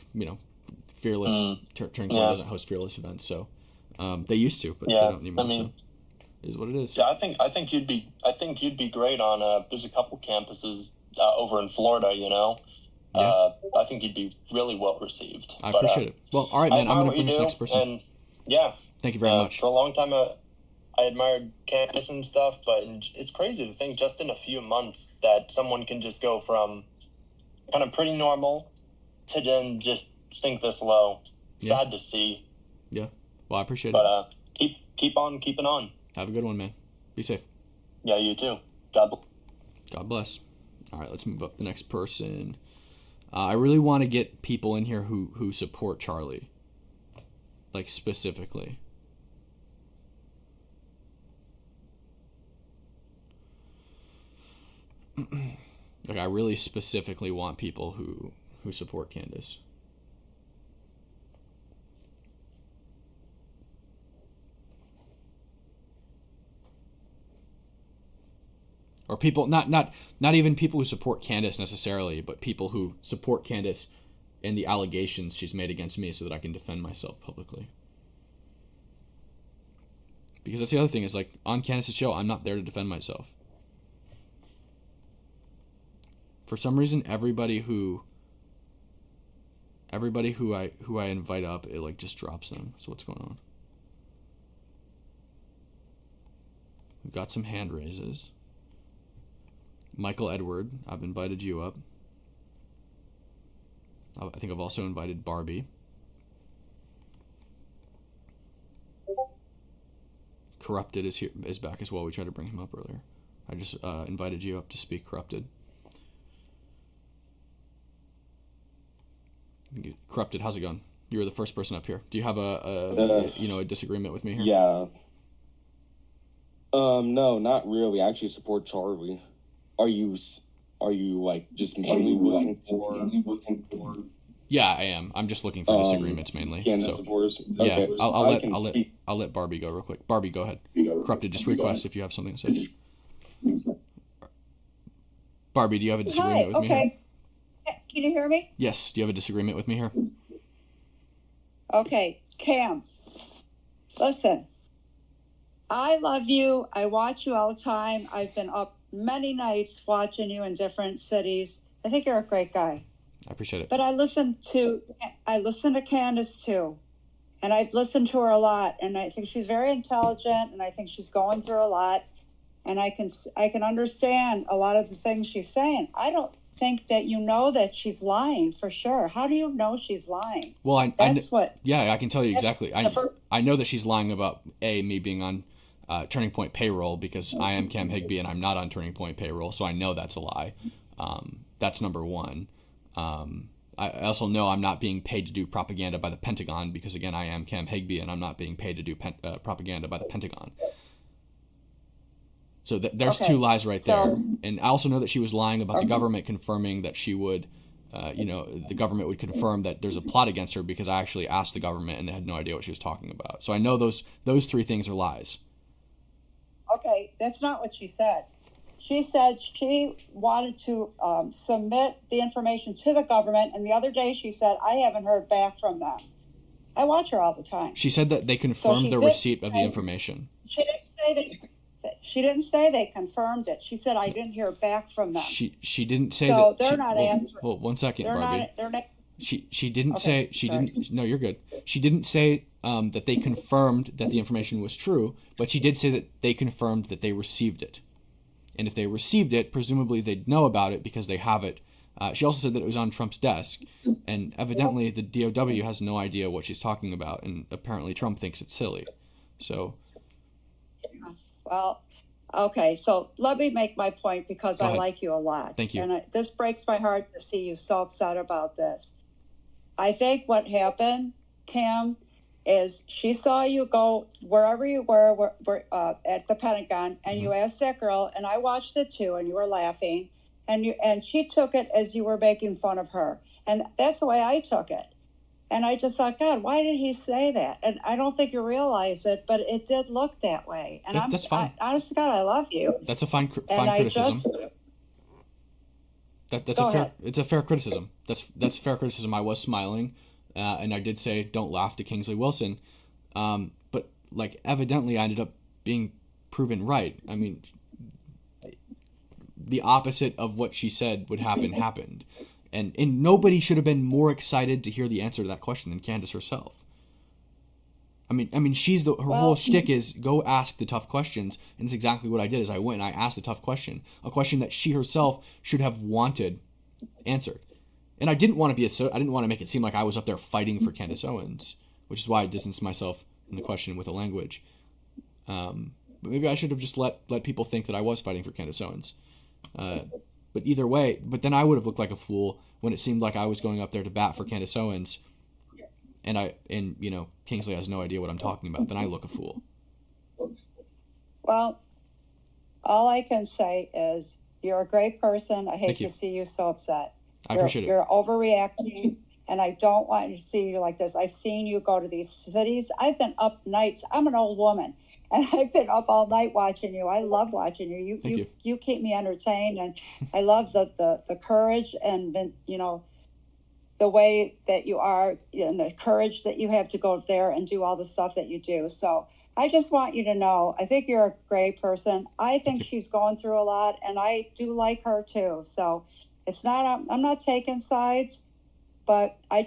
Speaker 1: Fearless Turning Point doesn't host Fearless events, so they used to, but they don't anymore. So it is what it is.
Speaker 4: Yeah, I think you'd be great on. There's a couple campuses over in Florida. I think you'd be really well received.
Speaker 1: I appreciate it. Well, all right, man. I'm gonna bring the next person.
Speaker 4: And yeah,
Speaker 1: thank you very much.
Speaker 4: For a long time, I admired Candace and stuff, but it's crazy to think just in a few months that someone can just go from kind of pretty normal to then just sink this low. Sad to see.
Speaker 1: Yeah. Well, I appreciate it.
Speaker 4: But keep on keeping on.
Speaker 1: Have a good one, man. Be safe.
Speaker 4: Yeah, you too. God
Speaker 1: bless. All right, let's move up the next person. I really want to get people in here who support Charlie, like specifically. Like, I really specifically want people who support Candace. Or people, not even people who support Candace necessarily, but people who support Candace in the allegations she's made against me so that I can defend myself publicly. Because that's the other thing, is like, on Candace's show, I'm not there to defend myself. For some reason, everybody who I invite up, it like just drops them. So what's going on? We've got some hand raises. Michael Edward, I've invited you up. I think I've also invited Barbie. Corrupted is back as well. We tried to bring him up earlier. I just invited you up to speak, Corrupted. Corrupted, how's it going? You were the first person up here. Do you have a disagreement with me here?
Speaker 6: Yeah. No, not really. I actually support Charlie. Are you like just mainly looking for?
Speaker 1: Yeah, I am. I'm just looking for disagreements mainly.
Speaker 6: Candace supporters. Okay.
Speaker 1: Yeah, I'll let Barbie go real quick. Barbie, go ahead. Corrupted, just request if you have something to say. Barbie, do you have a disagreement with me here?
Speaker 10: Can you hear me?
Speaker 1: Yes. Do you have a disagreement with me here?
Speaker 10: Okay, Cam. Listen, I love you. I watch you all the time. I've been up many nights watching you in different cities. I think you're a great guy.
Speaker 1: I appreciate it.
Speaker 10: But I listen to Candace too. And I've listened to her a lot, and I think she's very intelligent, and I think she's going through a lot, and I can understand a lot of the things she's saying. I don't think that you know that she's lying for sure. How do you know she's lying?
Speaker 1: Well, I can tell you exactly. I know that she's lying about me being on Turning Point payroll, because I am Cam Higby and I'm not on Turning Point payroll, so I know that's a lie. That's number one. I also know I'm not being paid to do propaganda by the Pentagon, because again, I am Cam Higby and I'm not being paid to do propaganda by the Pentagon. So there's two lies right there. And I also know that she was lying about the government confirming that she would, the government would confirm that there's a plot against her, because I actually asked the government and they had no idea what she was talking about. So I know those three things are lies.
Speaker 10: Okay, that's not what she said. She said she wanted to submit the information to the government, and the other day she said, I haven't heard back from them. I watch her all the time.
Speaker 1: She said that they confirmed the receipt of the information.
Speaker 10: She didn't say they confirmed it. She said, I didn't hear back from them.
Speaker 1: She didn't say
Speaker 10: so
Speaker 1: that.
Speaker 10: They're not answering.
Speaker 1: Well, 1 second, Barbie.
Speaker 10: They're not.
Speaker 1: She didn't say. She didn't. No, you're good. She didn't say that they confirmed that the information was true, but she did say that they confirmed that they received it. And if they received it, presumably they'd know about it because they have it. She also said that it was on Trump's desk, and evidently the DOW has no idea what she's talking about, and apparently Trump thinks it's silly. So.
Speaker 10: Well, okay, so let me make my point, because I like you a lot.
Speaker 1: Thank you.
Speaker 10: And this breaks my heart to see you so upset about this. I think what happened, Cam, is she saw you go wherever you were at the Pentagon, and you asked that girl, and I watched it too, and you were laughing, and she took it as you were making fun of her. And that's the way I took it. And I just thought, God, why did he say that? And I don't think you realize it, but it did look that way. And
Speaker 1: That's fine.
Speaker 10: Honest to God, I love you.
Speaker 1: That's a fine
Speaker 10: And I
Speaker 1: criticism.
Speaker 10: just
Speaker 1: That's
Speaker 10: Go
Speaker 1: a fair.
Speaker 10: ahead.
Speaker 1: It's a fair criticism. That's fair criticism. I was smiling, and I did say, "Don't laugh" to Kingsley Wilson, but like evidently, I ended up being proven right. I mean, the opposite of what she said would happen happened, and nobody should have been more excited to hear the answer to that question than Candace herself. I mean, she's her whole shtick is go ask the tough questions, and it's exactly what I did. Is I went and I asked a tough question, a question that she herself should have wanted answered, and I didn't want to make it seem like I was up there fighting for Candace Owens, which is why I distanced myself from the question with the language. But maybe I should have just let people think that I was fighting for Candace Owens. But either way, but then I would have looked like a fool when it seemed like I was going up there to bat for Candace Owens. And Kingsley has no idea what I'm talking about, then I look a fool.
Speaker 10: Well, all I can say is you're a great person. I hate
Speaker 1: Thank you.
Speaker 10: to see you so upset.
Speaker 1: I appreciate it.
Speaker 10: You're overreacting, and I don't want to see you like this. I've seen you go to these cities. I've been up nights. I'm an old woman, and I've been up all night watching you. I love watching you.
Speaker 1: Thank you.
Speaker 10: You keep me entertained, and I love the courage and the way that you are and the courage that you have to go there and do all the stuff that you do. So I just want you to know, I think you're a great person. I think she's going through a lot, and I do like her too. So I'm not taking sides, but I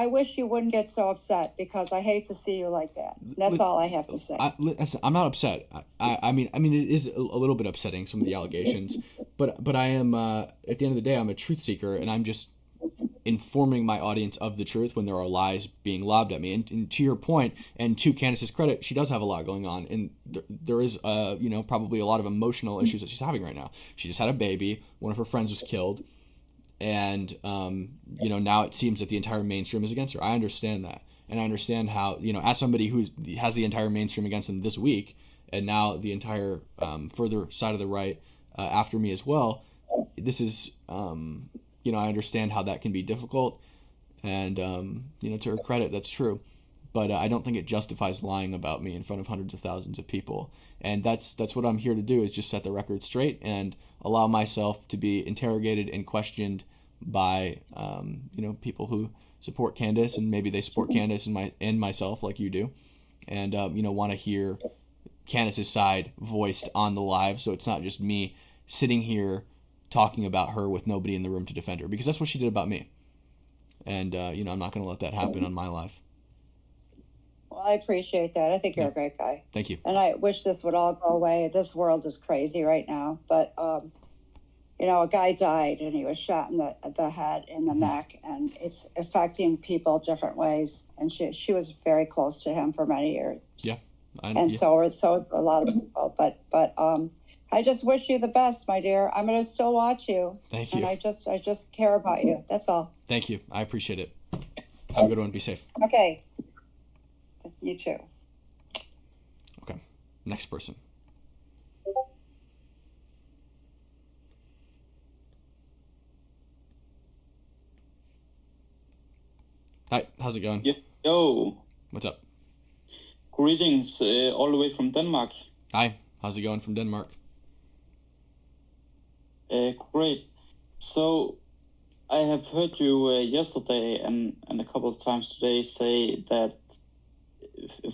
Speaker 10: wish you wouldn't get so upset because I hate to see you like that. That's all I have to say.
Speaker 1: I'm not upset. I mean, it is a little bit upsetting, some of the allegations, but I am, at the end of the day, I'm a truth seeker, and I'm just informing my audience of the truth when there are lies being lobbed at me. And to your point, and to Candace's credit, she does have a lot going on, and there is probably a lot of emotional issues that she's having right now. She just had a baby, one of her friends was killed, and now it seems that the entire mainstream is against her. I understand that, and I understand how, as somebody who has the entire mainstream against them this week, and now the entire further side of the right after me as well, this is I understand how that can be difficult, and to her credit, that's true. But I don't think it justifies lying about me in front of hundreds of thousands of people. And that's what I'm here to do, is just set the record straight and allow myself to be interrogated and questioned by people who support Candace, and maybe they support Candace and myself like you do, and want to hear Candace's side voiced on the live, so it's not just me sitting here talking about her with nobody in the room to defend her, because that's what she did about me. And, I'm not going to let that happen on my life.
Speaker 10: Well, I appreciate that. I think you're a great guy.
Speaker 1: Thank you.
Speaker 10: And I wish this would all go away. This world is crazy right now. But, a guy died, and he was shot in the head, in the neck, and it's affecting people different ways. And she was very close to him for many years.
Speaker 1: Yeah.
Speaker 10: So is a lot of people. But I just wish you the best, my dear. I'm going to still watch you.
Speaker 1: Thank you.
Speaker 10: And I just care about you. That's all.
Speaker 1: Thank you. I appreciate it. Have a good one. Be safe.
Speaker 10: Okay. You too.
Speaker 1: Okay. Next person. Hi. How's it going?
Speaker 11: Yo.
Speaker 1: What's up?
Speaker 11: Greetings all the way from Denmark.
Speaker 1: Hi. How's it going from Denmark?
Speaker 11: Great. So, I have heard you yesterday and a couple of times today say that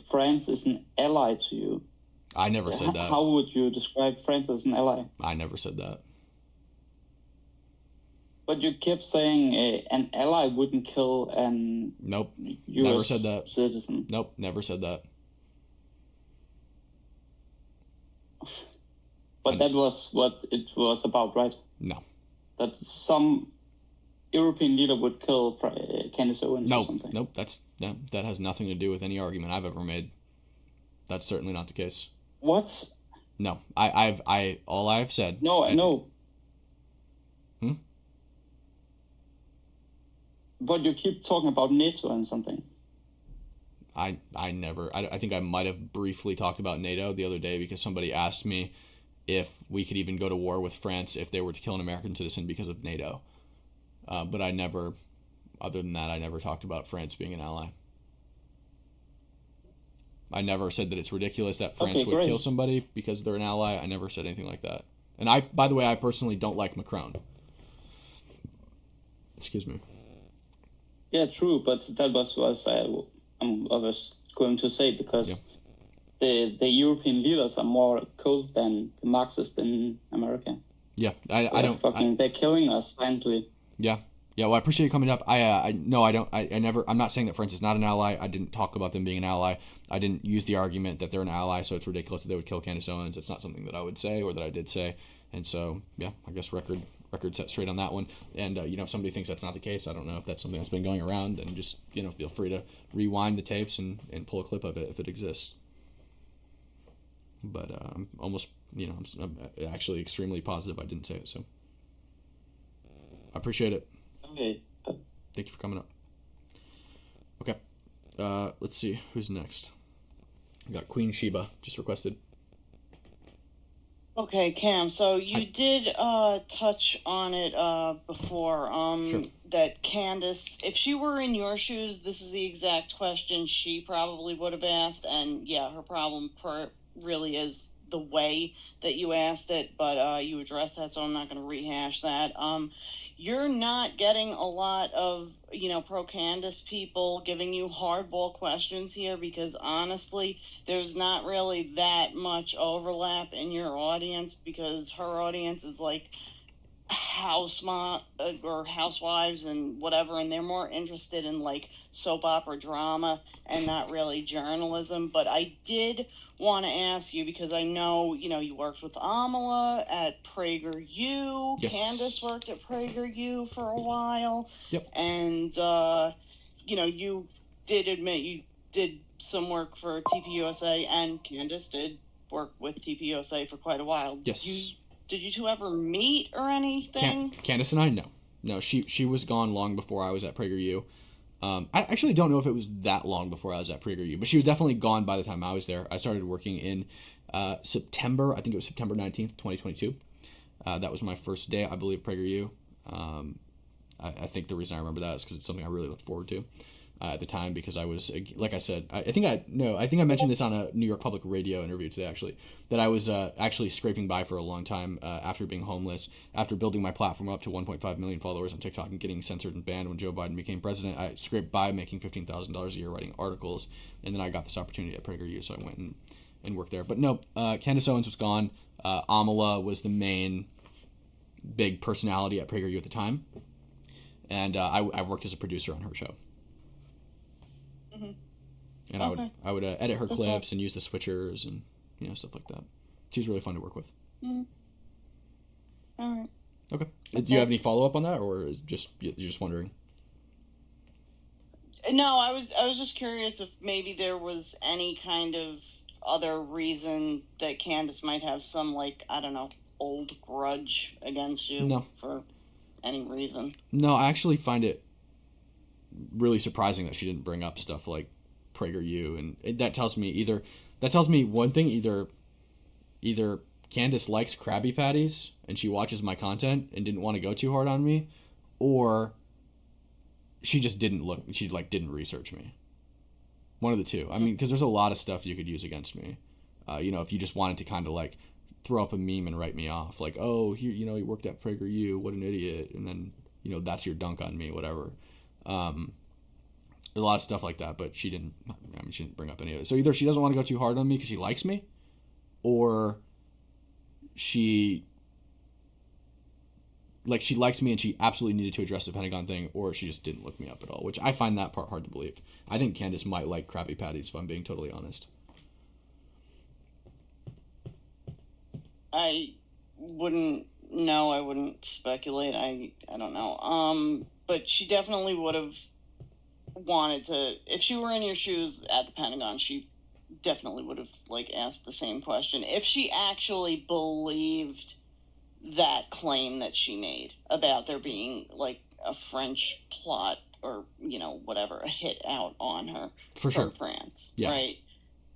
Speaker 11: France is an ally to you.
Speaker 1: I never said that.
Speaker 11: How would you describe France as an ally?
Speaker 1: I never said that.
Speaker 11: But you kept saying an ally wouldn't kill an
Speaker 1: Nope.
Speaker 11: US
Speaker 1: Never said that.
Speaker 11: Citizen.
Speaker 1: Nope. Never said that.
Speaker 11: But that was what it was about, right?
Speaker 1: No.
Speaker 11: That some European leader would kill Candace Owens or something.
Speaker 1: Nope. That has nothing to do with any argument I've ever made. That's certainly not the case.
Speaker 11: What?
Speaker 1: No. All I've said.
Speaker 11: No, I know. But you keep talking about NATO and something.
Speaker 1: I think I might have briefly talked about NATO the other day because somebody asked me if we could even go to war with France if they were to kill an American citizen because of NATO. But I never other than that, I never talked about France being an ally. I never said that it's ridiculous that France would kill somebody because they're an ally. I never said anything like that. And by the way, I personally don't like Macron. Excuse me.
Speaker 11: Yeah, true, but that was what I was going to say, because the European leaders are more cold than the Marxists in America.
Speaker 1: Yeah, they're
Speaker 11: killing us silently.
Speaker 1: Yeah. Yeah, well, I appreciate you coming up. I'm not saying that France is not an ally. I didn't talk about them being an ally. I didn't use the argument that they're an ally, so it's ridiculous that they would kill Candace Owens. It's not something that I would say or that I did say. And so, yeah, I guess record set straight on that one. And, if somebody thinks that's not the case, I don't know if that's something that's been going around, then just, feel free to rewind the tapes and pull a clip of it if it exists. But I'm almost, I'm actually extremely positive I didn't say it, so I appreciate it.
Speaker 11: Okay.
Speaker 1: Thank you for coming up. Okay. Let's see. Who's next? We got Queen Sheba just requested.
Speaker 12: Okay, Cam, so you did touch on it before,
Speaker 1: Sure.
Speaker 12: that Candace, if she were in your shoes, this is the exact question she probably would have asked, and yeah, her problem really is the way that you asked it, but you addressed that, so I'm not going to rehash that. You're not getting a lot of, pro-Candace people giving you hardball questions here, because honestly, there's not really that much overlap in your audience, because her audience is like or housewives and whatever, and they're more interested in like soap opera drama and not really journalism. But I did want to ask you, because I know, you worked with Amala at PragerU.
Speaker 1: Yes.
Speaker 12: Candace worked at PragerU for a while.
Speaker 1: Yep.
Speaker 12: And, you did admit you did some work for TPUSA, and Candace did work with TPUSA for quite a while.
Speaker 1: Yes.
Speaker 12: Did you two ever meet or anything?
Speaker 1: Candace and I, no. No, she was gone long before I was at PragerU. I actually don't know if it was that long before I was at PragerU, but she was definitely gone by the time I was there. I started working in September. I think it was September 19th, 2022. That was my first day, I believe, PragerU. I think the reason I remember that is because it's something I really looked forward to at the time, because I was, like I said, I think I mentioned this on a New York Public Radio interview today, actually, that I was actually scraping by for a long time after being homeless, after building my platform up to 1.5 million followers on TikTok and getting censored and banned when Joe Biden became president. I scraped by making $15,000 a year writing articles, and then I got this opportunity at PragerU, so I went and worked there. But no, Candace Owens was gone. Amala was the main big personality at PragerU at the time, and I worked as a producer on her show. And
Speaker 12: okay.
Speaker 1: I would edit her clips and use the switchers and stuff like that. She's really fun to work with.
Speaker 12: Mm-hmm. All right.
Speaker 1: Okay. Do you have any follow up on that, or you're just wondering?
Speaker 12: No, I was just curious if maybe there was any kind of other reason that Candace might have some, like, I don't know, old grudge against you.
Speaker 1: No. For
Speaker 12: any reason.
Speaker 1: No, I actually find it really surprising that she didn't bring up stuff like PragerU, and that tells me one thing: either Candace likes Krabby Patties and she watches my content and didn't want to go too hard on me, or she just didn't research me. One of the two. I mean, because there's a lot of stuff you could use against me. If you just wanted to kind of like throw up a meme and write me off, like, oh, he worked at PragerU, what an idiot, and then that's your dunk on me, whatever. A lot of stuff like that, but she didn't bring up any of it. So either she doesn't want to go too hard on me because she likes me, or she likes me and she absolutely needed to address the Pentagon thing, or she just didn't look me up at all, which I find that part hard to believe. I think Candace might like Krabby Patties, if I'm being totally honest.
Speaker 12: I wouldn't know. I wouldn't speculate. I don't know. But she definitely would have wanted to, if she were in your shoes at the Pentagon, she definitely would have asked the same question if she actually believed that claim that she made about there being a French plot or whatever, a hit out on her
Speaker 1: for
Speaker 12: from
Speaker 1: sure.
Speaker 12: France,
Speaker 1: yeah.
Speaker 12: Right?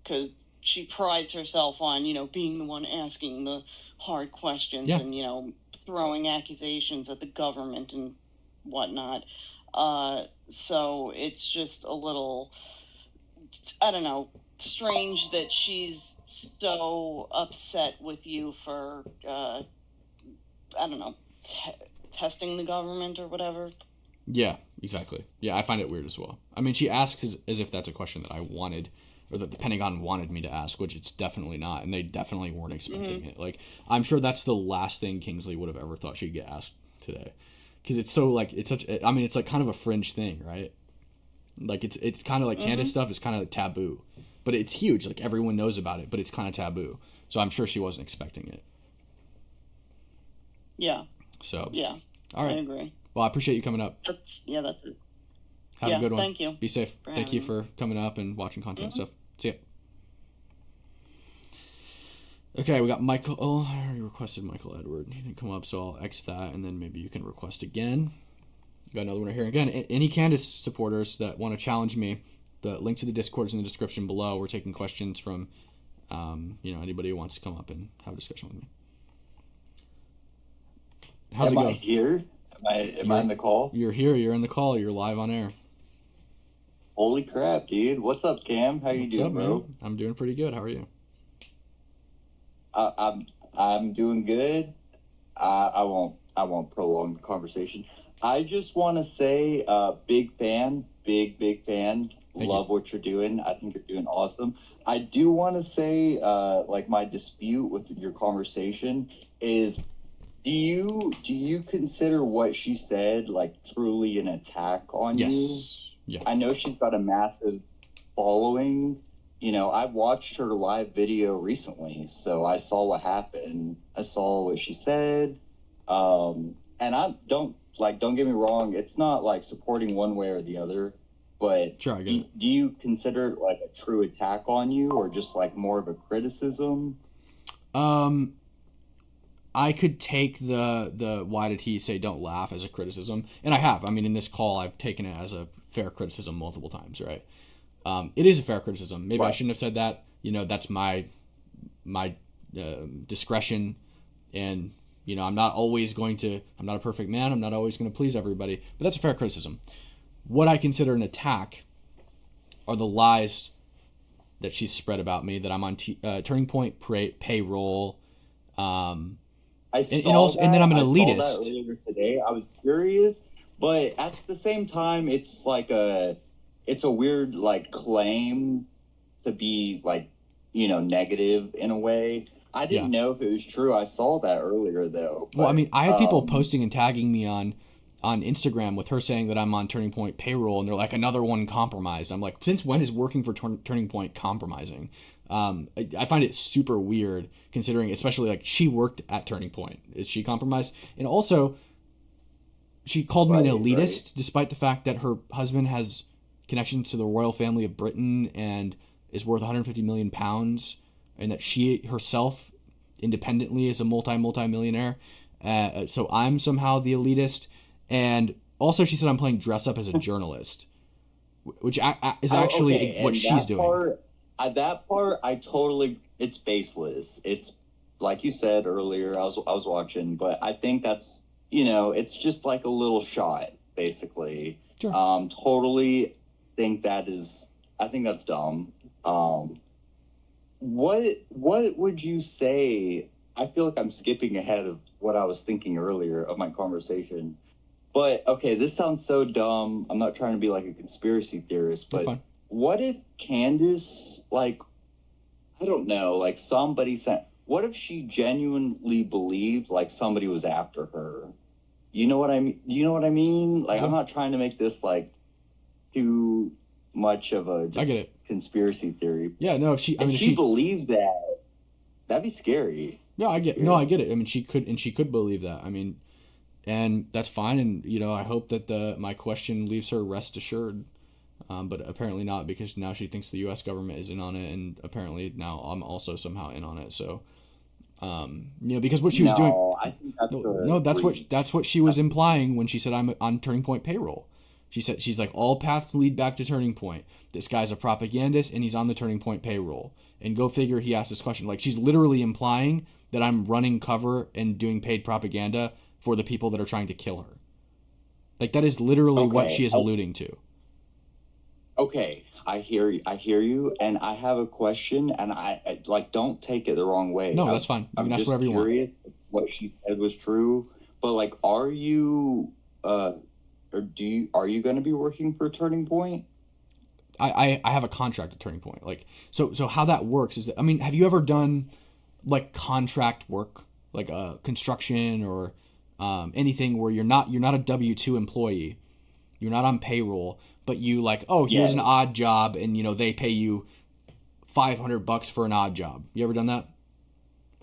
Speaker 12: Because she prides herself on being the one asking the hard questions,
Speaker 1: yeah.
Speaker 12: and throwing accusations at the government and whatnot. So it's just a little, I don't know, strange that she's so upset with you for, I don't know, testing the government or whatever.
Speaker 1: Yeah, exactly. Yeah, I find it weird as well. I mean, she asks as if that's a question that I wanted, or that the Pentagon wanted me to ask, which it's definitely not, and they definitely weren't expecting it. Like, I'm sure that's the last thing Kingsley would have ever thought she'd get asked today, because it's so like it's such. I mean, it's like kind of a fringe thing, right? Like it's kind of like Candace stuff is kind of taboo, but it's huge. Like everyone knows about it, but it's kind of taboo. So I'm sure she wasn't expecting it.
Speaker 12: Yeah.
Speaker 1: So
Speaker 12: yeah,
Speaker 1: all right.
Speaker 12: I agree.
Speaker 1: Well, I appreciate you coming up.
Speaker 12: That's it.
Speaker 1: Have a good one.
Speaker 12: Thank you.
Speaker 1: Be safe. Thank you
Speaker 12: me.
Speaker 1: for coming up and watching content and stuff. See ya. Okay, we got Michael. Oh, I already requested Michael Edward. He didn't come up, so I'll X that, and then maybe you can request again. Got another one right here. Again, any Candace supporters that want to challenge me, the link to the Discord is in the description below. We're taking questions from, anybody who wants to come up and have a discussion with me. How's it going?
Speaker 13: Am I here? Am I in the call?
Speaker 1: You're here. You're in the call. You're live on air.
Speaker 13: Holy crap, dude! What's up, Cam? How you doing, bro?
Speaker 1: Man? I'm doing pretty good. How are you?
Speaker 13: I'm doing good. I won't prolong the conversation. I just want to say, big fan, big fan. Love what you're doing. I think you're doing awesome. I do want to say, my dispute with your conversation is, do you consider what she said like truly an attack on you?
Speaker 1: Yeah.
Speaker 13: I know she's got a massive following. I watched her live video recently, so I saw what happened. I saw what she said. And don't get me wrong, it's not like supporting one way or the other, but
Speaker 1: sure, I get it.
Speaker 13: Do you consider it like a true attack on you or just like more of a criticism?
Speaker 1: I could take the why did he say don't laugh as a criticism, and I have. I mean, in this call, I've taken it as a fair criticism multiple times, right? It is a fair criticism. Maybe I shouldn't have said that. That's my discretion, and I'm not a perfect man. I'm not always going to please everybody, but that's a fair criticism. What I consider an attack are the lies that she's spread about me, that I'm on Turning Point payroll. And then I'm an elitist.
Speaker 13: I saw that earlier today. I was curious, but at the same time, it's a weird claim to be negative in a way. I didn't know if it was true. I saw that earlier though.
Speaker 1: Well, I mean, I had people posting and tagging me on Instagram with her saying that I'm on Turning Point payroll, and they're like, another one compromised. I'm like, since when is working for Turning Point compromising? I find it super weird, considering, especially she worked at Turning Point. Is she compromised? And also, she called me an elitist, despite the fact that her husband has connections to the royal family of Britain and is worth 150 million pounds, and that she herself independently is a multi-millionaire. So I'm somehow the elitist. And also, she said I'm playing dress up as a journalist, which is actually what she's doing.
Speaker 13: That part, it's baseless. It's like you said earlier, I was watching, but I think that's, it's just like a little shot, basically.
Speaker 1: Sure.
Speaker 13: Totally think I think that's dumb. What would you say? I feel like I'm skipping ahead of what I was thinking earlier of my conversation. But, okay, this sounds so dumb. I'm not trying to be like a conspiracy theorist, but what if Candace, I don't know, somebody said, what if she genuinely believed somebody was after her? You know what I mean? I'm not trying to make this too much of a conspiracy theory.
Speaker 1: Yeah, no, if she
Speaker 13: believed that, that'd be scary.
Speaker 1: No, I get it. I mean, she could believe that. I mean, and that's fine. And I hope that my question leaves her rest assured. But apparently not, because now she thinks the U.S. government is in on it, and apparently now I'm also somehow in on it. So, because what she was doing.
Speaker 13: I think
Speaker 1: that's what she was implying when she said I'm on Turning Point payroll. She said, she's like, all paths lead back to Turning Point. This guy's a propagandist, and he's on the Turning Point payroll. And go figure, he asked this question. She's literally implying that I'm running cover and doing paid propaganda for the people that are trying to kill her. Like, that is literally what
Speaker 13: Okay.
Speaker 1: she is alluding to.
Speaker 13: Okay, I hear you, and I have a question, and like, don't take it the wrong way.
Speaker 1: No, that's fine. You
Speaker 13: I'm
Speaker 1: can ask
Speaker 13: just
Speaker 1: whatever you want.
Speaker 13: curious if what she said was true, but like, are you going to be working for Turning Point?
Speaker 1: I have a contract at Turning Point. Like, so how that works is that, I mean, have you ever done like contract work, like construction or anything where you're not a W-2 employee, you're not on payroll, but you like, oh, here's an odd job, and they pay you $500 for an odd job. You ever done that?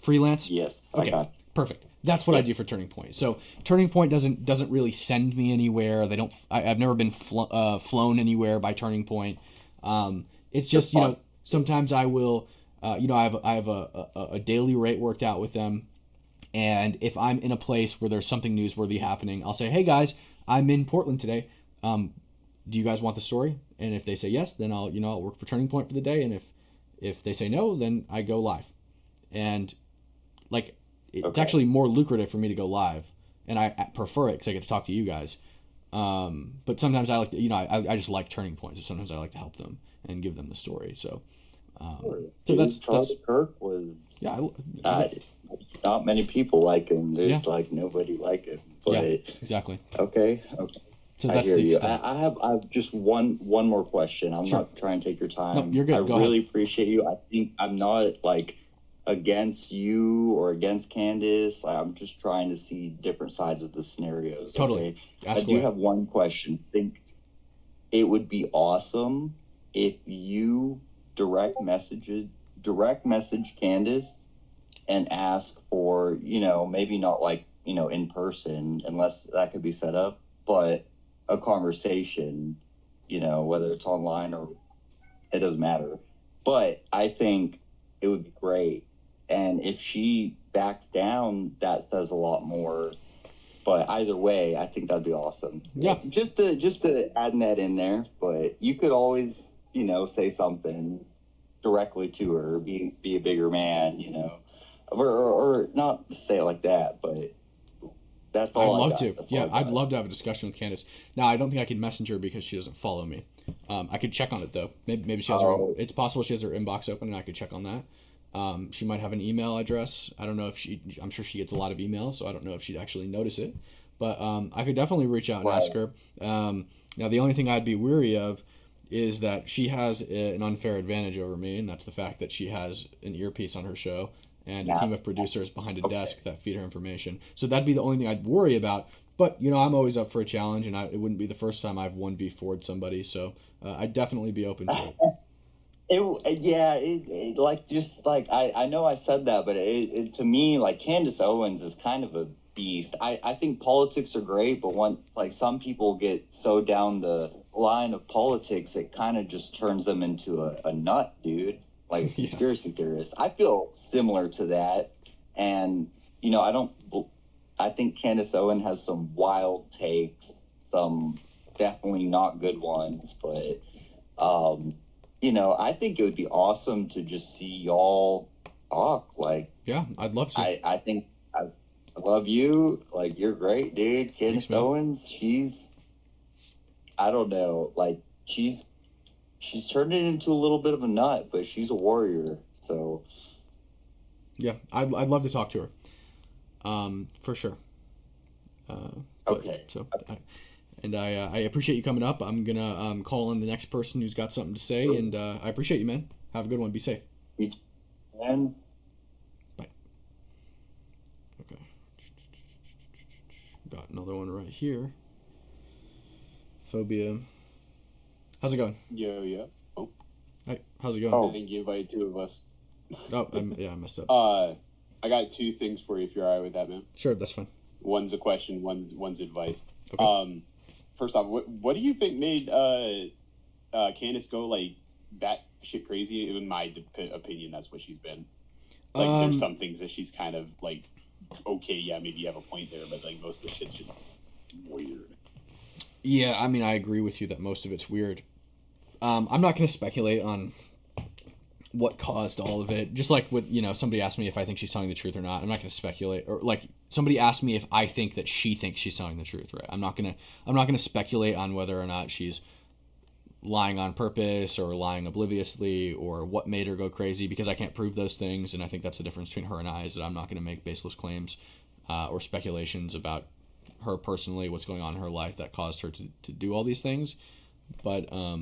Speaker 1: Freelance?
Speaker 13: Yes.
Speaker 1: Okay. Perfect. That's what I do for Turning Point. So Turning Point doesn't really send me anywhere. They don't. I've never been flown anywhere by Turning Point. It's just sometimes I will. I have a daily rate worked out with them, and if I'm in a place where there's something newsworthy happening, I'll say, hey guys, I'm in Portland today. Do you guys want the story? And if they say yes, then I'll work for Turning Point for the day. And if they say no, then I go live. And like, it's actually more lucrative for me to go live, and I prefer it because I get to talk to you guys. But sometimes I like to, I just like Turning Point, so sometimes I like to help them and give them the story. So, that's
Speaker 13: Kirk was not many people like him. There's like nobody like him. But
Speaker 1: exactly.
Speaker 13: Okay.
Speaker 1: So
Speaker 13: I hear you. I have just one more question. I'm not trying to take your time.
Speaker 1: No, you're good.
Speaker 13: I
Speaker 1: Go
Speaker 13: really
Speaker 1: ahead.
Speaker 13: appreciate you. I think I'm not like against you or against Candace. I'm just trying to see different sides of the scenarios.
Speaker 1: Totally.
Speaker 13: Okay? I do have one question. I think it would be awesome if you direct message Candace and ask for, maybe not like, in person, unless that could be set up, but a conversation, whether it's online or it doesn't matter. But I think it would be great. And if she backs down, that says a lot more. But either way, I think that'd be awesome.
Speaker 1: Yeah.
Speaker 13: Just to add that in there. But you could always, say something directly to her, be a bigger man, or not to say it like that, but that's all.
Speaker 1: I'd love to. Yeah, I'd love to have a discussion with Candace. Now, I don't think I can message her because she doesn't follow me. I could check on it though. Maybe she has her. It's possible she has her inbox open, and I could check on that. She might have an email address. I don't know if I'm sure she gets a lot of emails, so I don't know if she'd actually notice it. But I could definitely reach out and ask her. Now, the only thing I'd be weary of is that she has an unfair advantage over me, and that's the fact that she has an earpiece on her show and a team of producers behind a desk that feed her information. So that'd be the only thing I'd worry about. But, I'm always up for a challenge, and it wouldn't be the first time I've 1v4'd somebody, so I'd definitely be open to it.
Speaker 13: I know I said that, but it to me, like, Candace Owens is kind of a beast. I think politics are great, but once, like, some people get so down the line of politics, it kind of just turns them into a nut, dude. Like a conspiracy theorist. I feel similar to that. And, I think Candace Owens has some wild takes, some definitely not good ones, but, I think it would be awesome to just see y'all talk. Like,
Speaker 1: yeah, I'd love to.
Speaker 13: I think I love you. Like, you're great, dude. Candace Owens, she's, I don't know, like, she's turned it into a little bit of a nut, but she's a warrior. So,
Speaker 1: yeah, I'd love to talk to her, for sure.
Speaker 13: Okay.
Speaker 1: I appreciate you coming up. I'm gonna call in the next person who's got something to say, and I appreciate you, man. Have a good one. Be safe.
Speaker 13: And
Speaker 1: bye. Okay. Got another one right here. Phobia. How's it going?
Speaker 14: Yeah. Oh.
Speaker 1: Hey, how's it going?
Speaker 14: I think you invited two of us.
Speaker 1: Oh, I messed up.
Speaker 14: I got two things for you if you're all right with that, man.
Speaker 1: Sure, that's fine.
Speaker 14: One's a question, one's advice.
Speaker 1: Okay.
Speaker 14: First off, what do you think made Candace go like that shit crazy? In my opinion, that's what she's been. Like, there's some things that she's kind of like, okay, yeah, maybe you have a point there, but like most of the shit's just weird.
Speaker 1: Yeah, I mean, I agree with you that most of it's weird. I'm not going to speculate on what caused all of it. Just like with, somebody asked me if I think she's telling the truth or not. I'm not going to speculate. Or like somebody asked me if I think that she thinks she's telling the truth, right? I'm not going to speculate on whether or not she's lying on purpose or lying obliviously or what made her go crazy, because I can't prove those things. And I think that's the difference between her and I, is that I'm not going to make baseless claims or speculations about her personally, what's going on in her life that caused her to do all these things. But I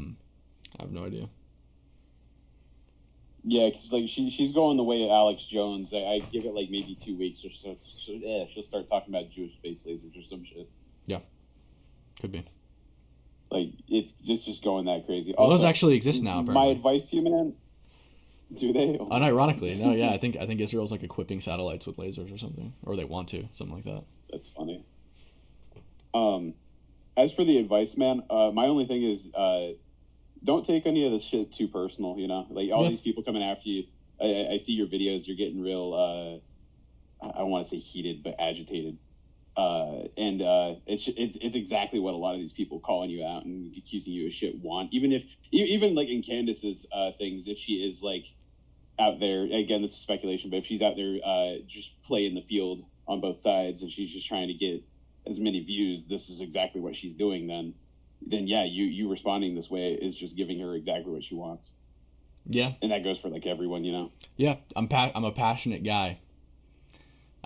Speaker 1: have no idea.
Speaker 14: Yeah, because like she's going the way of Alex Jones. I give it like maybe 2 weeks or so. She'll start talking about Jewish space lasers or some shit.
Speaker 1: Yeah, could be.
Speaker 14: Like it's just going that crazy.
Speaker 1: Well,
Speaker 14: Also,
Speaker 1: those actually exist now. Apparently.
Speaker 14: My advice to you, man. Do they? Oh,
Speaker 1: unironically, no. Yeah, I think Israel's like equipping satellites with lasers or something, or they want to, something like that.
Speaker 14: That's funny. As for the advice, man, my only thing is, don't take any of this shit too personal. Like all these people coming after you. I see your videos. You're getting real. I don't want to say heated, but agitated. And it's exactly what a lot of these people calling you out and accusing you of shit want. Even like in Candace's things, if she is like out there, again, this is speculation, but if she's out there just playing the field on both sides and she's just trying to get as many views, this is exactly what she's doing. Then yeah, you responding this way is just giving her exactly what she wants.
Speaker 1: Yeah,
Speaker 14: and that goes for like everyone,
Speaker 1: Yeah, I'm a passionate guy.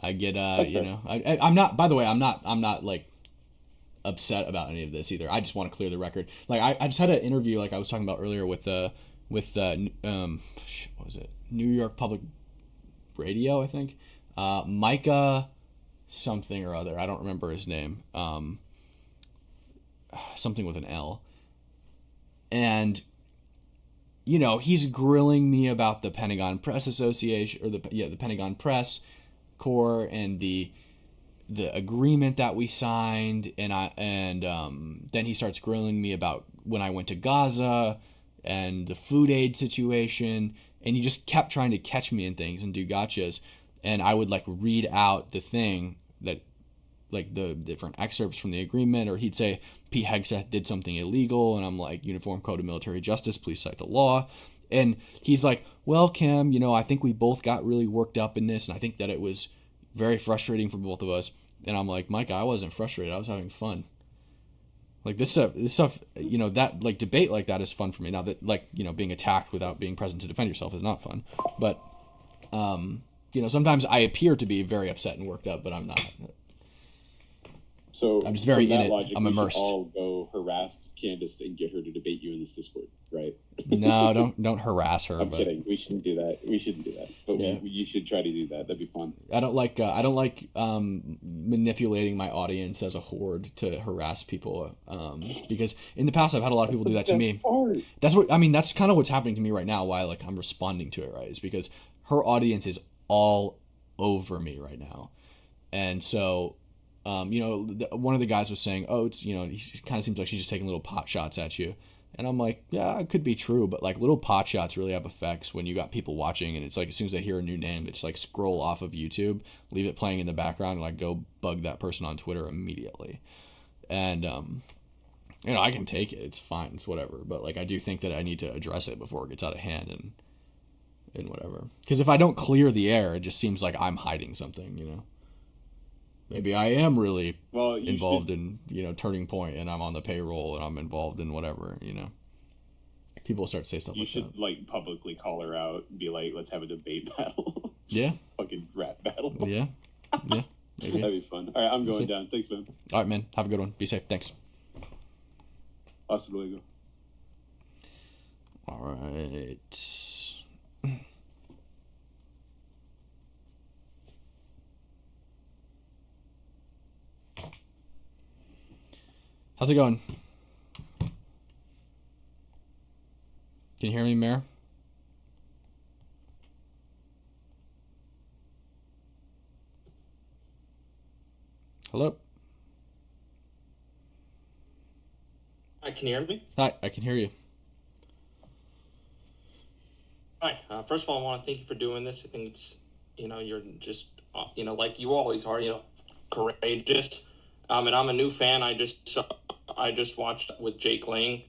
Speaker 1: I get I'm not. By the way, I'm not like upset about any of this either. I just want to clear the record. Like I just had an interview, like I was talking about earlier, with what was it? New York Public Radio, I think. Micah something or other. I don't remember his name. Something with an L. And he's grilling me about the Pentagon Press Association, or the Pentagon Press Corps, and the agreement that we signed, and then he starts grilling me about when I went to Gaza and the food aid situation, and he just kept trying to catch me in things and do gotchas, and I would like read out the thing that, like the different excerpts from the agreement, or he'd say Pete Hegseth did something illegal, and I'm like, Uniform Code of Military Justice, please cite the law. And he's like, well, Cam, I think we both got really worked up in this, and I think that it was very frustrating for both of us. And I'm like, Micah, I wasn't frustrated. I was having fun. Like this stuff, that like debate like that is fun for me. Now that being attacked without being present to defend yourself is not fun. But, sometimes I appear to be very upset and worked up, but I'm not.
Speaker 14: So
Speaker 1: I'm just very in it.
Speaker 14: Logic,
Speaker 1: I'm immersed.
Speaker 14: We should all go harass Candace and get her to debate you in this Discord, right?
Speaker 1: No, don't harass her.
Speaker 14: I'm kidding. We shouldn't do that. But yeah. You should try to do that. That'd be fun. I don't like
Speaker 1: manipulating my audience as a horde to harass people. Because in the past I've had a lot of people do that to me. That's that's kind of what's happening to me right now. Why I'm responding to it, right? Is because her audience is all over me right now, and so. One of the guys was saying, oh, it's, he kind of seems like she's just taking little pot shots at you. And I'm like, yeah, it could be true. But like little pot shots really have effects when you got people watching. And it's like, as soon as they hear a new name, they just like scroll off of YouTube, leave it playing in the background, and like go bug that person on Twitter immediately. And, I can take it. It's fine. It's whatever. But like, I do think that I need to address it before it gets out of hand and whatever. Because if I don't clear the air, it just seems like I'm hiding something, Maybe I am really involved in, Turning Point, and I'm on the payroll, and I'm involved in whatever, People start to say stuff like that.
Speaker 14: You should, like, publicly call her out and be like, let's have a debate battle.
Speaker 1: Yeah.
Speaker 14: Fucking rap battle.
Speaker 1: Yeah. Yeah.
Speaker 14: Maybe. That'd be fun. All right, I'm going down. Thanks, man.
Speaker 1: All right, man. Have a good one. Be safe. Thanks.
Speaker 14: Hasta luego.
Speaker 1: All right. How's it going? Can you hear me, Mayor? Hello?
Speaker 15: Hi, can you hear me?
Speaker 1: Hi, I can hear you.
Speaker 15: Hi. First of all, I want to thank you for doing this. I think it's, you're just, like you always are, courageous. And I'm a new fan. I just watched with Jake Lang,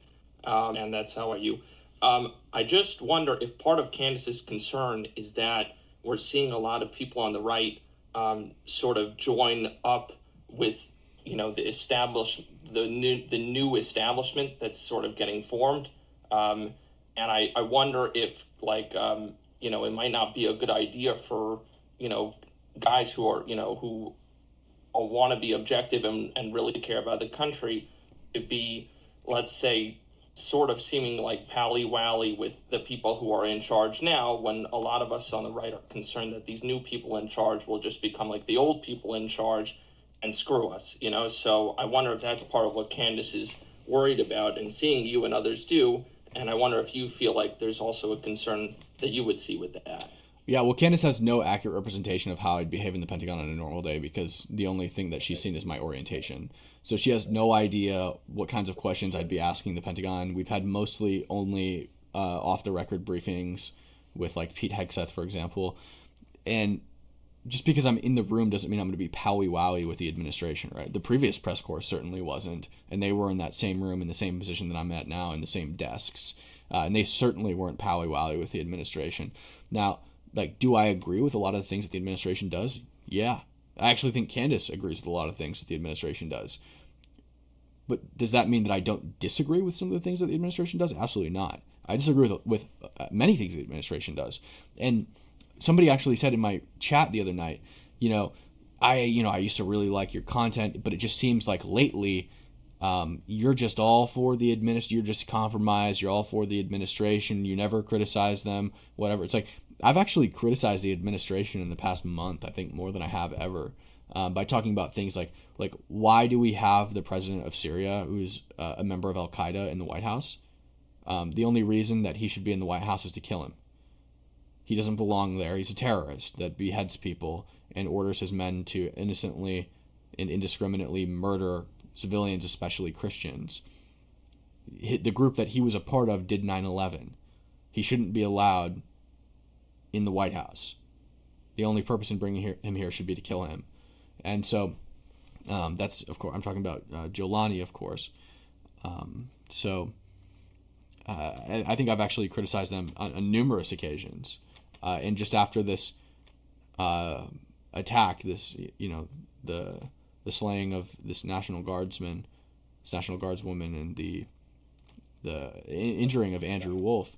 Speaker 15: and that's how you. I just wonder if part of Candace's concern is that we're seeing a lot of people on the right sort of join up with, the new establishment that's sort of getting formed. And I wonder if, it might not be a good idea for, guys who are, who want to be objective and really care about the country to be, let's say, sort of seeming like pally-wally with the people who are in charge now, when a lot of us on the right are concerned that these new people in charge will just become like the old people in charge and screw us, So I wonder if that's part of what Candace is worried about and seeing you and others do. And I wonder if you feel like there's also a concern that you would see with that.
Speaker 1: Yeah, well, Candace has no accurate representation of how I'd behave in the Pentagon on a normal day, because the only thing that she's seen is my orientation. So she has no idea what kinds of questions I'd be asking the Pentagon. We've had mostly only off-the-record briefings with, like, Pete Hegseth, for example. And just because I'm in the room doesn't mean I'm going to be powy-wowy with the administration, right? The previous press corps certainly wasn't, and they were in that same room in the same position that I'm at now, in the same desks. And they certainly weren't powy-wowy with the administration. Now, like, do I agree with a lot of the things that the administration does? Yeah. I actually think Candace agrees with a lot of things that the administration does. But does that mean that I don't disagree with some of the things that the administration does? Absolutely not. I disagree with many things the administration does. And somebody actually said in my chat the other night, I used to really like your content, but it just seems like lately you're just all for the you're just compromised, you're all for the administration, you never criticize them, whatever. It's like, I've actually criticized the administration in the past month, I think more than I have ever, by talking about things like why do we have the president of Syria, who's a member of Al-Qaeda, in the White House? The only reason that he should be in the White House is to kill him. He doesn't belong there. He's a terrorist that beheads people and orders his men to innocently and indiscriminately murder civilians, especially Christians. The group that he was a part of did 9/11. He shouldn't be allowed in the White House. The only purpose in bringing him here should be to kill him. And so that's, of course, I'm talking about Jolani, of course. I think I've actually criticized them on numerous occasions. And just after this attack, the slaying of this National Guardswoman, and the injuring of Andrew Wolf,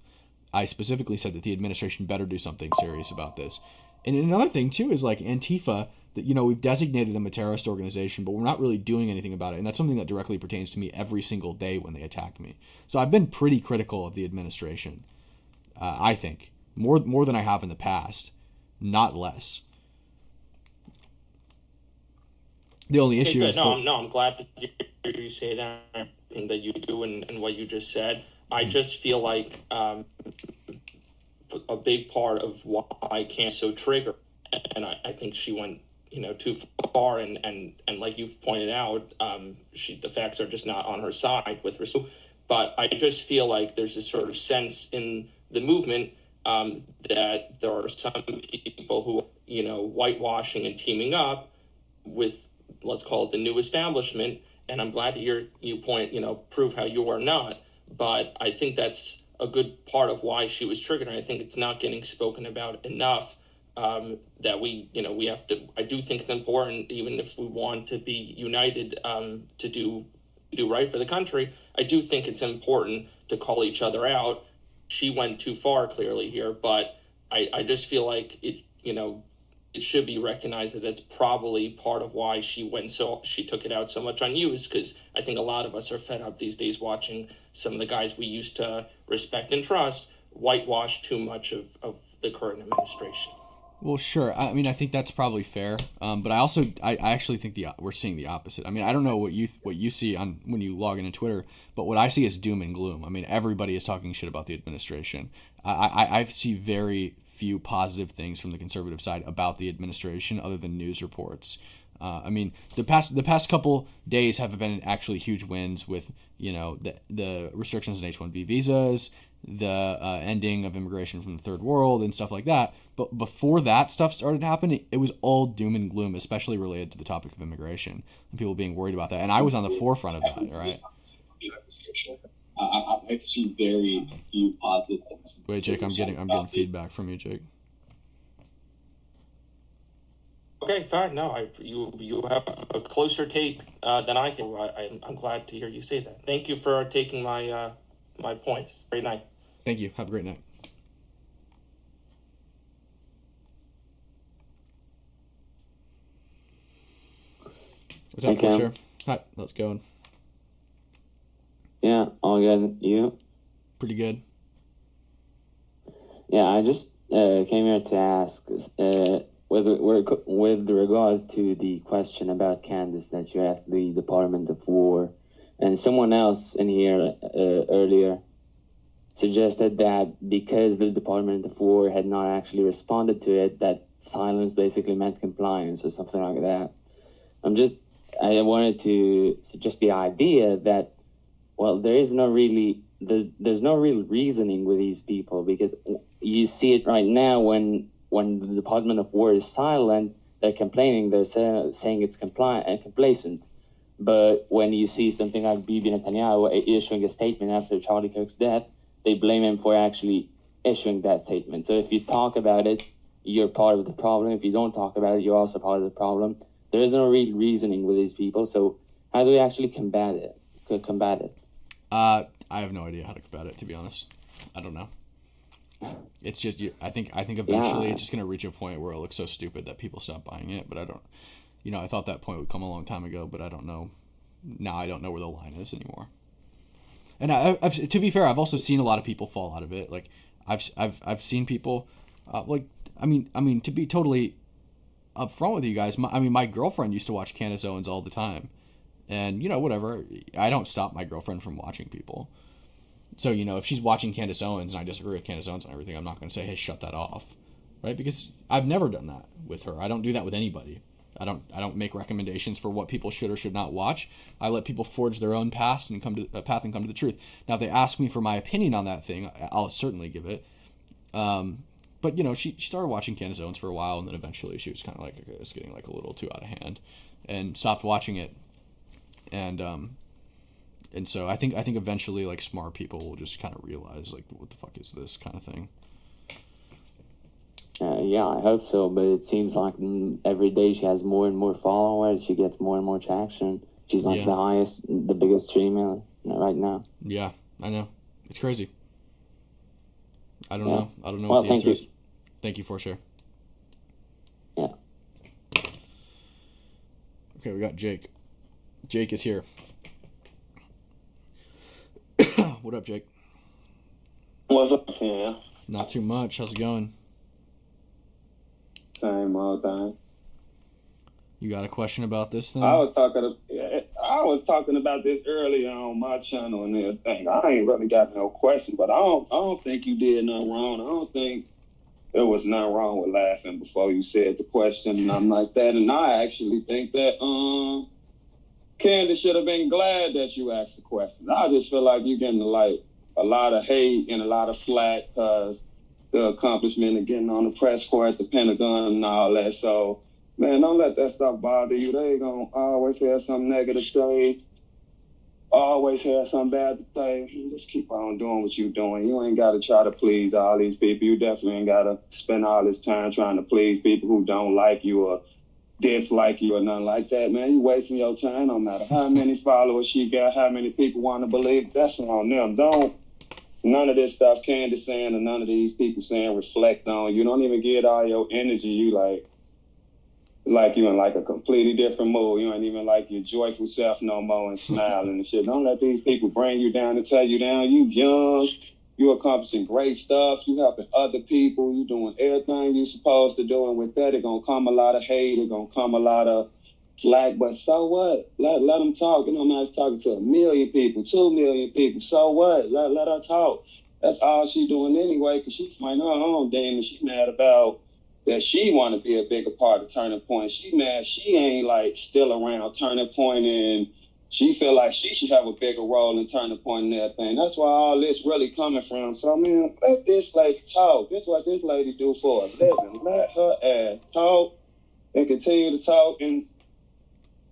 Speaker 1: I specifically said that the administration better do something serious about this. And another thing, too, is like Antifa, that, we've designated them a terrorist organization, but we're not really doing anything about it. And that's something that directly pertains to me every single day when they attack me. So I've been pretty critical of the administration, I think, more than I have in the past, not less. The only issue is...
Speaker 15: I'm glad to hear you say that, everything that you do and what you just said. I just feel like a big part of why Candace so triggered, and I think she went too far, and like you've pointed out, the facts are just not on her side with respect. But I just feel like there's this sort of sense in the movement that there are some people who whitewashing and teaming up with, let's call it, the new establishment. And I'm glad to hear you prove how you are not. But I think that's a good part of why she was triggered. And I think it's not getting spoken about enough, that we have to. I do think it's important, even if we want to be united to do right for the country. I do think it's important to call each other out. She went too far, clearly, here, but I just feel like it should be recognized that that's probably part of why she took it out so much on you, is because I think a lot of us are fed up these days watching some of the guys we used to respect and trust whitewash too much of the current administration.
Speaker 1: Well, sure. I mean, I think that's probably fair. But I actually think we're seeing the opposite. I mean, I don't know what you see on when you log into Twitter, but what I see is doom and gloom. I mean, everybody is talking shit about the administration. I see very few positive things from the conservative side about the administration other than news reports. I mean, the past couple days have been actually huge wins with the restrictions on H-1B visas, the ending of immigration from the third world and stuff like that. But before that stuff started happening, it was all doom and gloom, especially related to the topic of immigration and people being worried about that. And I was on the forefront of that, right?
Speaker 16: I've seen very few positive things.
Speaker 1: Wait, Jake, I'm getting feedback from you, Jake.
Speaker 15: Okay, fine. No, you have a closer take than I can. I'm glad to hear you say that. Thank you for taking my my points. Great night.
Speaker 1: Thank you. Have a great night. What's up,
Speaker 17: Cam?
Speaker 1: Fisher? Hi, how's it going?
Speaker 17: Yeah, all good. You?
Speaker 1: Pretty good.
Speaker 17: Yeah, I just came here to ask with regards to the question about Candace that you asked the Department of War, and someone else in here earlier suggested that because the Department of War had not actually responded to it, that silence basically meant compliance or something like that. I wanted to suggest the idea that, well, there's no real reasoning with these people, because you see it right now when the Department of War is silent, they're complaining, they're saying it's complacent. But when you see something like Bibi Netanyahu issuing a statement after Charlie Kirk's death, they blame him for actually issuing that statement. So if you talk about it, you're part of the problem. If you don't talk about it, you're also part of the problem. There is no real reasoning with these people. So how do we actually combat it?
Speaker 1: I have no idea how to combat it, to be honest. I don't know. It's just I think eventually it's just gonna reach a point where it looks so stupid that people stop buying it. But I don't, I thought that point would come a long time ago, but I don't know. Now I don't know where the line is anymore. And I've, to be fair, I've also seen a lot of people fall out of it. Like I've seen people, to be totally upfront with you guys. My girlfriend used to watch Candace Owens all the time, and whatever. I don't stop my girlfriend from watching people. So if she's watching Candace Owens and I disagree with Candace Owens and everything, I'm not going to say, hey, shut that off, right? Because I've never done that with her. I don't do that with anybody. I don't make recommendations for what people should or should not watch. I let people forge their own path and come to the truth. Now, if they ask me for my opinion on that thing, I'll certainly give it. But she started watching Candace Owens for a while, and then eventually she was kind of like, okay, it's getting like a little too out of hand, and stopped watching it. And so I think eventually, like, smart people will just kind of realize, like, what the fuck is this kind of thing.
Speaker 17: Yeah, I hope so, but it seems like every day she has more and more followers. She gets more and more traction. She's like the biggest streamer right now.
Speaker 1: Yeah, I know. It's crazy. I don't know. I don't know
Speaker 17: well,
Speaker 1: what the answer is. Thank you for sure.
Speaker 17: Yeah.
Speaker 1: Okay, we got Jake. Jake is here. What up, Jake?
Speaker 18: What's up, yeah?
Speaker 1: Not too much. How's it going?
Speaker 18: Same old thing.
Speaker 1: You got a question about this thing?
Speaker 18: I was talking about this earlier on my channel and everything. I ain't really got no question, but I don't think you did nothing wrong. I don't think there was nothing wrong with laughing before you said the question and nothing like that. And I actually think that Candace should have been glad that you asked the question. I just feel like you're getting like a lot of hate and a lot of flack because the accomplishment of getting on the press corps at the Pentagon and all that. So, man, don't let that stuff bother you. They gonna always have some negative to say, always have some bad to say. Just keep on doing what you're doing. You ain't got to try to please all these people. You definitely ain't got to spend all this time trying to please people who don't like you or dislike you or nothing like that, man. You wasting your time no matter how many followers she got, how many people want to believe. That's on them. None of this stuff Candace saying or none of these people saying reflect on. You don't even get all your energy. You like you in like a completely different mood. You ain't even like your joyful self no more and smiling and shit. Don't let these people bring you down and tear you down. You young. You accomplishing great stuff. You helping other people. You doing everything you supposed to do. And with that, it's going to come a lot of hate. It's going to come a lot of flack. But so what? Let them talk. I'm not talking to 1 million people, 2 million people. So what? Let her talk. That's all she doing anyway, because she find her own damn and she mad about that she want to be a bigger part of Turning Point. She mad she ain't like still around Turning Point and she feel like she should have a bigger role in Turning Point and everything. That's why all this really coming from. So, man, let this lady talk. That's what this lady do for a living. Let her ass talk and continue to talk. And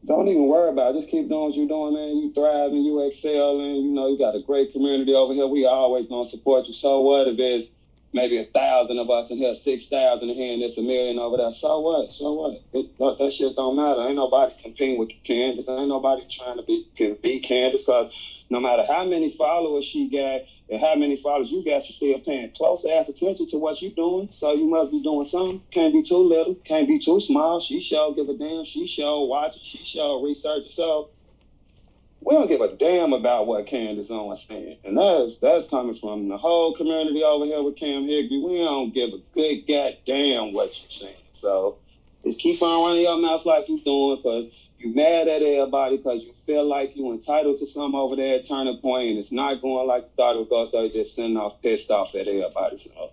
Speaker 18: Don't even worry about it. Just keep doing what you're doing, man. You thrive and you excel, and you got a great community over here. We always gonna support you. So what if there's maybe 1,000 of us in here, 6,000 in here, and there's 1,000,000 over there? So what? So what? That shit don't matter. Ain't nobody competing with Candace. Ain't nobody trying to be Candace, because no matter how many followers she got and how many followers you got, you're still paying close ass attention to what you're doing. So you must be doing something. Can't be too little. Can't be too small. She sure give a damn. She sure watch it. She sure research it. So we don't give a damn about what Candace Owens saying. And that's coming from the whole community over here with Cam Higby. We don't give a good goddamn what you're saying. So just keep on running your mouth like you're doing, because you mad at everybody because you feel like you entitled to something over there at Turning Point, and it's not going like you thought it would go, so you're just sitting off pissed off at everybody. So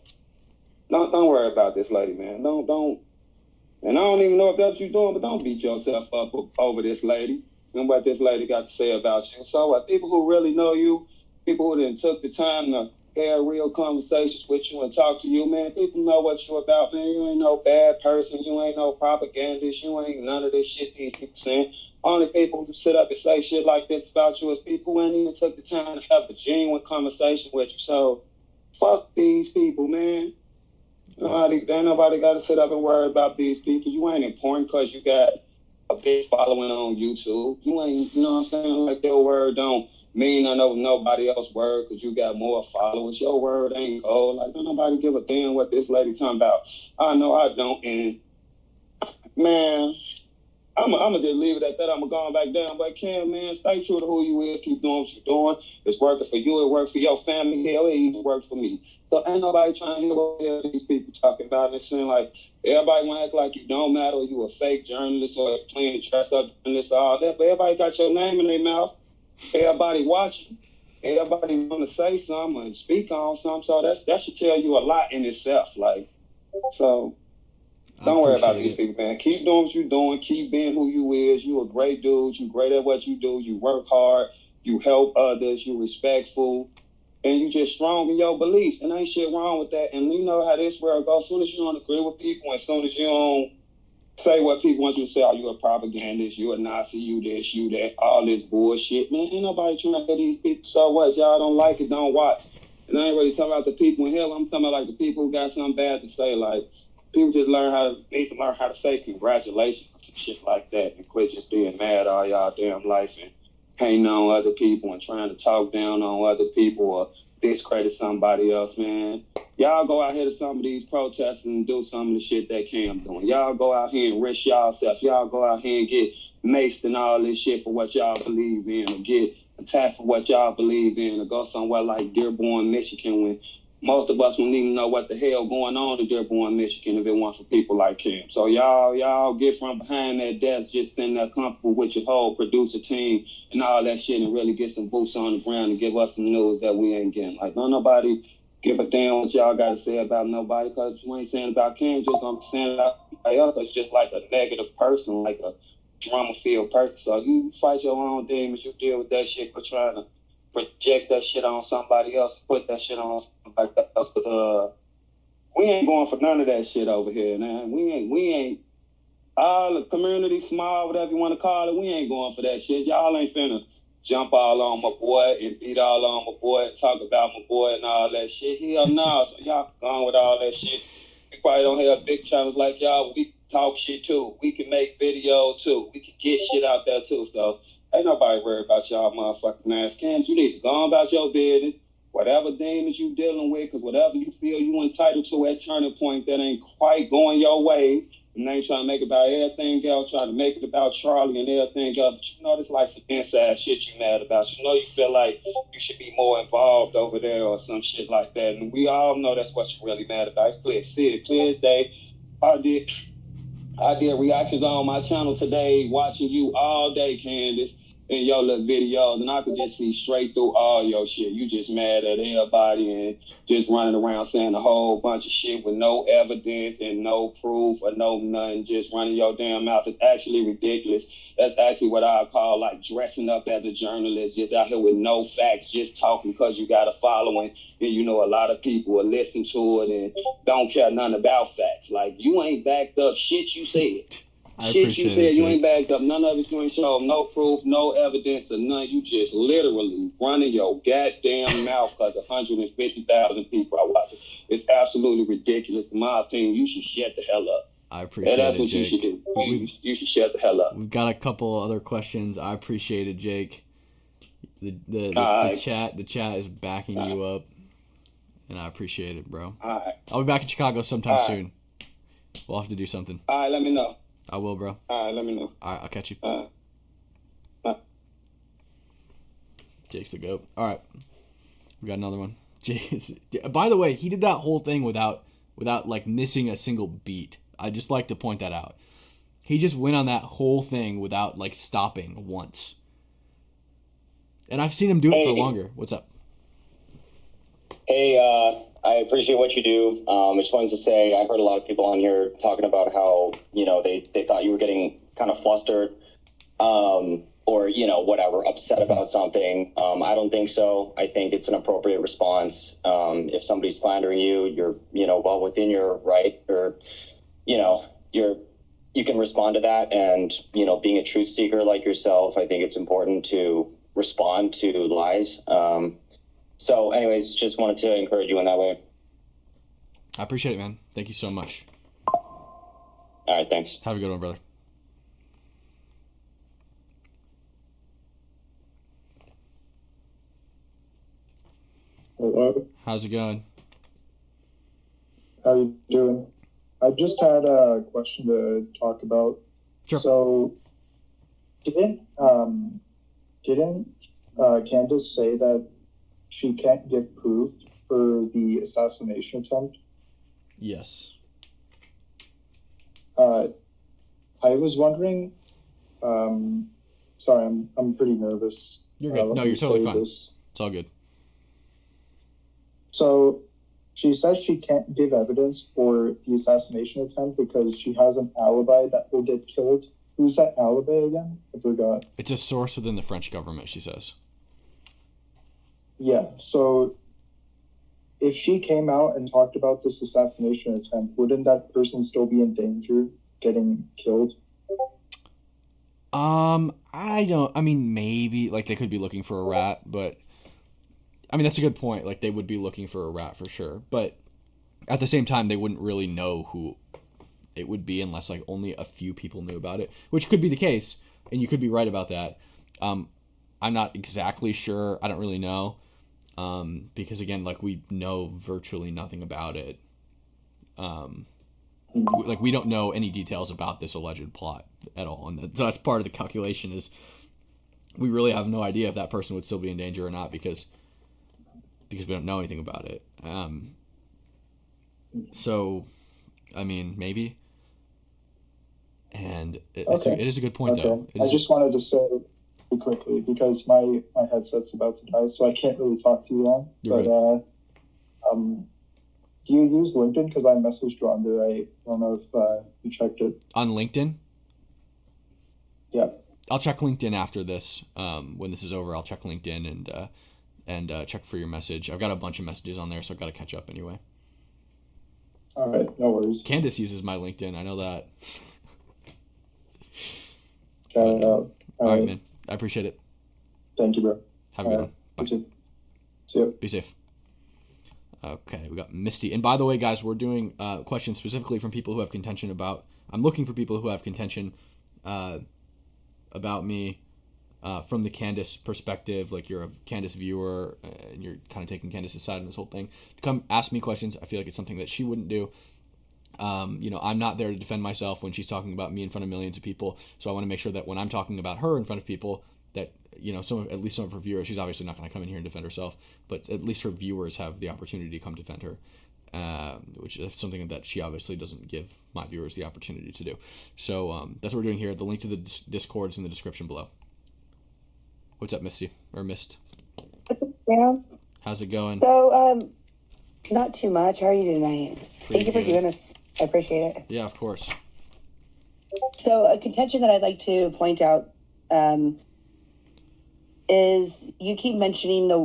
Speaker 18: don't worry about this lady, man. Don't. And I don't even know if that's what you're doing, but don't beat yourself up over this lady and what this lady got to say about you. So what, people who really know you, people who done took the time to have real conversations with you and talk to you, man, people know what you about, man. You ain't no bad person. You ain't no propagandist. You ain't none of this shit these people saying. Only people who sit up and say shit like this about you is people who ain't even took the time to have a genuine conversation with you. So fuck these people, man. Ain't nobody got to sit up and worry about these people. You ain't important because you got a big following on YouTube. You ain't, you know what I'm saying? Like, your word don't mean I know nobody else's word because you got more followers. Your word ain't gold. Like, don't nobody give a damn what this lady talking about. I know I don't. And, man, I'm going to just leave it at that. I'm going to go back down. But, Cam, man, stay true to who you is. Keep doing what you're doing. It's working for you. It works for your family. Hell, it even works for me. So ain't nobody trying to hear what the hell these people talking about. It's saying, like, everybody want to act like you don't matter, or you a fake journalist, or playing dressed up journalist, all that. But everybody got your name in their mouth. Everybody watching. Everybody want to say something and speak on something. So that should tell you a lot in itself. Like, so don't worry about these people, man. Keep doing what you're doing. Keep being who you is. You a great dude. You great at what you do. You work hard. You help others. You respectful. And you just strong in your beliefs. And ain't shit wrong with that. And you know how this world goes. As soon as you don't agree with people, as soon as you don't say what people want you to say, oh, you a propagandist, you a Nazi, you this, you that, all this bullshit, man. Ain't nobody trying to hear these people. So what? Y'all don't like it, don't watch. And I ain't really talking about the people in hell. I'm talking about like the people who got something bad to say. Like, people just need to learn how to say congratulations and shit like that, and quit just being mad all y'all damn life and hating on other people and trying to talk down on other people or discredit somebody else, man. Y'all go out here to some of these protests and do some of the shit that Cam's doing. Y'all go out here and risk y'allself. Y'all go out here and get maced and all this shit for what y'all believe in, or get attacked for what y'all believe in, or go somewhere like Dearborn, Michigan, when most of us wouldn't even know what the hell going on in Dearborn, Michigan, if it weren't for people like Cam. So y'all get from behind that desk, just sitting there comfortable with your whole producer team and all that shit, and really get some boots on the ground and give us some news that we ain't getting. Like, don't nobody give a damn what y'all got to say about nobody, because you ain't saying about Cam, just gonna be saying about somebody else, because you're just like a negative person, like a drama-filled person. So you fight your own demons, you deal with that shit, for trying to project that shit on somebody else, put that shit on somebody else, because we ain't going for none of that shit over here, man. We ain't all the community, small, whatever you want to call it, we ain't going for that shit. Y'all ain't finna jump all on my boy and beat all on my boy and talk about my boy and all that shit. Hell no. So y'all gone with all that shit. We probably don't have big channels like y'all. We can talk shit too. We can make videos too. We can get shit out there too. So ain't nobody worried about y'all motherfucking ass cams. You need to go on about your business. Whatever demons you dealing with, because whatever you feel you entitled to at Turning Point that ain't quite going your way, and they ain't trying to make it about everything else, trying to make it about Charlie and everything else. But you know, there's like some inside shit you mad about. You know, you feel like you should be more involved over there or some shit like that. And we all know that's what you're really mad about. It's clear as day. I did reactions on my channel today, watching you all day, Candace, in your little videos, and I could just see straight through all your shit. You just mad at everybody and just running around saying a whole bunch of shit with no evidence and no proof or no nothing, just running your damn mouth. It's actually ridiculous. That's actually what I call like dressing up as a journalist, just out here with no facts, just talking because you got a following and you know a lot of people will listen to it and don't care nothing about facts. Like, you ain't backed up shit you said. Shit you said, you ain't backed up. None of it. You ain't shown no proof, no evidence, or none. You just literally running your goddamn mouth because 150,000 people are watching. It's absolutely ridiculous. In my opinion, you should shut the hell up.
Speaker 1: I appreciate
Speaker 18: that's
Speaker 1: it,
Speaker 18: what
Speaker 1: Jake.
Speaker 18: you should do. You should shut the hell up.
Speaker 1: We've got a couple other questions. I appreciate it, Jake. The chat is backing you up, and I appreciate it, bro.
Speaker 18: All right.
Speaker 1: I'll be back in Chicago sometime soon. We'll have to do something.
Speaker 18: All right, let me know.
Speaker 1: I will, bro.
Speaker 18: All right, let me know.
Speaker 1: All right, I'll catch you. Jake's the GOAT. All right, we got another one. By the way, he did that whole thing without like missing a single beat. I just like to point that out. He just went on that whole thing without like stopping once. And I've seen him do it for longer. What's up?
Speaker 19: Hey, I appreciate what you do. I just wanted to say I heard a lot of people on here talking about how, they thought you were getting kind of flustered or, whatever, upset about something. I don't think so. I think it's an appropriate response. If somebody's slandering you, you're, well within your right, or, you can respond to that. And, being a truth seeker like yourself, I think it's important to respond to lies. So anyways, just wanted to encourage you in that way.
Speaker 1: I appreciate it, man. Thank you so much.
Speaker 19: All right, thanks.
Speaker 1: Have a good one, brother.
Speaker 20: Hello.
Speaker 1: How's it going?
Speaker 20: How you doing? I just had a question to talk about.
Speaker 1: Sure.
Speaker 20: So, didn't Candace say that she can't give proof for the assassination attempt?
Speaker 1: Yes.
Speaker 20: I was wondering. Sorry, I'm pretty nervous.
Speaker 1: You're good. No, you're totally fine. It's all good.
Speaker 20: So, she says she can't give evidence for the assassination attempt because she has an alibi that will get killed. Who's that alibi again? I forgot.
Speaker 1: It's a source within the French government, she says.
Speaker 20: Yeah, so if she came out and talked about this assassination attempt, wouldn't that person still be in danger getting killed?
Speaker 1: Maybe, like, they could be looking for a rat, but, that's a good point. Like, they would be looking for a rat for sure, but at the same time, they wouldn't really know who it would be unless, like, only a few people knew about it, which could be the case, and you could be right about that. I'm not exactly sure. I don't really know, because, again, like, we know virtually nothing about it. We don't know any details about this alleged plot at all, and that's part of the calculation is we really have no idea if that person would still be in danger or not because we don't know anything about it. Maybe. And it is a good point, though.
Speaker 20: I just wanted to say quickly because my headset's about to die, so I can't really talk too long.
Speaker 1: You're
Speaker 20: good. Do you use LinkedIn? Because I messaged you on there. I don't know if you checked it.
Speaker 1: On LinkedIn?
Speaker 20: Yeah.
Speaker 1: I'll check LinkedIn after this. When this is over, I'll check LinkedIn and check for your message. I've got a bunch of messages on there, so I've got to catch up anyway.
Speaker 20: All right, no worries.
Speaker 1: Candace uses my LinkedIn. I know that.
Speaker 20: Shout it out.
Speaker 1: All right, man. I appreciate it.
Speaker 20: Thank you, bro.
Speaker 1: Have a good one. Bye.
Speaker 20: See you.
Speaker 1: Be safe. Okay, we got Misty. And by the way, guys, we're doing questions specifically from people who have contention about... I'm looking for people who have contention about me from the Candace perspective. Like, you're a Candace viewer and you're kind of taking Candace's side in this whole thing. To come ask me questions. I feel like it's something that she wouldn't do. I'm not there to defend myself when she's talking about me in front of millions of people. So I want to make sure that when I'm talking about her in front of people, that at least some of her viewers, she's obviously not going to come in here and defend herself, but at least her viewers have the opportunity to come defend her, which is something that she obviously doesn't give my viewers the opportunity to do. So that's what we're doing here. The link to the Discord is in the description below. What's up, Misty? Or Mist?
Speaker 21: Yeah.
Speaker 1: How's it going?
Speaker 21: So, not too much. How are you tonight? Thank you for doing this. I appreciate it.
Speaker 1: Yeah, of course.
Speaker 21: So, a contention that I'd like to point out is you keep mentioning the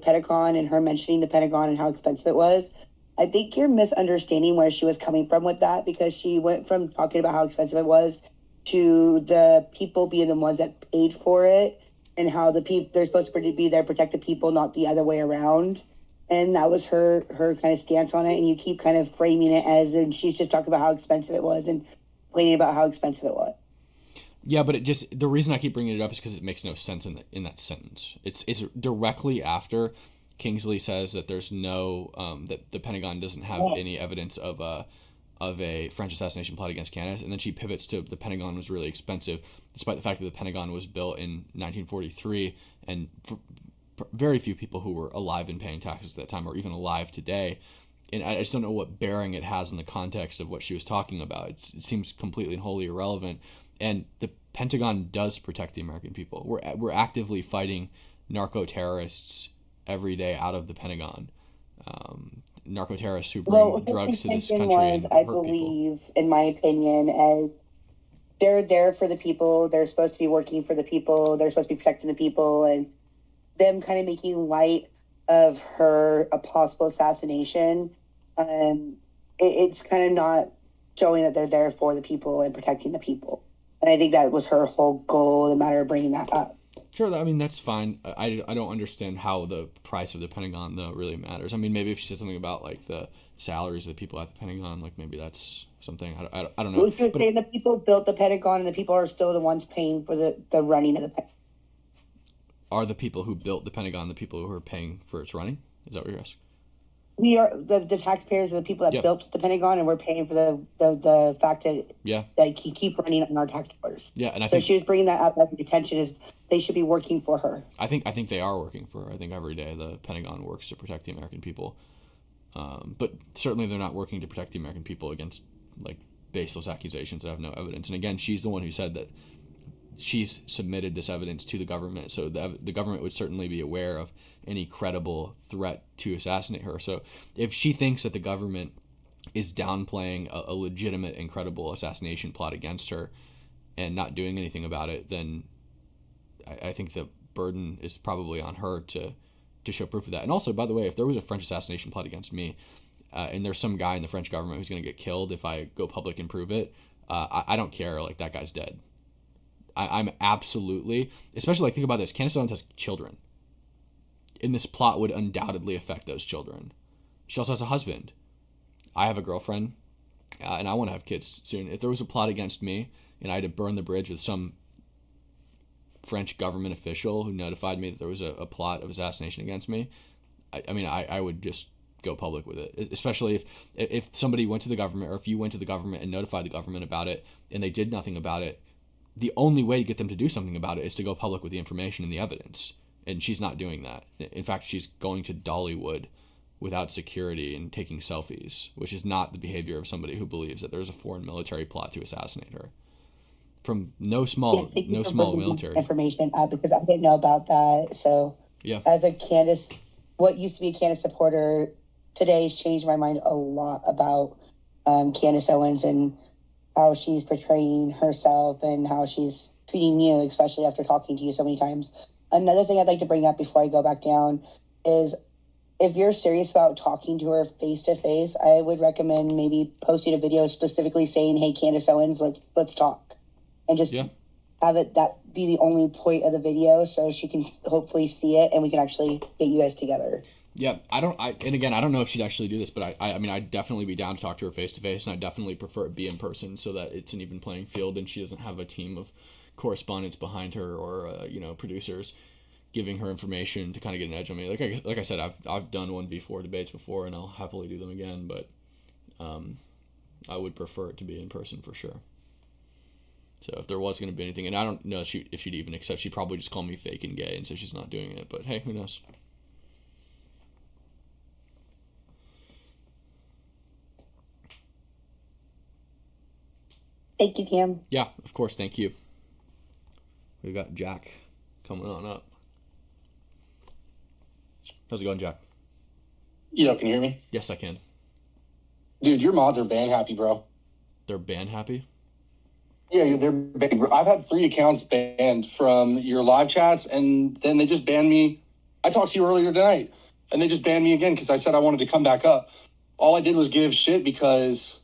Speaker 21: Pentagon, and her mentioning the Pentagon and how expensive it was. I think you're misunderstanding where she was coming from with that, because she went from talking about how expensive it was to the people being the ones that paid for it, and how the people, they're supposed to be there to protect the people, not the other way around. And that was her kind of stance on it. And you keep kind of framing it as, and she's just talking about how expensive it was and complaining about how expensive it was.
Speaker 1: Yeah, but the reason I keep bringing it up is because it makes no sense in that sentence. It's directly after Kingsley says that there's no that the Pentagon doesn't have any evidence of a French assassination plot against Candace, and then she pivots to the Pentagon was really expensive, despite the fact that the Pentagon was built in 1943, and very few people who were alive and paying taxes at that time are even alive today. And I just don't know what bearing it has in the context of what she was talking about. It seems completely and wholly irrelevant. And the Pentagon does protect the American people. We're actively fighting narco-terrorists every day out of the Pentagon. Narco-terrorists who bring drugs to this country and hurt
Speaker 21: I believe, in my opinion, as they're there for the people. They're supposed to be working for the people. They're supposed to be protecting the people. And them kind of making light of a possible assassination, it's kind of not showing that they're there for the people and protecting the people. And I think that was her whole goal, the matter of bringing that up.
Speaker 1: Sure, I mean, that's fine. I don't understand how the price of the Pentagon, though, really matters. I mean, maybe if she said something about, like, the salaries of the people at the Pentagon, like, maybe that's something. I don't know.
Speaker 21: Well, she was saying the people built the Pentagon, and the people are still the ones paying for the running of the Pentagon.
Speaker 1: Are the people who built the Pentagon the people who are paying for its running? Is that what you're asking?
Speaker 21: We are the taxpayers are the people that built the Pentagon, and we're paying for the fact that that keep running on our tax dollars.
Speaker 1: Yeah, and I
Speaker 21: so
Speaker 1: think
Speaker 21: she was bringing that up as attention is they should be working for her.
Speaker 1: I think they are working for her. I think every day the Pentagon works to protect the American people, but certainly they're not working to protect the American people against like baseless accusations that have no evidence. And again, she's the one who said that she's submitted this evidence to the government, so the government would certainly be aware of any credible threat to assassinate her. So if she thinks that the government is downplaying a legitimate and credible assassination plot against her and not doing anything about it, then I think the burden is probably on her to show proof of that. And also, by the way, if there was a French assassination plot against me, and there's some guy in the French government who's going to get killed if I go public and prove it, I don't care. Like, that guy's dead. I'm absolutely, especially like think about this. Candace Owens has children, and this plot would undoubtedly affect those children. She also has a husband. I have a girlfriend, and I want to have kids soon. If there was a plot against me, and I had to burn the bridge with some French government official who notified me that there was a plot of assassination against me, I would just go public with it. Especially if somebody went to the government, or if you went to the government and notified the government about it, and they did nothing about it. The only way to get them to do something about it is to go public with the information and the evidence. And she's not doing that. In fact, she's going to Dollywood without security and taking selfies, which is not the behavior of somebody who believes that there's a foreign military plot to assassinate her. From no small military
Speaker 21: information because I didn't know about that. So as a Candace, what used to be a Candace supporter, today's changed my mind a lot about Candace Owens and how she's portraying herself and how she's treating you, especially after talking to you so many times. Another thing I'd like to bring up before I go back down is if you're serious about talking to her face to face, I would recommend maybe posting a video specifically saying, "Hey, Candace Owens, let's talk," and just have it that be the only point of the video so she can hopefully see it and we can actually get you guys together.
Speaker 1: Yeah, I don't know if she'd actually do this, but I mean, I'd definitely be down to talk to her face to face, and I definitely prefer it be in person so that it's an even playing field and she doesn't have a team of correspondents behind her or producers giving her information to kind of get an edge on me. Like I said, I've done 1v4 debates before, and I'll happily do them again, but I would prefer it to be in person for sure. So if there was going to be anything, and I don't know if she'd even accept, she'd probably just call me fake and gay and say she's not doing it, but hey, who knows?
Speaker 21: Thank you, Cam.
Speaker 1: Yeah, of course. Thank you. We got Jack coming on up. How's it going, Jack?
Speaker 3: Can you hear me?
Speaker 1: Yes, I can.
Speaker 3: Dude, your mods are ban happy, bro.
Speaker 1: They're ban happy?
Speaker 3: Yeah, they're banned. I've had 3 accounts banned from your live chats, and then they just banned me. I talked to you earlier tonight, and they just banned me again because I said I wanted to come back up. all I did was give shit because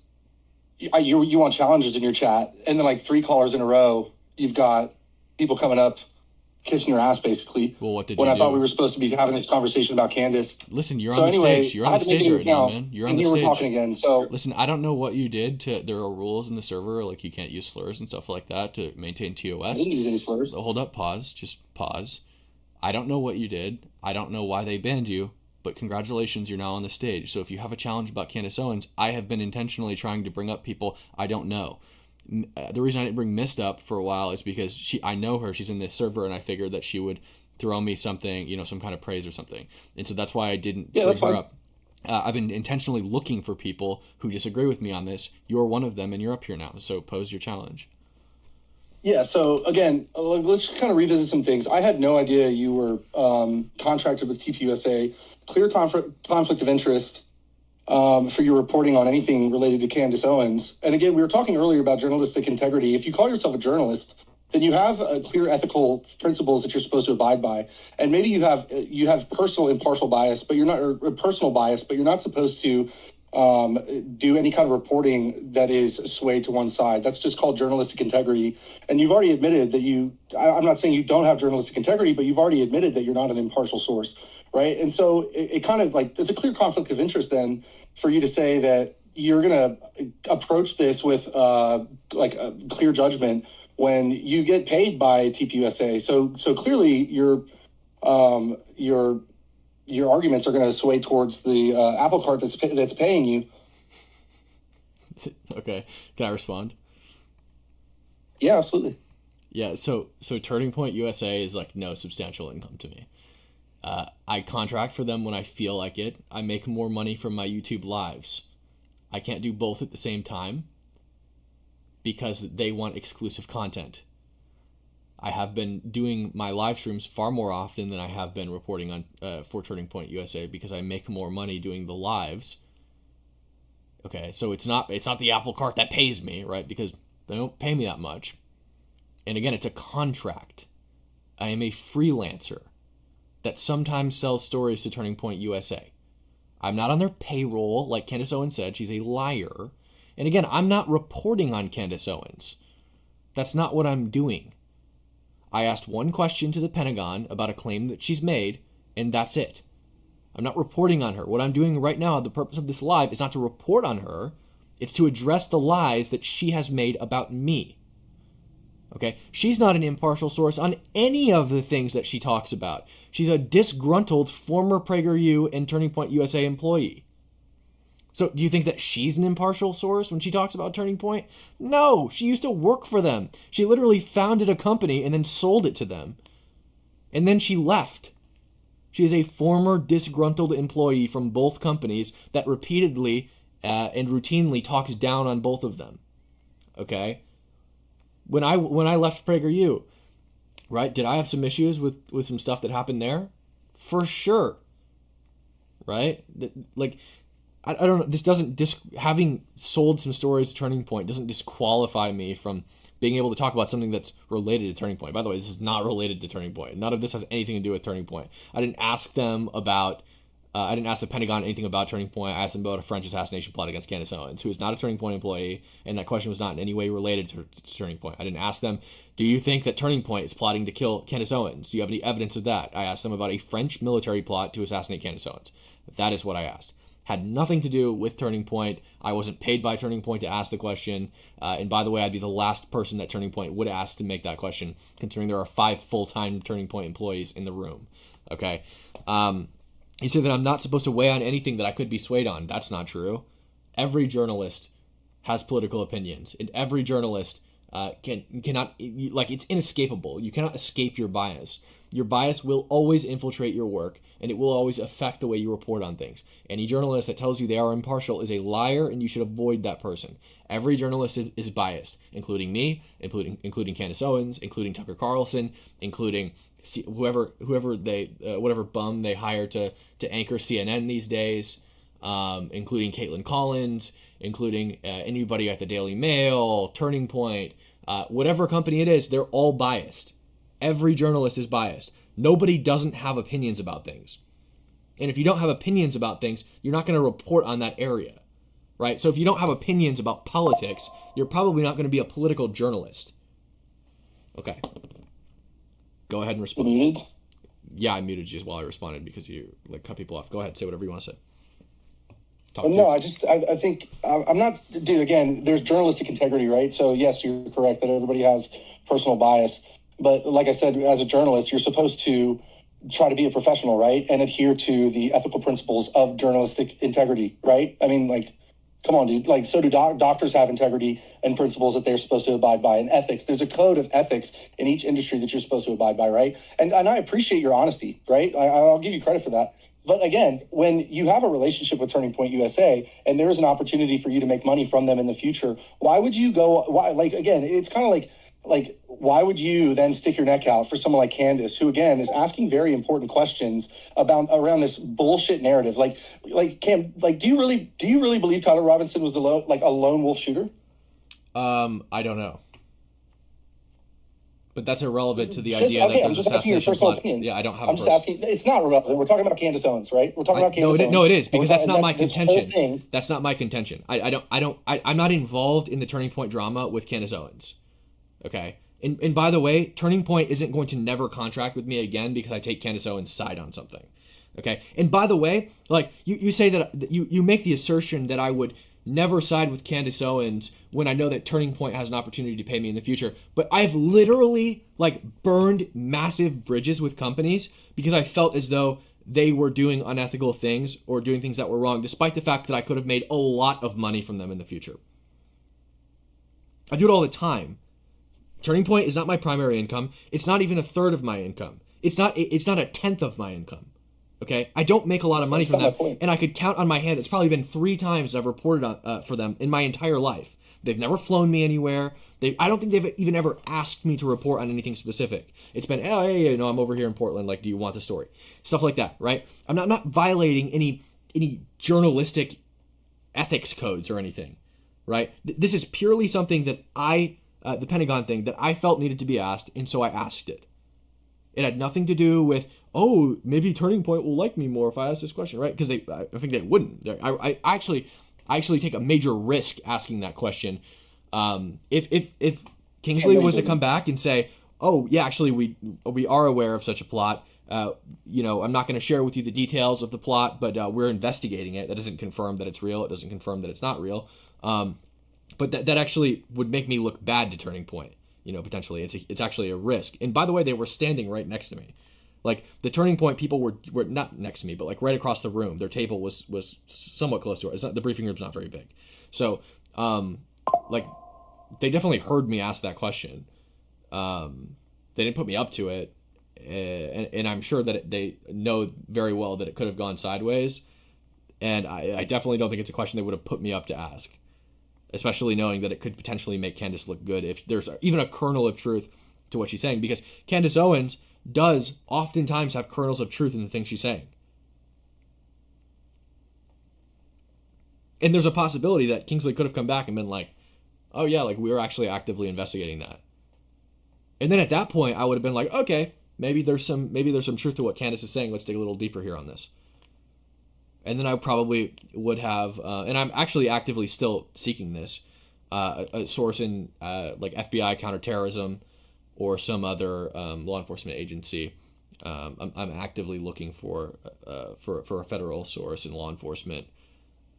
Speaker 3: you want challenges in your chat, and then like 3 callers in a row, you've got people coming up kissing your ass, basically.
Speaker 1: Well, what did
Speaker 3: when
Speaker 1: you
Speaker 3: I
Speaker 1: do?
Speaker 3: thought we were supposed to be having this conversation about Candace.
Speaker 1: Listen, you're
Speaker 3: So
Speaker 1: on the
Speaker 3: anyway,
Speaker 1: stage. You're
Speaker 3: I
Speaker 1: on
Speaker 3: had
Speaker 1: the
Speaker 3: to make
Speaker 1: stage
Speaker 3: an
Speaker 1: right now,
Speaker 3: account,
Speaker 1: man. You're on
Speaker 3: and
Speaker 1: the
Speaker 3: here we're
Speaker 1: stage.
Speaker 3: talking again. So
Speaker 1: listen, I don't know what you did to. There are rules in the server, like you can't use slurs and stuff like that to maintain TOS.
Speaker 3: I didn't use any slurs.
Speaker 1: So hold up, pause. Just pause. I don't know what you did. I don't know why they banned you. But congratulations, you're now on the stage. So if you have a challenge about Candace Owens, I have been intentionally trying to bring up people I don't know. The reason I didn't bring Mist up for a while is because I know her. She's in this server, and I figured that she would throw me something, some kind of praise or something. And so that's why I didn't bring her up. I've been intentionally looking for people who disagree with me on this. You're one of them, and you're up here now. So pose your challenge.
Speaker 3: Yeah, so again, let's kind of revisit some things. I had no idea you were contracted with TPUSA. Clear conflict of interest for your reporting on anything related to Candace Owens. And again, we were talking earlier about journalistic integrity. If you call yourself a journalist, then you have clear ethical principles that you're supposed to abide by. And maybe you have personal impartial bias, but you're not, or personal bias, but you're not supposed to do any kind of reporting that is swayed to one side. That's just called journalistic integrity. And you've already admitted that I'm not saying you don't have journalistic integrity, but you've already admitted that you're not an impartial source, right? And so it kind of like, it's a clear conflict of interest then for you to say that you're going to approach this with like a clear judgment when you get paid by TPUSA. So clearly your arguments are going to sway towards the apple cart that's paying you.
Speaker 1: Okay, can I respond?
Speaker 3: Yeah, absolutely.
Speaker 1: Yeah, so Turning Point USA is like no substantial income to me. I contract for them when I feel like it. I make more money from my YouTube lives. I can't do both at the same time because they want exclusive content. I have been doing my live streams far more often than I have been reporting on for Turning Point USA because I make more money doing the lives. Okay, so it's not the apple cart that pays me, right? Because they don't pay me that much. And again, it's a contract. I am a freelancer that sometimes sells stories to Turning Point USA. I'm not on their payroll, like Candace Owens said. She's a liar. And again, I'm not reporting on Candace Owens. That's not what I'm doing. I asked one question to the Pentagon about a claim that she's made, and that's it. I'm not reporting on her. What I'm doing right now, the purpose of this live, is not to report on her. It's to address the lies that she has made about me. Okay? She's not an impartial source on any of the things that she talks about. She's a disgruntled former PragerU and Turning Point USA employee. So do you think that she's an impartial source when she talks about Turning Point? No, she used to work for them. She literally founded a company and then sold it to them. And then she left. She is a former disgruntled employee from both companies that repeatedly and routinely talks down on both of them. Okay? When I left PragerU, right, did I have some issues with some stuff that happened there? For sure. Right? Like, I don't know. This doesn't having sold some stories to Turning Point doesn't disqualify me from being able to talk about something that's related to Turning Point. By the way, this is not related to Turning Point. None of this has anything to do with Turning Point. I didn't ask them about. I didn't ask the Pentagon anything about Turning Point. I asked them about a French assassination plot against Candace Owens, who is not a Turning Point employee, and that question was not in any way related to Turning Point. I didn't ask them, do you think that Turning Point is plotting to kill Candace Owens? Do you have any evidence of that? I asked them about a French military plot to assassinate Candace Owens. That is what I asked. Had nothing to do with Turning Point. I wasn't paid by Turning Point to ask the question. And by the way, I'd be the last person that Turning Point would ask to make that question, considering there are 5 full-time Turning Point employees in the room. Okay? You say that I'm not supposed to weigh on anything that I could be swayed on. That's not true. Every journalist has political opinions, and every journalist cannot, like, it's inescapable. You cannot escape your bias. Your bias will always infiltrate your work, and it will always affect the way you report on things. Any journalist that tells you they are impartial is a liar, and you should avoid that person. Every journalist is biased, including me, including Candace Owens, including Tucker Carlson, including whoever whatever bum they hire to anchor CNN these days, including Caitlin Collins, including anybody at the Daily Mail, Turning Point, whatever company it is, they're all biased. Every journalist is biased. Nobody doesn't have opinions about things. And if you don't have opinions about things, you're not going to report on that area, right? So if you don't have opinions about politics, you're probably not going to be a political journalist. Okay. Go ahead and respond.
Speaker 3: Muted?
Speaker 1: Yeah, I muted you while I responded because you like cut people off. Go ahead, say whatever you want to say.
Speaker 3: No, I think I'm not, dude, again, there's journalistic integrity, right? So yes, you're correct that everybody has personal bias. But like I said, as a journalist, you're supposed to try to be a professional, right? And adhere to the ethical principles of journalistic integrity, right? I mean, like, come on, dude. Like, so do doctors have integrity and principles that they're supposed to abide by, and ethics. There's a code of ethics in each industry that you're supposed to abide by, right? And I appreciate your honesty, right? I'll give you credit for that. But again, when you have a relationship with Turning Point USA and there is an opportunity for you to make money from them in the future, why would you go? Why? Like, again, it's kind of like why would you then stick your neck out for someone like Candace, who again is asking very important questions around this bullshit narrative? Like Cam, like, do you really believe Tyler Robinson was a lone wolf shooter?
Speaker 1: I don't know. But that's irrelevant to the idea that there's
Speaker 3: I'm just asking your personal opinion.
Speaker 1: Yeah, I don't have.
Speaker 3: I'm just asking. It's not irrelevant. We're talking about Candace Owens, right? We're talking about Candace Owens.
Speaker 1: No, it is because that's not my
Speaker 3: this
Speaker 1: contention.
Speaker 3: whole thing.
Speaker 1: That's not my contention. I'm not involved in the Turning Point drama with Candace Owens. Okay, and by the way, Turning Point isn't going to never contract with me again because I take Candace Owens' side on something. Okay, and by the way, like you say that you make the assertion that I would never side with Candace Owens when I know that Turning Point has an opportunity to pay me in the future. But I've literally burned massive bridges with companies because I felt as though they were doing unethical things or doing things that were wrong, despite the fact that I could have made a lot of money from them in the future. I do it all the time. Turning Point is not my primary income. It's not even a third of my income. It's not a tenth of my income. Okay, I don't make a lot of money from them, and I could count on my hand. It's probably been 3 times I've reported on, for them in my entire life. They've never flown me anywhere. I don't think they've even ever asked me to report on anything specific. It's been, oh, hey, I'm over here in Portland. Like, do you want the story? Stuff like that, right? I'm not violating any journalistic ethics codes or anything, right? This is purely something that the Pentagon thing that I felt needed to be asked, and so I asked it. It had nothing to do with, oh, maybe Turning Point will like me more if I ask this question, right? Because I think they wouldn't. I actually take a major risk asking that question. If Kingsley was to come back and say, oh, yeah, actually we are aware of such a plot. I'm not going to share with you the details of the plot, but we're investigating it. That doesn't confirm that it's real. It doesn't confirm that it's not real. But that actually would make me look bad to Turning Point. Potentially it's actually a risk. And by the way, they were standing right next to me. Like, the Turning Point people were not next to me, but like right across the room. Their table was somewhat close to it. The briefing room's not very big. So, they definitely heard me ask that question. They didn't put me up to it. And I'm sure that they know very well that it could have gone sideways. And I definitely don't think it's a question they would have put me up to ask. Especially knowing that it could potentially make Candace look good if there's even a kernel of truth to what she's saying. Because Candace Owens does oftentimes have kernels of truth in the things she's saying. And there's a possibility that Kingsley could have come back and been like, oh yeah, like we were actually actively investigating that. And then at that point, I would have been like, okay, maybe there's some truth to what Candace is saying. Let's dig a little deeper here on this. And then I probably would have, and I'm actually actively still seeking this, a source in like FBI counterterrorism or some other law enforcement agency. I'm actively looking for a federal source in law enforcement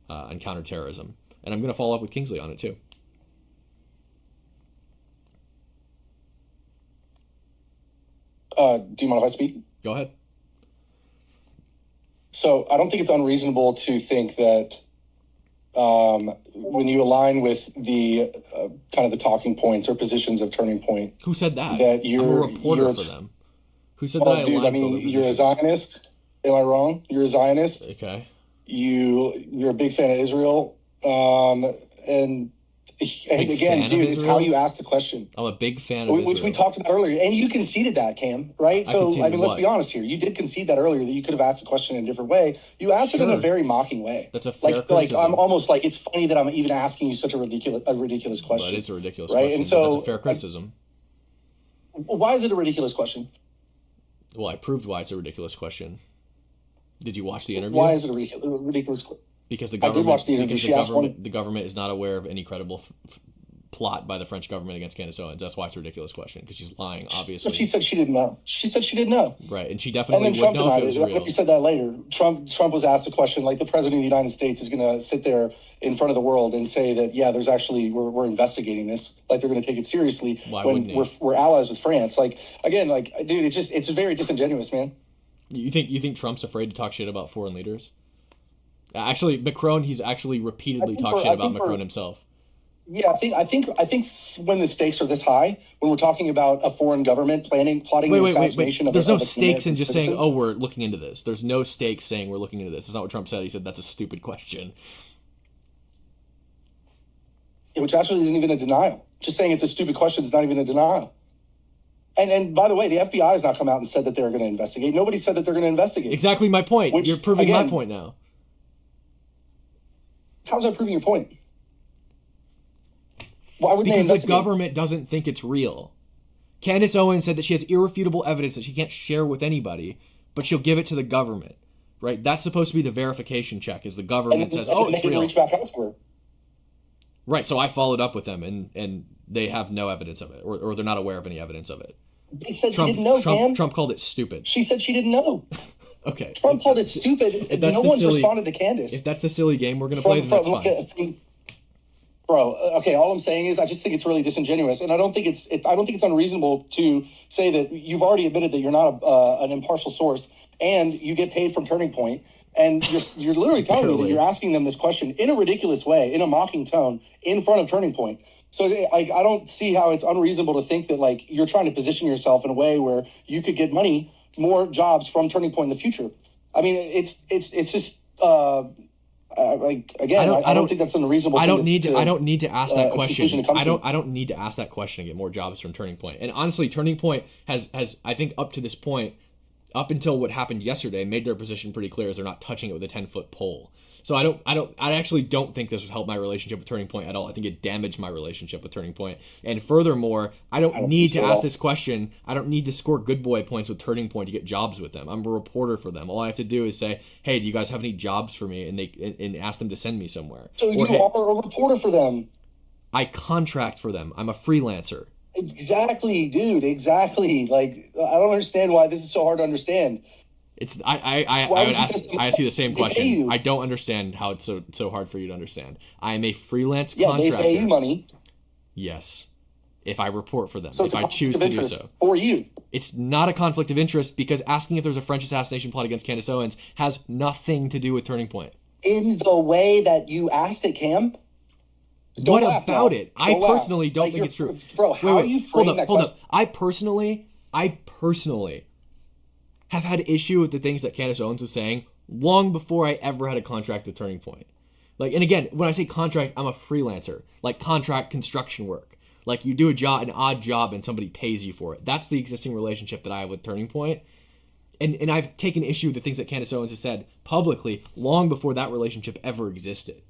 Speaker 1: on counterterrorism, and I'm going to follow up with Kingsley on it too.
Speaker 3: Do you mind if I speak?
Speaker 1: Go ahead.
Speaker 3: So I don't think it's unreasonable to think that when you align with the kind of the talking points or positions of Turning Point.
Speaker 1: Who said that?
Speaker 3: That you're
Speaker 1: I'm a reporter for them. Who said
Speaker 3: that?
Speaker 1: I
Speaker 3: Dude, I mean, you're a Zionist. Am I wrong? You're a Zionist.
Speaker 1: Okay.
Speaker 3: You're a big fan of Israel. And again, dude, it's how you ask the question.
Speaker 1: I'm a big fan of
Speaker 3: Which
Speaker 1: Israel.
Speaker 3: we talked about earlier. And you conceded that, Cam, right? So, I mean, let's be honest here. You did concede that earlier, that you could have asked the question in a different way. You asked it in a very mocking way.
Speaker 1: That's a fair criticism.
Speaker 3: Like, I'm almost like, it's funny that I'm even asking you such a ridiculous question.
Speaker 1: But it's a ridiculous
Speaker 3: right?
Speaker 1: question.
Speaker 3: And so,
Speaker 1: that's a fair criticism.
Speaker 3: Why is it a ridiculous question?
Speaker 1: Well, I proved why it's a ridiculous question. Did you watch the interview?
Speaker 3: Why is it a ridiculous?
Speaker 1: Because the
Speaker 3: I
Speaker 1: government,
Speaker 3: did watch the interview.
Speaker 1: because
Speaker 3: She asked one.
Speaker 1: the government is not aware of any credible plot by the French government against Candace Owens. That's why it's a ridiculous question, because she's lying, obviously.
Speaker 3: But she said she didn't know. She said she didn't know.
Speaker 1: Right, and she
Speaker 3: And
Speaker 1: definitely
Speaker 3: then
Speaker 1: would
Speaker 3: Trump
Speaker 1: know if
Speaker 3: denied
Speaker 1: it was
Speaker 3: it.
Speaker 1: real.
Speaker 3: He said that later. Trump was asked a question like the president of the United States is going to sit there in front of the world and say that, yeah, there's actually we're investigating this, like they're going to take it seriously.
Speaker 1: Why
Speaker 3: when
Speaker 1: wouldn't he?
Speaker 3: we're allies with France. Like again, like dude, it's very disingenuous, man.
Speaker 1: You think Trump's afraid to talk shit about foreign leaders? Actually, Macron, he's actually repeatedly talked shit about Macron himself.
Speaker 3: Yeah, I think when the stakes are this high, when we're talking about a foreign government plotting the assassination of
Speaker 1: There's
Speaker 3: a,
Speaker 1: no
Speaker 3: of a
Speaker 1: stakes in
Speaker 3: American
Speaker 1: just
Speaker 3: citizen,
Speaker 1: saying, "Oh, we're looking into this." There's no stakes saying we're looking into this. That's not what Trump said. He said that's a stupid question.
Speaker 3: which actually isn't even a denial. Just saying it's a stupid question is not even a denial. And by the way, the FBI has not come out and said that they're going to investigate. Nobody said that they're going to investigate.
Speaker 1: Exactly my point.
Speaker 3: Which,
Speaker 1: You're proving my
Speaker 3: again,
Speaker 1: point now.
Speaker 3: How's that proving your point? Why wouldn't they
Speaker 1: Because the
Speaker 3: investigate?
Speaker 1: government doesn't think it's real. Candace Owens said that she has irrefutable evidence that she can't share with anybody, but she'll give it to the government. Right? That's supposed to be the verification check, is the government says, "Oh,
Speaker 3: and
Speaker 1: it's
Speaker 3: they
Speaker 1: real."
Speaker 3: didn't reach back out to her.
Speaker 1: Right, so I followed up with them, and they have no evidence of it, or they're not aware of any evidence of it.
Speaker 3: They said she didn't know, Cam.
Speaker 1: Trump called it stupid.
Speaker 3: She said she didn't know.
Speaker 1: Okay.
Speaker 3: Trump called it stupid. No one's responded to Candace.
Speaker 1: If that's the silly game we're going to play, then that's fine.
Speaker 3: Bro, okay. All I'm saying is, I just think it's really disingenuous, and I don't think it's unreasonable to say that you've already admitted that you're not an impartial source, and you get paid from Turning Point, and you're literally telling me that you're asking them this question in a ridiculous way, in a mocking tone, in front of Turning Point. So, like, I don't see how it's unreasonable to think that, like, you're trying to position yourself in a way where you could get money, more jobs from Turning Point in the future. I mean, it's just. Like again, I don't think that's unreasonable.
Speaker 1: I don't need to ask that question. I
Speaker 3: don't
Speaker 1: don't need to ask that question and get more jobs from Turning Point. And honestly, Turning Point has I think up to this point, up until what happened yesterday, made their position pretty clear as they're not touching it with a 10-foot pole. So I actually don't think this would help my relationship with Turning Point at all. I think it damaged my relationship with Turning Point. And furthermore, I don't need to ask this question. I don't need to score good boy points with Turning Point to get jobs with them. I'm a reporter for them. All I have to do is say, "Hey, do you guys have any jobs for me?" And ask them to send me somewhere.
Speaker 3: So you are a reporter for them.
Speaker 1: I contract for them. I'm a freelancer.
Speaker 3: Exactly, dude. Exactly. Like, I don't understand why this is so hard to understand.
Speaker 1: I ask you the same question. I don't understand how it's so hard for you to understand. I am a freelance contractor.
Speaker 3: Yeah, they pay you money.
Speaker 1: Yes. If I report for them,
Speaker 3: So
Speaker 1: if I choose to do so.
Speaker 3: For you.
Speaker 1: It's not a conflict of interest because asking if there's a French assassination plot against Candace Owens has nothing to do with Turning Point.
Speaker 3: In the way that you asked it, Cam.
Speaker 1: What about it? I personally don't think it's true.
Speaker 3: Bro, how are you framing that question?
Speaker 1: Hold up. I personally have had issue with the things that Candace Owens was saying long before I ever had a contract with Turning Point. Like, and again, when I say contract, I'm a freelancer. Like contract construction work. Like you do an odd job and somebody pays you for it. That's the existing relationship that I have with Turning Point. And I've taken issue with the things that Candace Owens has said publicly long before that relationship ever existed.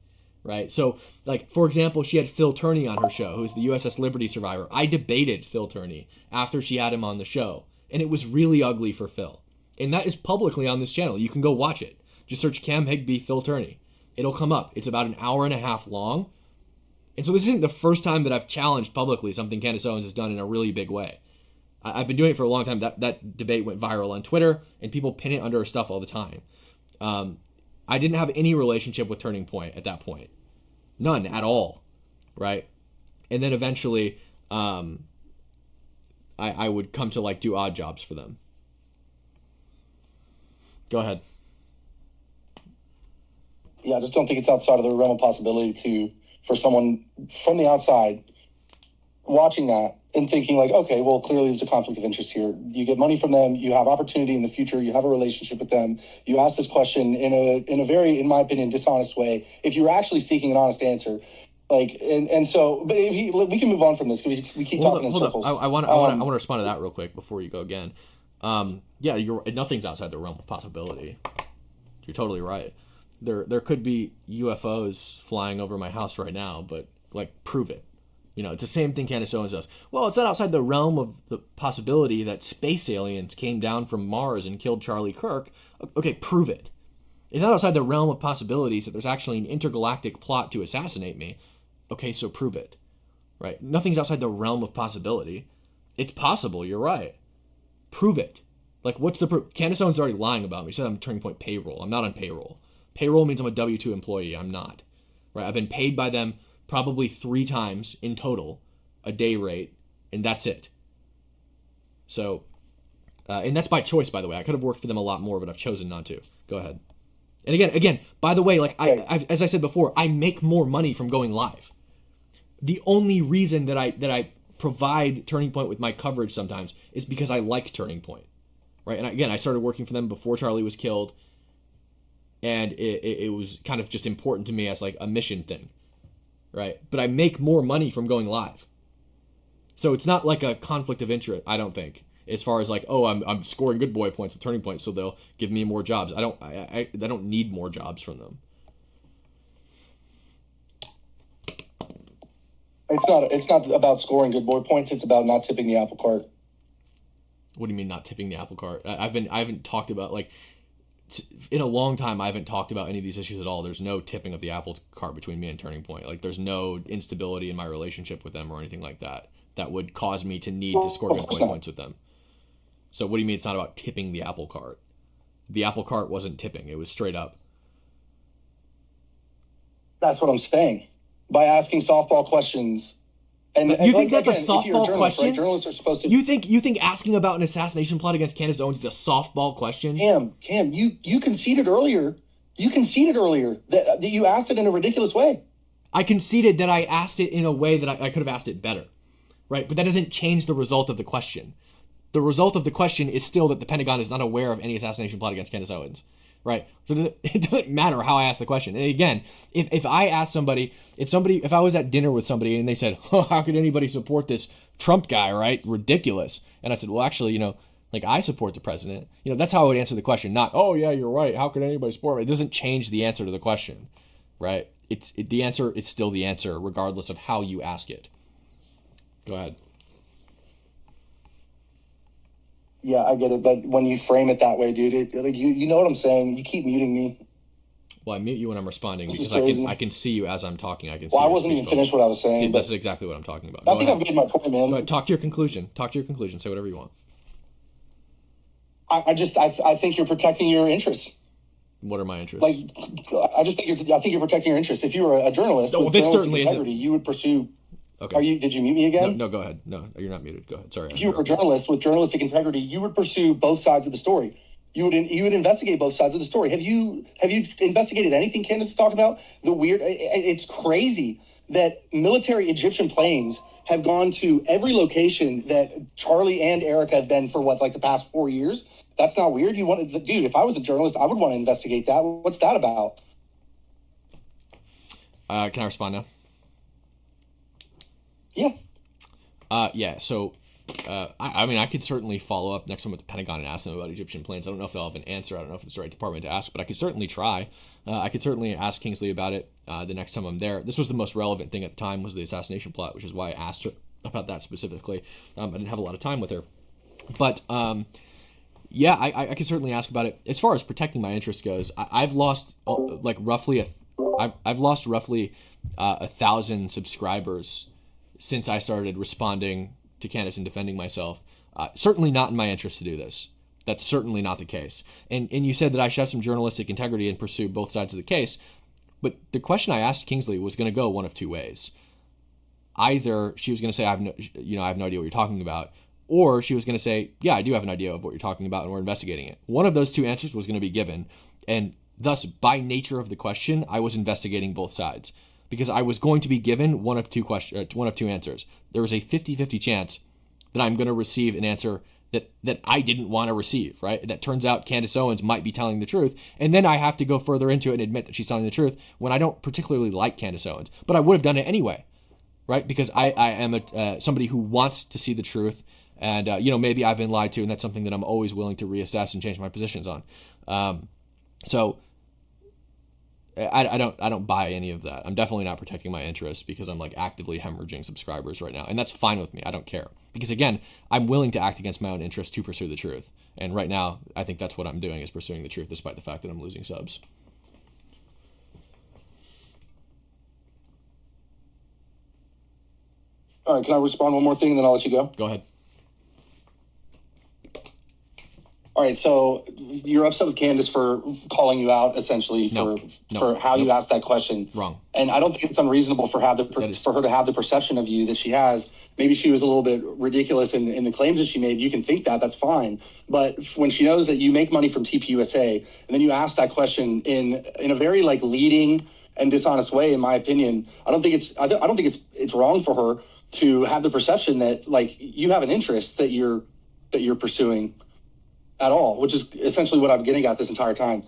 Speaker 1: Right? So, like, for example, she had Phil Turney on her show, who's the USS Liberty survivor. I debated Phil Turney after she had him on the show. And it was really ugly for Phil. And that is publicly on this channel. You can go watch it. Just search Cam Higby, Phil Turney. It'll come up. It's about an hour and a half long. And so this isn't the first time that I've challenged publicly something Candace Owens has done in a really big way. I've been doing it for a long time. That debate went viral on Twitter, and people pin it under her stuff all the time. I didn't have any relationship with Turning Point at that point. None at all. Right? And then eventually, I would come to, like, do odd jobs for them. Go ahead.
Speaker 3: Yeah, I just don't think it's outside of the realm of possibility for someone from the outside watching that and thinking like, okay, well, clearly there's a conflict of interest here. You get money from them. You have opportunity in the future. You have a relationship with them. You ask this question in a very, in my opinion, dishonest way. If you were actually seeking an honest answer, like, and so, but we can move on from this because we keep talking in circles.
Speaker 1: I want to respond to that real quick before you go again. Yeah, nothing's outside the realm of possibility. You're totally right. There could be UFOs flying over my house right now, but, like, prove it. You know, it's the same thing Candace Owens does. Well, it's not outside the realm of the possibility that space aliens came down from Mars and killed Charlie Kirk. Okay, prove it. It's not outside the realm of possibilities that there's actually an intergalactic plot to assassinate me. Okay, so prove it. Right? Nothing's outside the realm of possibility. It's possible, you're right. Prove it. Like, what's the proof? Candace Owens is already lying about me. She said I'm Turning Point payroll. I'm not on payroll. Payroll means I'm a W-2 employee. I'm not. Right? I've been paid by them probably 3 times in total, a day rate, and that's it. So, and that's by choice, by the way. I could have worked for them a lot more, but I've chosen not to. Go ahead. And again, by the way, like as I said before, I make more money from going live. The only reason that I provide Turning Point with my coverage sometimes is because I like Turning Point, right? And again, I started working for them before Charlie was killed, and it was kind of just important to me as like a mission thing, right? But I make more money from going live, so it's not like a conflict of interest, I don't think. As far as like, oh, I'm scoring good boy points with Turning Point, so they'll give me more jobs. I don't need more jobs from them.
Speaker 3: It's not about scoring good boy points. It's about not tipping the apple cart.
Speaker 1: What do you mean not tipping the apple cart? I haven't talked about, like, in a long time, I haven't talked about any of these issues at all. There's no tipping of the apple cart between me and Turning Point. Like, there's no instability in my relationship with them or anything like that would cause me to need to score good boy points with them. So what do you mean it's not about tipping the apple cart? The apple cart wasn't tipping. It was straight up.
Speaker 3: That's what I'm saying. By asking softball questions. And
Speaker 1: you think that's
Speaker 3: again,
Speaker 1: a softball question?
Speaker 3: Right? Journalists are supposed to.
Speaker 1: You think asking about an assassination plot against Candace Owens is a softball question?
Speaker 3: Cam, you conceded earlier. That you asked it in a ridiculous way.
Speaker 1: I conceded that I asked it in a way that I could have asked it better, right? But that doesn't change the result of the question. The result of the question is still that the Pentagon is not aware of any assassination plot against Candace Owens, right? So it doesn't matter how I ask the question. And again, if I ask somebody, if I was at dinner with somebody and they said, oh, how could anybody support this Trump guy, right? Ridiculous. And I said, well, actually, like, I support the president. That's how I would answer the question. Not, oh yeah, you're right. How could anybody support me? It doesn't change the answer to the question, right? The answer is still the answer, regardless of how you ask it. Go ahead.
Speaker 3: Yeah, I get it, but when you frame it that way, dude, you know what I'm saying. You keep muting me.
Speaker 1: Well, I mute you when I'm responding because I can see you as I'm talking. I can.
Speaker 3: Well, I wasn't even finished what I was saying.
Speaker 1: See, that's exactly what I'm talking about.
Speaker 3: I think I've made my point, man.
Speaker 1: Go ahead, talk to your conclusion. Say whatever you want.
Speaker 3: I think you're protecting your interests.
Speaker 1: What are my interests?
Speaker 3: Like, I think you're protecting your interests. If you were a journalist with journalistic integrity, you would pursue. Okay. Did you mute me again?
Speaker 1: No, go ahead. No, you're not muted. Go ahead. Sorry.
Speaker 3: If you were a journalist with journalistic integrity, you would pursue both sides of the story. You would investigate both sides of the story. Have you investigated anything Candace is talking about? It's crazy that military Egyptian planes have gone to every location that Charlie and Erica have been for the past 4 years. That's not weird. Dude, if I was a journalist, I would want to investigate that. What's that about?
Speaker 1: Can I respond now?
Speaker 3: Yeah.
Speaker 1: Yeah. So, I could certainly follow up next time with the Pentagon and ask them about Egyptian planes. I don't know if they'll have an answer. I don't know if it's the right department to ask, but I could certainly try. I could certainly ask Kingsley about it the next time I'm there. This was the most relevant thing at the time, was the assassination plot, which is why I asked her about that specifically. I didn't have a lot of time with her, but yeah, I could certainly ask about it. As far as protecting my interests goes, I've lost roughly 1,000 subscribers since I started responding to Candace and defending myself. Certainly not in my interest to do this. That's certainly not the case. And you said that I should have some journalistic integrity and pursue both sides of the case. But the question I asked Kingsley was going to go one of two ways. Either she was going to say, I have no idea what you're talking about. Or she was going to say, yeah, I do have an idea of what you're talking about and we're investigating it. One of those two answers was going to be given. And thus, by nature of the question, I was investigating both sides. Because I was going to be given one of two answers. There was a 50-50 chance that I'm going to receive an answer that I didn't want to receive, right? That turns out Candace Owens might be telling the truth. And then I have to go further into it and admit that she's telling the truth when I don't particularly like Candace Owens. But I would have done it anyway, right? Because I am somebody who wants to see the truth. And, maybe I've been lied to, and that's something that I'm always willing to reassess and change my positions on. So I don't buy any of that. I'm definitely not protecting my interests because I'm actively hemorrhaging subscribers right now. And that's fine with me. I don't care. Because again, I'm willing to act against my own interests to pursue the truth. And right now, I think that's what I'm doing, is pursuing the truth despite the fact that I'm losing subs.
Speaker 3: All right, can I respond one more thing, and then I'll let you go?
Speaker 1: Go ahead.
Speaker 3: All right, so you're upset with Candace for calling you out, essentially, for how you asked that question.
Speaker 1: Wrong.
Speaker 3: And I don't think it's unreasonable for her to have the perception of you that she has. Maybe she was a little bit ridiculous in the claims that she made. You can think that, that's fine. But when she knows that you make money from TPUSA, and then you ask that question in a very like leading and dishonest way, in my opinion, I don't think it's wrong for her to have the perception that like you have an interest that you're pursuing at all, which is essentially what I'm getting at this entire time.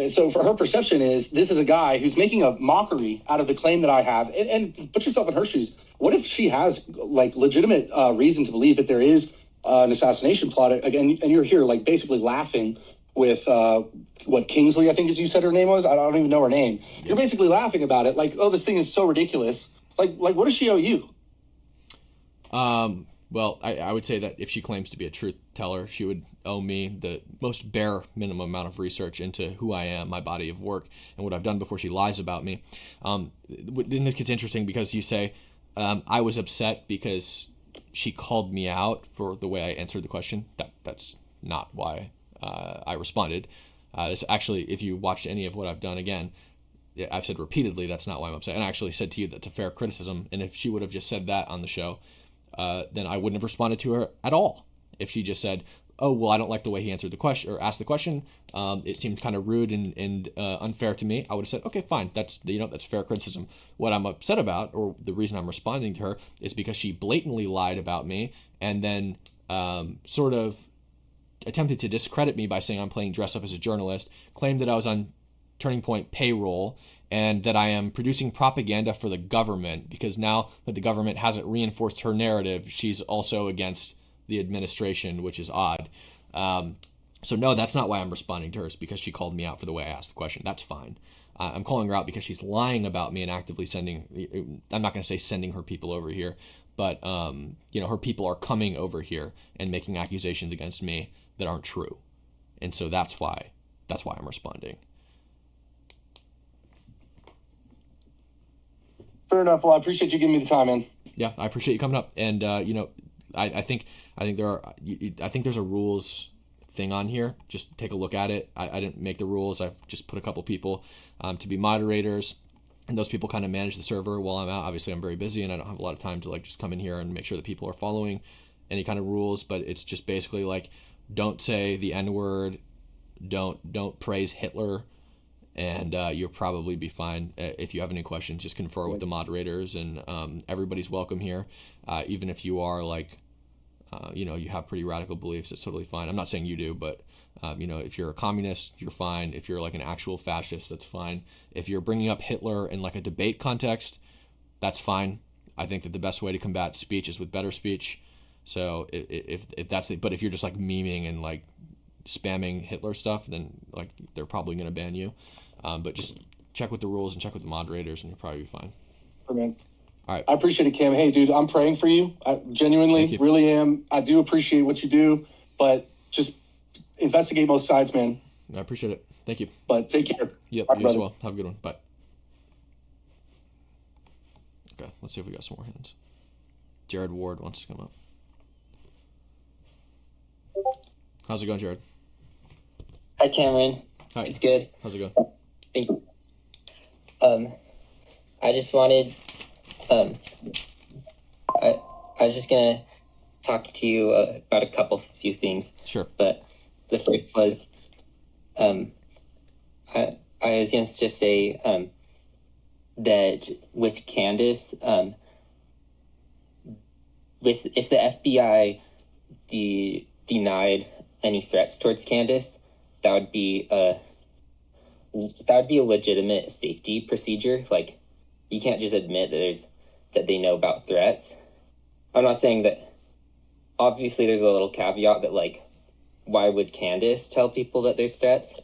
Speaker 3: So for her perception is, this is a guy who's making a mockery out of the claim that I have. And put yourself in her shoes. What if she has like legitimate reason to believe that there is an assassination plot? Again, and you're here like basically laughing with what Kingsley, I think as you said her name was. I don't even know her name. You're basically laughing about it. Like, oh, this thing is so ridiculous. Like what does she owe you?
Speaker 1: Well, I would say that if she claims to be a truth teller, she would owe me the most bare minimum amount of research into who I am, my body of work, and what I've done before she lies about me. And this gets interesting because you say I was upset because she called me out for the way I answered the question. That's not why I responded. It's actually, if you watched any of what I've done, again, I've said repeatedly that's not why I'm upset. And I actually said to you that's a fair criticism. And if she would have just said that on the show, then I wouldn't have responded to her at all. If she just said, oh, well, I don't like the way he answered the question or asked the question, it seemed kind of rude and unfair to me, I would have said, okay, fine, that's fair criticism. What I'm upset about, or the reason I'm responding to her, is because she blatantly lied about me and then sort of attempted to discredit me by saying I'm playing dress up as a journalist, claimed that I was on Turning Point payroll, and that I am producing propaganda for the government, because now that the government hasn't reinforced her narrative, she's also against the administration, which is odd. So no, that's not why I'm responding to her. It's because she called me out for the way I asked the question. That's fine. I'm calling her out because she's lying about me and actively sending, I'm not going to say sending her people over here, but her people are coming over here and making accusations against me that aren't true. And so that's why I'm responding.
Speaker 3: Fair enough. Well, I appreciate you giving me the time, man.
Speaker 1: Yeah, I appreciate you coming up. And I think there's a rules thing on here. Just take a look at it. I didn't make the rules. I just put a couple people to be moderators, and those people kind of manage the server while I'm out. Obviously, I'm very busy and I don't have a lot of time to like just come in here and make sure that people are following any kind of rules. But it's just basically like, don't say the N-word, don't praise Hitler. And you'll probably be fine. If you have any questions, just confer with the moderators, and everybody's welcome here. Even if you are like, you have pretty radical beliefs, it's totally fine. I'm not saying you do, but if you're a communist, you're fine. If you're like an actual fascist, that's fine. If you're bringing up Hitler in like a debate context, that's fine. I think that the best way to combat speech is with better speech. So if that's but if you're just like memeing and like spamming Hitler stuff, then like they're probably going to ban you. But just check with the rules and check with the moderators, and you'll probably be fine.
Speaker 3: Sure, man.
Speaker 1: All right.
Speaker 3: I appreciate it, Cam. Hey, dude, I'm praying for you. I genuinely, really am. I do appreciate what you do, but just investigate both sides, man.
Speaker 1: I appreciate it. Thank you.
Speaker 3: But take care.
Speaker 1: Yep,
Speaker 3: Bye,
Speaker 1: you
Speaker 3: brother.
Speaker 1: as well. Have a good one. Bye. Okay, let's see if we got some more hands. Jared Ward wants to come up. How's it going, Jared?
Speaker 2: Hi, Cameron.
Speaker 1: Hi.
Speaker 2: It's good.
Speaker 1: How's it going?
Speaker 2: Thank you. I just wanted, I was just gonna talk to you about a few things.
Speaker 1: Sure.
Speaker 2: But the first was, I was gonna just say, that with Candace, if the FBI denied any threats towards Candace, that would be a legitimate safety procedure. Like, you can't just admit that they know about threats. I'm not saying that. Obviously, there's a little caveat that, like, why would Candace tell people that there's threats?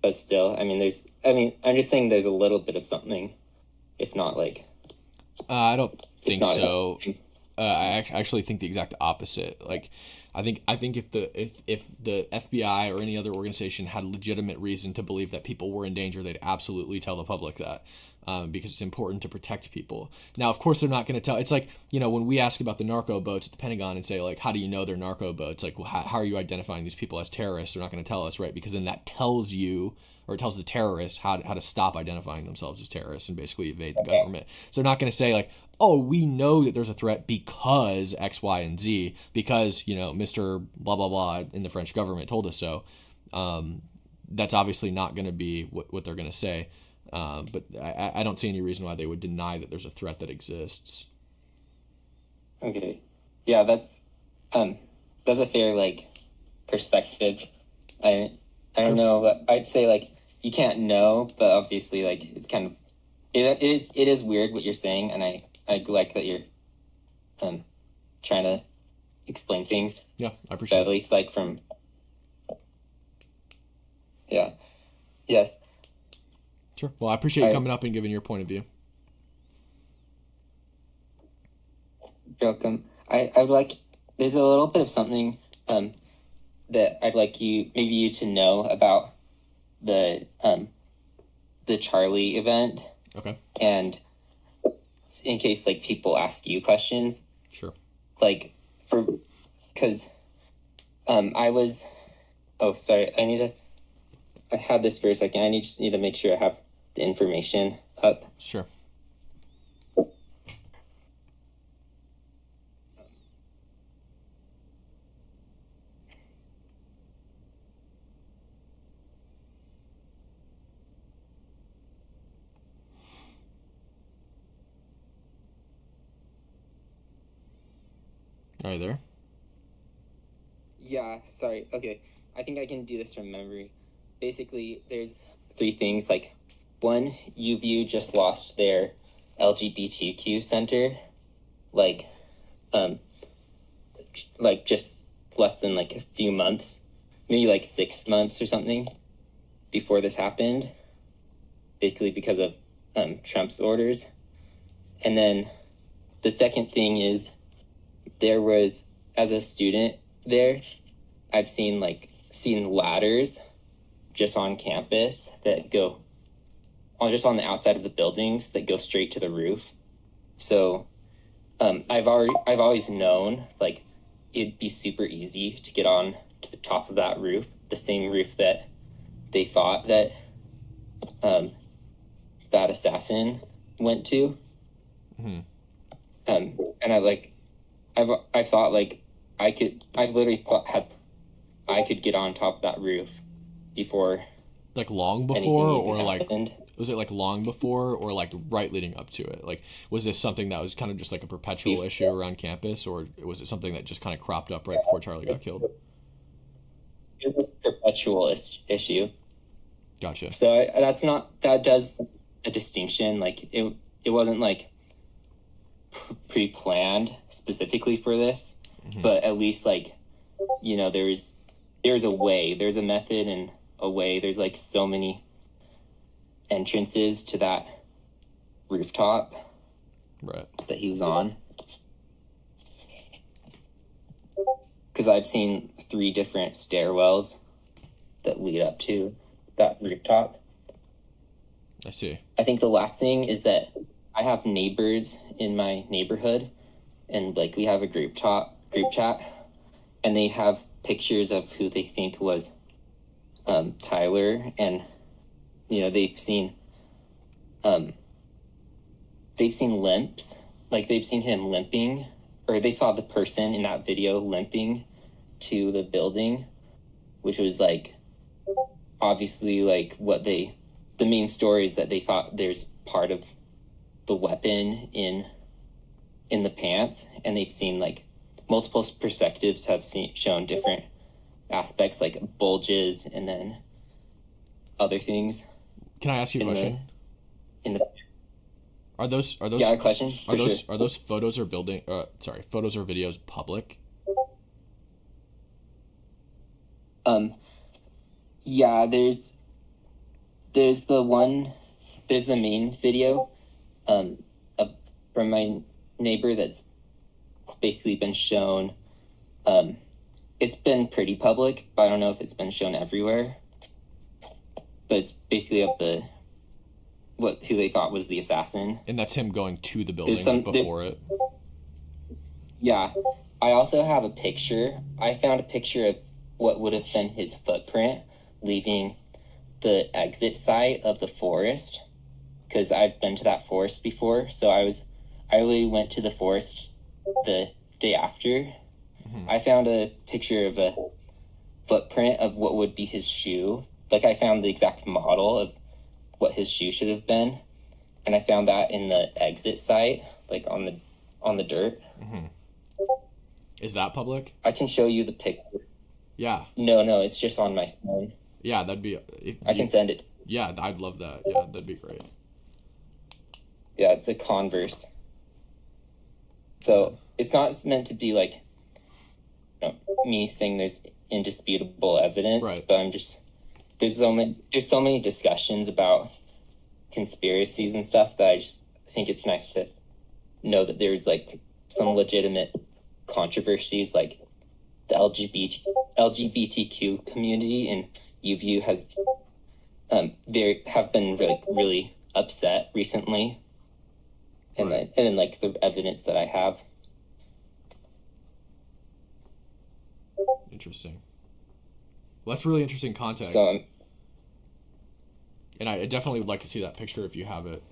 Speaker 2: But still, I'm just saying there's a little bit of something, if not like.
Speaker 1: I don't think so. I actually think the exact opposite. Like, I think if the FBI or any other organization had legitimate reason to believe that people were in danger, they'd absolutely tell the public that, because it's important to protect people. Now, of course, they're not going to tell. It's like, when we ask about the narco boats at the Pentagon and say, like, how do you know they're narco boats? Like, well, how are you identifying these people as terrorists? They're not going to tell us, right? Because then that tells you, or it tells the terrorists how to stop identifying themselves as terrorists and basically evade the government. So they're not going to say, like, oh, we know that there's a threat because X, Y, and Z, because, Mr. blah, blah, blah in the French government told us so. That's obviously not going to be what they're going to say. But I don't see any reason why they would deny that there's a threat that exists.
Speaker 2: Okay. Yeah, that's a fair, perspective. I don't know, but I'd say, you can't know, but obviously, it's kind of, it is weird what you're saying, and I like that you're trying to explain things.
Speaker 1: Yeah, I appreciate it.
Speaker 2: At least from yeah. Yes.
Speaker 1: Sure. Well, I appreciate you coming up and giving your point of view.
Speaker 2: You're welcome. I would like, there's a little bit of something that I'd like you to know about the Charlie event.
Speaker 1: Okay.
Speaker 2: And in case people ask you questions.
Speaker 1: Sure.
Speaker 2: Because I was, sorry, I had this for a second. I just need to make sure I have the information up.
Speaker 1: Sure. Are you there?
Speaker 2: Yeah, sorry. Okay. I think I can do this from memory. Basically, there's 3 things. One, UView just lost their LGBTQ center. Just less than a few months. Maybe 6 months or something before this happened. Basically because of Trump's orders. And then the second thing is, there was, as a student there, I've seen ladders just on campus that go just on the outside of the buildings that go straight to the roof. So I've always known it'd be super easy to get on to the top of that roof, the same roof that they thought that that assassin went to.
Speaker 1: Mm-hmm.
Speaker 2: And I thought I literally thought I could get on top of that roof before.
Speaker 1: Long before, or
Speaker 2: happened.
Speaker 1: Was it long before, or right leading up to it? Was this something that was kind of just a perpetual issue around campus, or was it something that just kind of cropped up right before Charlie got killed?
Speaker 2: It was a perpetual issue.
Speaker 1: Gotcha.
Speaker 2: So that does a distinction. It wasn't pre-planned specifically for this, but at least there's a way, there's a method and a way. There's so many entrances to that rooftop,
Speaker 1: right,
Speaker 2: that he was on. Because I've seen 3 different stairwells that lead up to that rooftop.
Speaker 1: I see.
Speaker 2: I think the last thing is that I have neighbors in my neighborhood, and we have a group chat, and they have pictures of who they think was Tyler, and they've seen limps, they've seen him limping, or they saw the person in that video limping to the building, which was obviously what the main story is that they thought there's part of the weapon in the pants, and they've seen multiple perspectives have shown different aspects, bulges and then other things.
Speaker 1: Can I ask you a question? Are those
Speaker 2: yeah, a question?
Speaker 1: Are those photos or photos or videos public?
Speaker 2: Yeah, there's the main video from my neighbor that's basically been shown it's been pretty public, but I don't know if it's been shown everywhere. But it's basically of who they thought was the assassin.
Speaker 1: And that's him going to the building before it.
Speaker 2: Yeah. I also have a picture. I found a picture of what would have been his footprint leaving the exit site of the forest, because I've been to that forest before. So I really went to the forest the day after. Mm-hmm. I found a picture of a footprint of what would be his shoe. Like, I found the exact model of what his shoe should have been, and I found that in the exit site, like on the dirt.
Speaker 1: Mm-hmm. Is that public?
Speaker 2: I can show you the picture.
Speaker 1: Yeah.
Speaker 2: No, it's just on my phone.
Speaker 1: Yeah, that'd be...
Speaker 2: I can send it.
Speaker 1: Yeah, I'd love that. Yeah, that'd be great.
Speaker 2: Yeah, it's a Converse. So it's not meant to be like, me saying there's indisputable evidence, right. But I'm just... There's so many discussions about conspiracies and stuff that I just think it's nice to know that there's like some legitimate controversies, like the LGBTQ community in UView has they have been really upset recently, and right. And then like the evidence that I have.
Speaker 1: Interesting. Well, that's really interesting context.
Speaker 2: So,
Speaker 1: and I definitely would like to see that picture if you have it.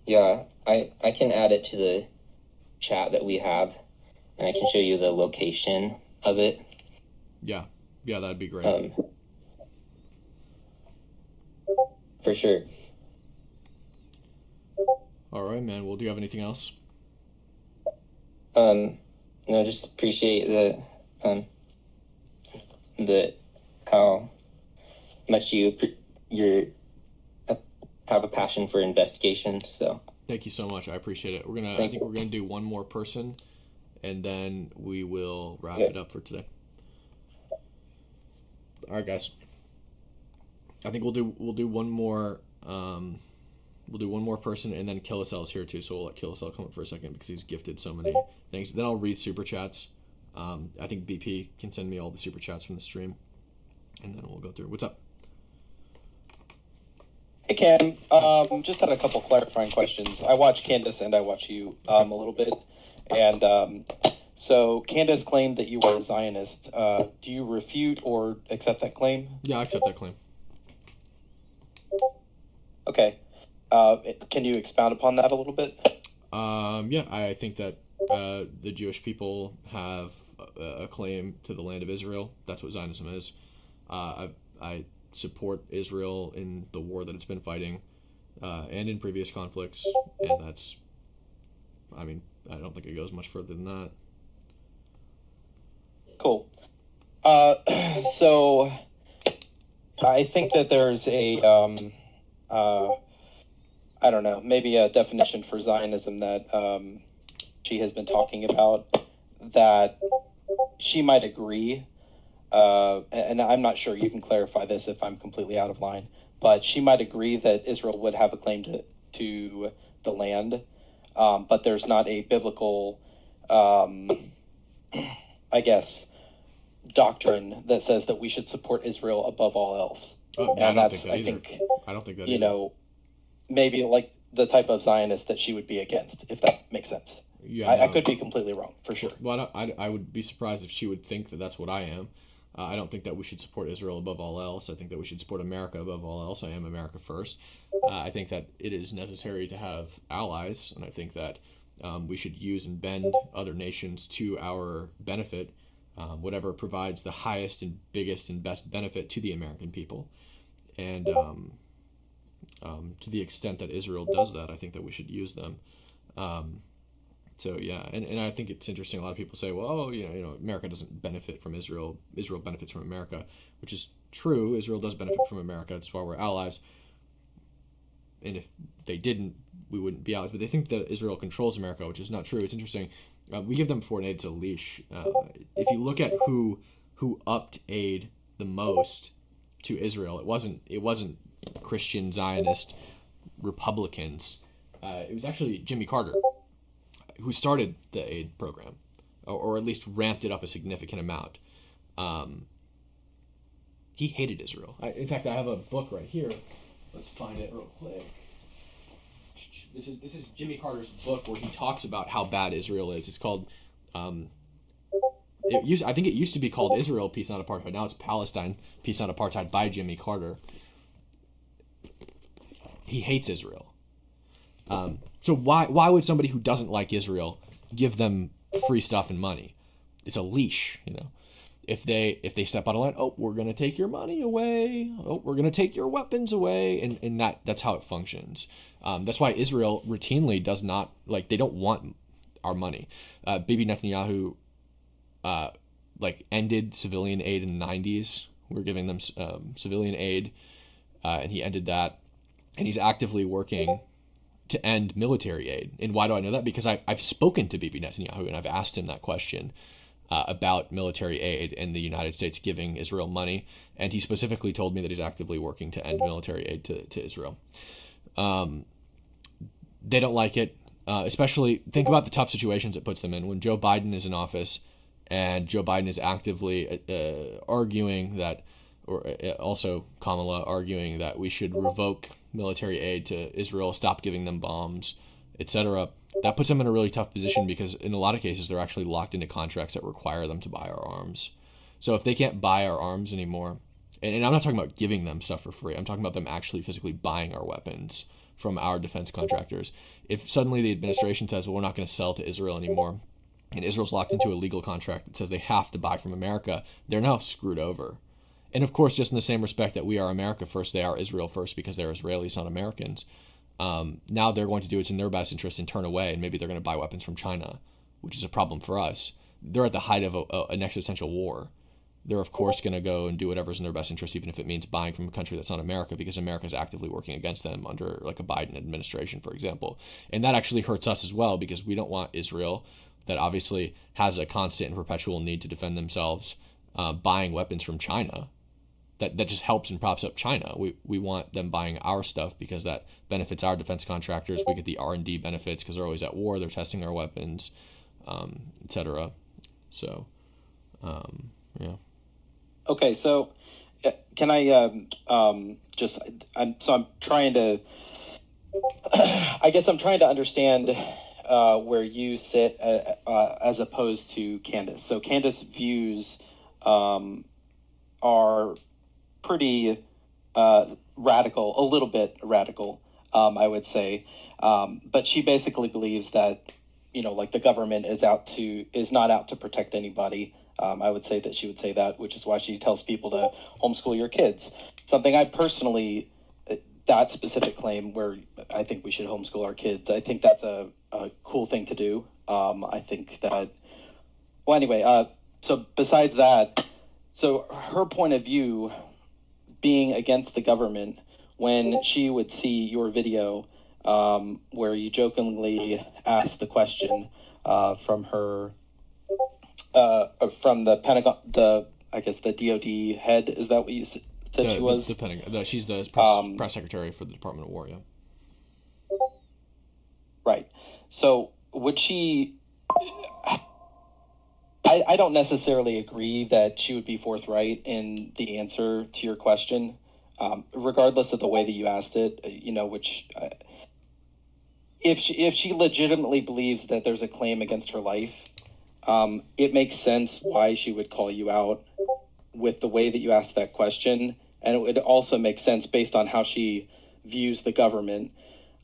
Speaker 2: Yeah, I can add it to the chat that we have, and I can show you the location of it.
Speaker 1: Yeah, that'd be great.
Speaker 2: For sure.
Speaker 1: All right, man. Well, do you have anything else?
Speaker 2: No, just appreciate how much you have a passion for investigation. So
Speaker 1: thank you so much. I appreciate it. I think we're gonna do one more person, and then we will wrap it up for today. All right, guys. I think we'll do one more. We'll do one more person, and then Killicel's here too. So we'll let Killicel come up for a second because he's gifted so many things. Then I'll read super chats. I think BP can send me all the super chats from the stream, and then we'll go through. What's up?
Speaker 5: Hey, Cam. Just had a couple clarifying questions. I watch Candace and I watch you a little bit. And so Candace claimed that you are a Zionist. Do you refute or accept that claim?
Speaker 1: Yeah, I accept that claim.
Speaker 5: Okay. Can you expound upon that a little bit?
Speaker 1: Yeah, I think that the Jewish people have a claim to the land of Israel. That's what Zionism is. I support Israel in the war that it's been fighting, and in previous conflicts, and that's, I mean, I don't think it goes much further than that.
Speaker 5: Cool. So I think that there's a, I don't know, maybe a definition for Zionism that she has been talking about that she might agree. And I'm not sure, you can clarify this if I'm completely out of line, but she might agree that Israel would have a claim to the land, but there's not a biblical, I guess, doctrine that says that we should support Israel above all else.
Speaker 1: I don't think that
Speaker 5: you know, maybe like the type of Zionist that she would be against, if that makes sense.
Speaker 1: Yeah,
Speaker 5: I could be completely wrong, for sure.
Speaker 1: Well, I would be surprised if she would think that that's what I am. I don't think that we should support Israel above all else. I think that we should support America above all else. I am America first. I think that it is necessary to have allies, and I think that we should use and bend other nations to our benefit, whatever provides the highest and biggest and best benefit to the American people. And to the extent that Israel does that, I think that we should use them. So yeah, and I think it's interesting. A lot of people say, well, you know, America doesn't benefit from Israel. Israel benefits from America, which is true. Israel does benefit from America. That's why we're allies. And if they didn't, we wouldn't be allies. But they think that Israel controls America, which is not true. It's interesting. We give them foreign aid to leash. If you look at who upped aid the most to Israel, it wasn't Christian Zionist Republicans. It was actually Jimmy Carter, who started the aid program. or at least ramped it up a significant amount. He hated Israel. In fact, I have a book right here. Let's find it real quick. This is Jimmy Carter's book where he talks about how bad Israel is. It's called, I think it used to be called Israel, Peace Not Apartheid. Now it's Palestine, Peace Not Apartheid by Jimmy Carter. He hates Israel. So why would somebody who doesn't like Israel give them free stuff and money? It's a leash, you know. If they step out of line, oh, we're gonna take your money away. Oh, we're gonna take your weapons away, and that's how it functions. That's why Israel routinely does not they don't want our money. Bibi Netanyahu ended civilian aid in the 90s. We were giving them civilian aid, and he ended that, and he's actively working to end military aid. And why do I know that? Because I've spoken to Bibi Netanyahu and I've asked him that question about military aid and the United States giving Israel money, and he specifically told me that he's actively working to end military aid to Israel. They don't like it, especially think about the tough situations it puts them in. When Joe Biden is in office and Joe Biden is actively arguing that, or also Kamala arguing that we should revoke military aid to Israel, stop giving them bombs, etc. That puts them in a really tough position because in a lot of cases they're actually locked into contracts that require them to buy our arms. So if they can't buy our arms anymore, and I'm not talking about giving them stuff for free, I'm talking about them actually physically buying our weapons from our defense contractors. If suddenly the administration says, well, we're not going to sell to Israel anymore, and Israel's locked into a legal contract that says they have to buy from America, they're now screwed over. And of course, just in the same respect that we are America first, they are Israel first because they're Israelis, not Americans. Now they're going to do what's in their best interest and turn away, and maybe they're going to buy weapons from China, which is a problem for us. They're at the height of an existential war. They're, of course, going to go and do whatever's in their best interest, even if it means buying from a country that's not America, because America is actively working against them under a Biden administration, for example. And that actually hurts us as well, because we don't want Israel, that obviously has a constant and perpetual need to defend themselves, buying weapons from China. That just helps and props up China. We want them buying our stuff because that benefits our defense contractors. We get the R&D benefits because they're always at war. They're testing our weapons, etc. So, yeah.
Speaker 5: Okay, so can I I'm trying to I guess I'm trying to understand where you sit as opposed to Candace. So Candace views are pretty radical, a little bit radical, I would say. But she basically believes that, the government is not out to protect anybody. I would say that she would say that, which is why she tells people to homeschool your kids. Something I personally, that specific claim where I think we should homeschool our kids, I think that's a cool thing to do. I think that, well, anyway, so besides that, so her point of view being against the government, when she would see your video where you jokingly asked the question from her, from the Pentagon, the DOD head, is that what you said she was?
Speaker 1: The Pentagon. She's the press secretary for the Department of War, yeah.
Speaker 5: Right. So would she... I don't necessarily agree that she would be forthright in the answer to your question, regardless of the way that you asked it, which... if she legitimately believes that there's a claim against her life, it makes sense why she would call you out with the way that you asked that question. And it would also make sense based on how she views the government,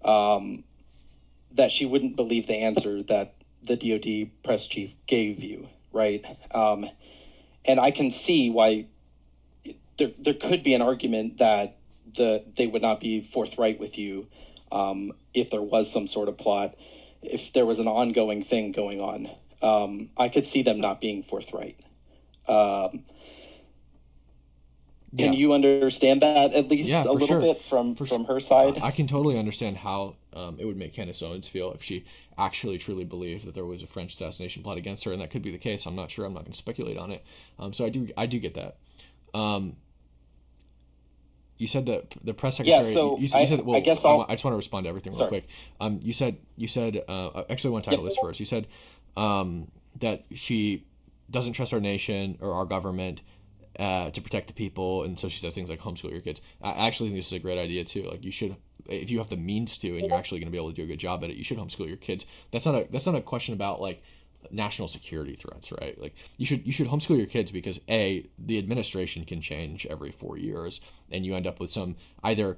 Speaker 5: that she wouldn't believe the answer that the DOD press chief gave you, right? And I can see why there could be an argument that they would not be forthright with you if there was some sort of plot, if there was an ongoing thing going on. I could see them not being forthright. Can you understand that at least a little bit from her side?
Speaker 1: I can totally understand how it would make Candace Owens feel if she actually truly believed that there was a French assassination plot against her, and that could be the case. I'm not sure. I'm not going to speculate on it. So I do get that. You said that the press secretary.
Speaker 5: Yeah, so
Speaker 1: you said well,
Speaker 5: I guess
Speaker 1: I just want to respond to everything real quick. You said. Actually, I want to title this first. You said that she doesn't trust our nation or our government to protect the people, and so she says things like homeschool your kids. I actually think this is a great idea too. Like, you should, if you have the means to, and you're actually going to be able to do a good job at it, you should homeschool your kids. That's not a question about like national security threats, right? Like, you should homeschool your kids because the administration can change every 4 years, and you end up with some either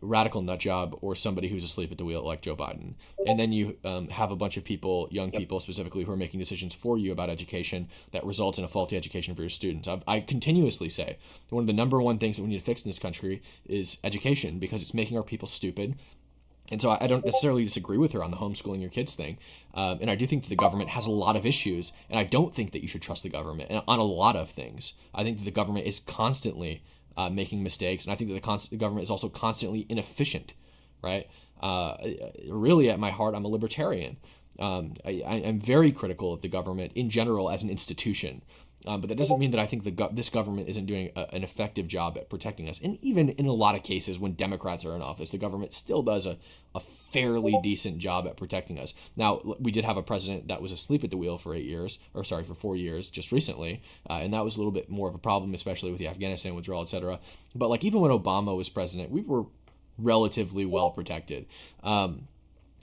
Speaker 1: radical nut job or somebody who's asleep at the wheel like Joe Biden. And then you have a bunch of people, young people specifically, who are making decisions for you about education that results in a faulty education for your students. I continuously say one of the number one things that we need to fix in this country is education, because it's making our people stupid. And so I don't necessarily disagree with her on the homeschooling your kids thing. And I do think that the government has a lot of issues, and I don't think that you should trust the government on a lot of things. I think that the government is constantly making mistakes, and I think that the government is also constantly inefficient, right? Really, at my heart, I'm a libertarian. I'm very critical of the government in general as an institution, but that doesn't mean that I think this government isn't doing an effective job at protecting us. And even in a lot of cases, when Democrats are in office, the government still does a fairly decent job at protecting us. Now, we did have a president that was asleep at the wheel for 4 years just recently, and that was a little bit more of a problem, especially with the Afghanistan withdrawal, etc. But like, even when Obama was president, we were relatively well protected.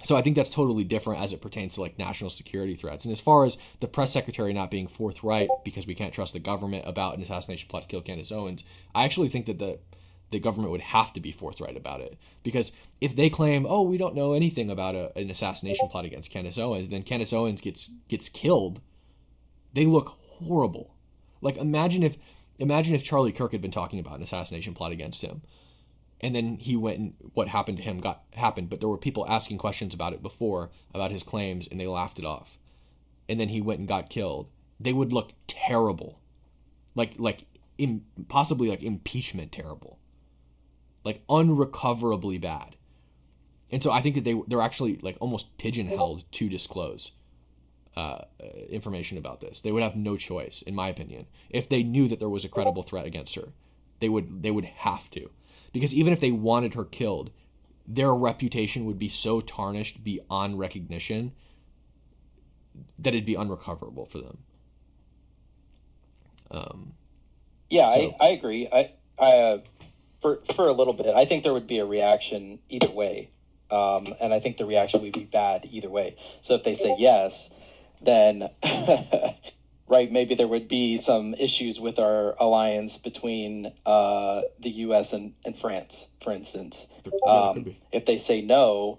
Speaker 1: So I think that's totally different as it pertains to like national security threats. And as far as the press secretary not being forthright because we can't trust the government about an assassination plot to kill Candace Owens, I actually think that the government would have to be forthright about it. Because if they claim, oh, we don't know anything about an assassination plot against Candace Owens, then Candace Owens gets killed, they look horrible. Like, imagine if Charlie Kirk had been talking about an assassination plot against him, and then he went and what happened to him happened, but there were people asking questions about it before, about his claims, and they laughed it off. And then he went and got killed. They would look terrible. Possibly like impeachment terrible. Like, unrecoverably bad. And so I think that they're actually like almost pigeonholed to disclose information about this. They would have no choice, in my opinion. If they knew that there was a credible threat against her, they would have to. Because even if they wanted her killed, their reputation would be so tarnished beyond recognition that it'd be unrecoverable for them.
Speaker 5: I agree. For a little bit, I think there would be a reaction either way, and I think the reaction would be bad either way. So if they say yes, then right, maybe there would be some issues with our alliance between the U.S. and France, for instance. If they say no,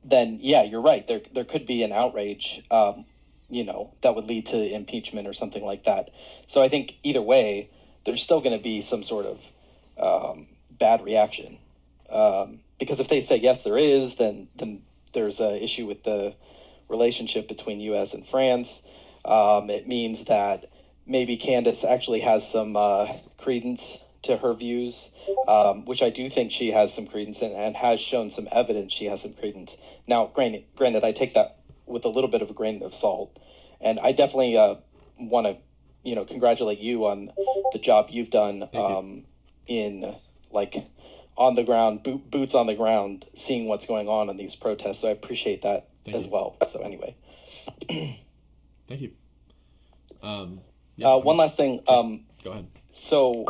Speaker 5: then yeah, you're right. There could be an outrage, that would lead to impeachment or something like that. So I think either way, there's still going to be some sort of bad reaction. Because if they say yes, there is, then there's an issue with the relationship between U.S. and France. It means that maybe Candace actually has some credence to her views, which I do think she has some credence and has shown some evidence she has some credence. Now, granted, I take that with a little bit of a grain of salt, and I definitely want to, congratulate you on the job you've done in like on the ground, boots on the ground, seeing what's going on in these protests. So I appreciate that as well. So anyway.
Speaker 1: Thank you.
Speaker 5: One last thing.
Speaker 1: Go ahead.
Speaker 5: So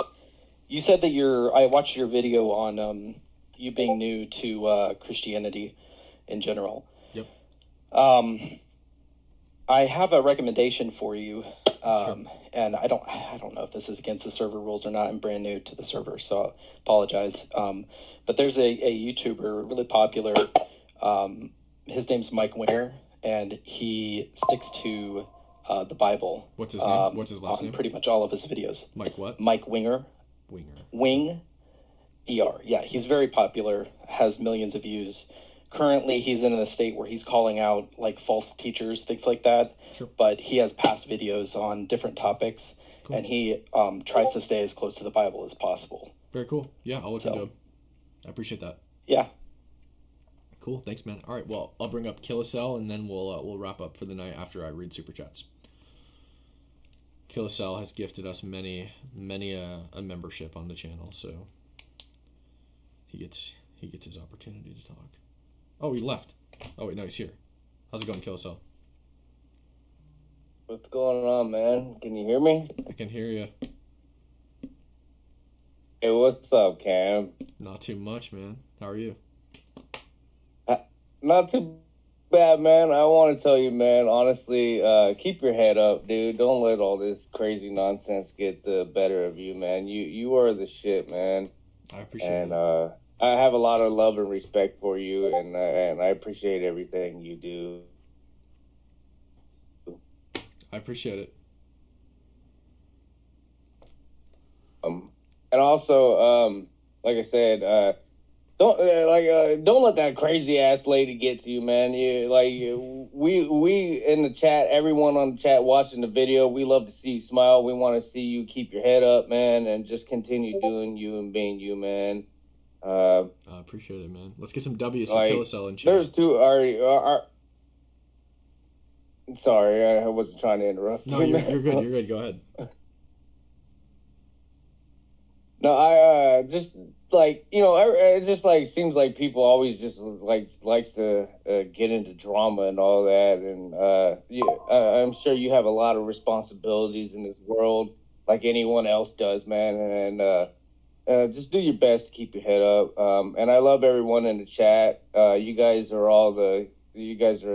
Speaker 5: you said that I watched your video on you being new to Christianity in general.
Speaker 1: Yep.
Speaker 5: I have a recommendation for you. And I don't know if this is against the server rules or not. I'm brand new to the server, so I apologize. But there's a YouTuber really popular. His name's Mike Winger, and he sticks to the Bible.
Speaker 1: What's his name? What's his last name?
Speaker 5: Pretty much all of his videos.
Speaker 1: Mike what?
Speaker 5: Mike Winger. Wing. ER. Yeah, he's very popular, has millions of views. Currently, he's in a state where he's calling out like false teachers, things like that.
Speaker 1: Sure.
Speaker 5: But he has past videos on different topics, and he tries to stay as close to the Bible as possible.
Speaker 1: Very cool. Yeah, I'll look into him. I appreciate that.
Speaker 5: Yeah.
Speaker 1: Cool. Thanks, man. All right. Well, I'll bring up Killicell, and then we'll wrap up for the night after I read super chats. Killicell has gifted us many a membership on the channel, so he gets his opportunity to talk. Oh, he left. Oh wait, no, he's here. How's it going, Killicell?
Speaker 7: What's going on, man? Can you hear me?
Speaker 1: I can hear you.
Speaker 7: Hey, what's up, Cam?
Speaker 1: Not too much, man. How are you?
Speaker 7: Not too bad, man. I want to tell you, man, honestly, keep your head up, dude. Don't let all this crazy nonsense get the better of you, man. You are the shit, man.
Speaker 1: I appreciate
Speaker 7: And
Speaker 1: it.
Speaker 7: I have a lot of love and respect for you, and I appreciate everything you do.
Speaker 1: I appreciate it.
Speaker 7: And also, like I said, don't let that crazy ass lady get to you, man. We in the chat, everyone on the chat watching the video, we love to see you smile. We want to see you keep your head up, man, and just continue doing you and being you, man.
Speaker 1: I appreciate it, man. Let's get some W's for Killicell and chat.
Speaker 7: There's two sorry, I wasn't trying to interrupt.
Speaker 1: No, you're good. You're good. Go ahead.
Speaker 7: No, I just it just seems like people always just likes to get into drama and all that, and I'm sure you have a lot of responsibilities in this world, like anyone else does, man, and just do your best to keep your head up. And I love everyone in the chat. You guys are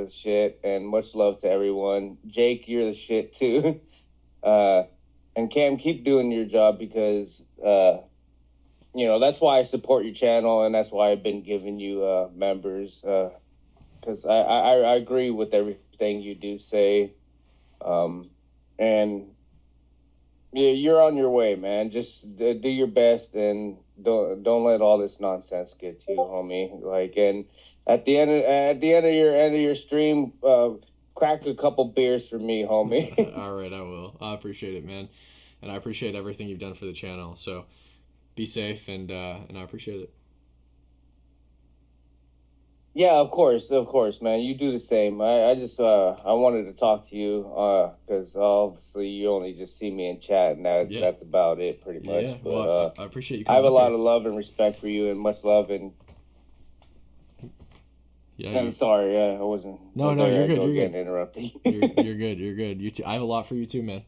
Speaker 7: the shit, and much love to everyone. Jake, you're the shit too. And Cam, keep doing your job because, that's why I support your channel, and that's why I've been giving you members, because I agree with everything you do say. And you're on your way, man. Just do your best and don't let all this nonsense get to you, homie. And at the end of your stream, crack a couple beers for me, homie.
Speaker 1: All right, I will. I appreciate it, man, and I appreciate everything you've done for the channel. So be safe, and I appreciate it.
Speaker 7: Yeah, of course, man. You do the same. I just I wanted to talk to you because obviously you only just see me in chat, and that's about it, pretty much.
Speaker 1: Yeah,
Speaker 7: But
Speaker 1: well, I appreciate you.
Speaker 7: I have a
Speaker 1: up
Speaker 7: lot
Speaker 1: here.
Speaker 7: of love and respect for you, and much love. And I'm sorry, I wasn't.
Speaker 1: No, you're good. You're good.
Speaker 7: Interrupting.
Speaker 1: You're good. You're good. You too. I have a lot for you too, man.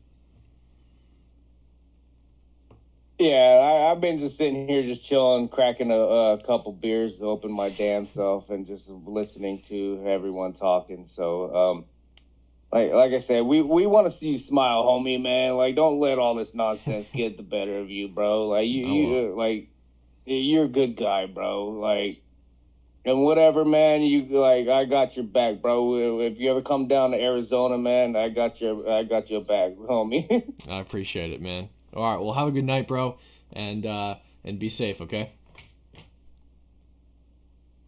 Speaker 7: Yeah, I've been just sitting here, just chilling, cracking a couple beers, to open my damn self, and just listening to everyone talking. So, like I said, we want to see you smile, homie, man. Don't let all this nonsense get the better of you, bro. You're a good guy, bro. And whatever, man, I got your back, bro. If you ever come down to Arizona, man, I got your back, homie.
Speaker 1: I appreciate it, man. All right, well, have a good night, bro, and be safe, okay?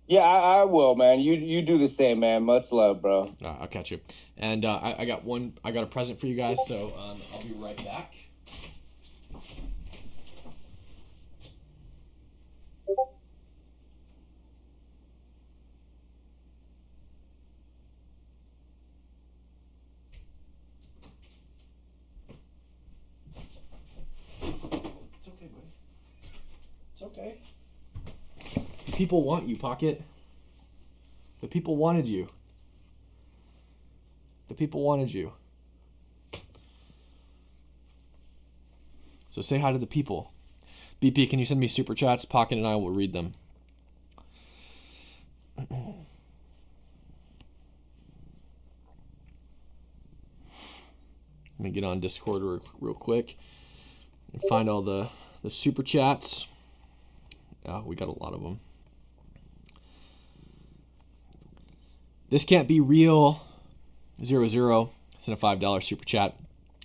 Speaker 7: Yeah, I will, man. You do the same, man. Much love, bro.
Speaker 1: All right, I'll catch you. And I got a present for you guys, so I'll be right back. It's okay, buddy. It's okay. The people want you, Pocket. The people wanted you. The people wanted you. So say hi to the people. BP, can you send me super chats? Pocket and I will read them. Let me get on Discord real quick and find all the super chats. Oh, we got a lot of them. This can't be real. 00 sent a $5 super chat.